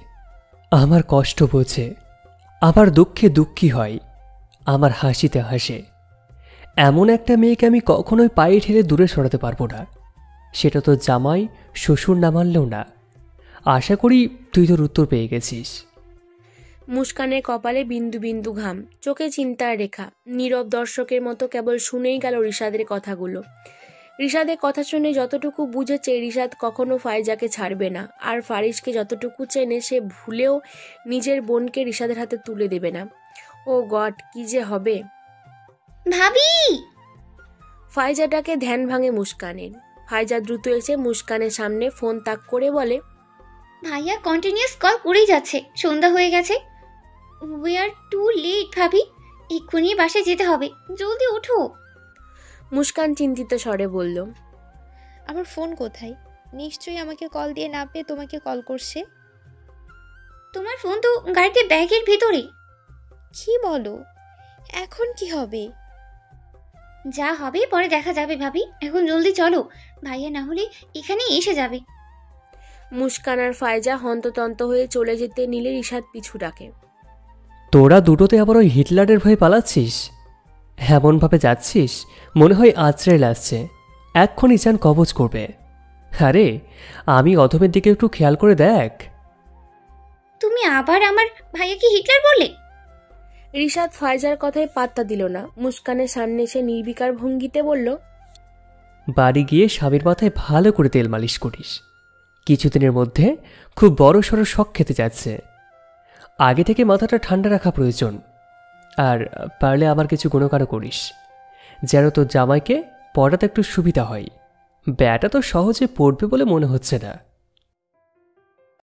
আমার কষ্ট বোঝে, আমার দুঃখে দুঃখী হয়, আমার হাসিতে হাসে। এমন একটা মেয়েকে আমি কখনোই পায়ে ঠেলে দূরে সরাতে পারবো না, সেটা তো জামাই শ্বশুর না মানলেও না। আশা করি তুই তোর উত্তর পেয়ে গেছিস। মুস্কানের কপালে বিন্দু বিন্দু ঘাম, চোখে চিন্তার রেখা। নীরব দর্শকের মতো কেবল শুনেই গেল রিশাদের কথাগুলো। রিশাদের কথা শুনে যতটুকু বুঝেছে, রিশাদ কখনো ফাইজাকে ছাড়বে না। আর ফারিসকে যতটুকু চেনে, সে ভুলেও নিজের বোনকে রিশাদের হাতে তুলে দেবে না। ও গড, কি যে হবে! ভাবি! ফাইজাটাকে ধ্যান ভাঙে মুস্কানের। ফাইজা দ্রুত এসে মুস্কানের সামনে ফোন তাক করে বলে, ভাইয়া কন্টিনিউয়াস কল করেই যাচ্ছে, সন্ধ্যা হয়ে গেছে। উই আর টু লেট ভাবি, এক্ষুনি বাসায় যেতে হবে, জলদি ওঠো। মুস্কান চিন্তিত স্বরে বলল, আমার ফোন কোথায়? নিশ্চয়ই আমাকে কল দিয়ে না পেয়ে তোমাকে কল করছে। তোমার ফোন তো গাড়িতে ব্যাগের ভিতরে। কি বলো? এখন কি হবে? যা হবে পরে দেখা যাবে ভাবি, এখন জলদি চলো, ভাইয়া না হলে এখানে এসে যাবে। মুস্কান আর ফায়জা হন্ততন্ত হয়ে চলে যেতে নিলে রিশাদ পিছু ডাকে। তোরা দুটোতে আবার ওই হিটলারের ভয়ে পালাচ্ছিস? এমনভাবে যাচ্ছিস মনে হয় আজরাইল আসছে, এক্ষুনি চান কবজ করবে। আরে আমি অধমের দিকে একটু খেয়াল করে দেখ। তুমি আবার আমার ভাইয়াকে হিটলার বললে? রিশাদ ফায়জার কথায় পাত্তা দিল না। মুস্কানের সামনে এসে নির্বিকার ভঙ্গিতে বলল, বাড়ি গিয়ে স্বামীর মাথায় ভালো করে তেল মালিশ করিস, কিছুদিনের মধ্যে খুব বড় সড়ো শখ খেতে যাচ্ছে। আগে থেকে মাথাটা ঠান্ডা রাখা প্রয়োজন। আর পারলে আমার কিছু গুণগানও করিস, যেন তোর জামাইকে পড়াতে একটু সুবিধা হয়। ব্যাটা তো সহজে পড়বে বলে মনে হচ্ছে না।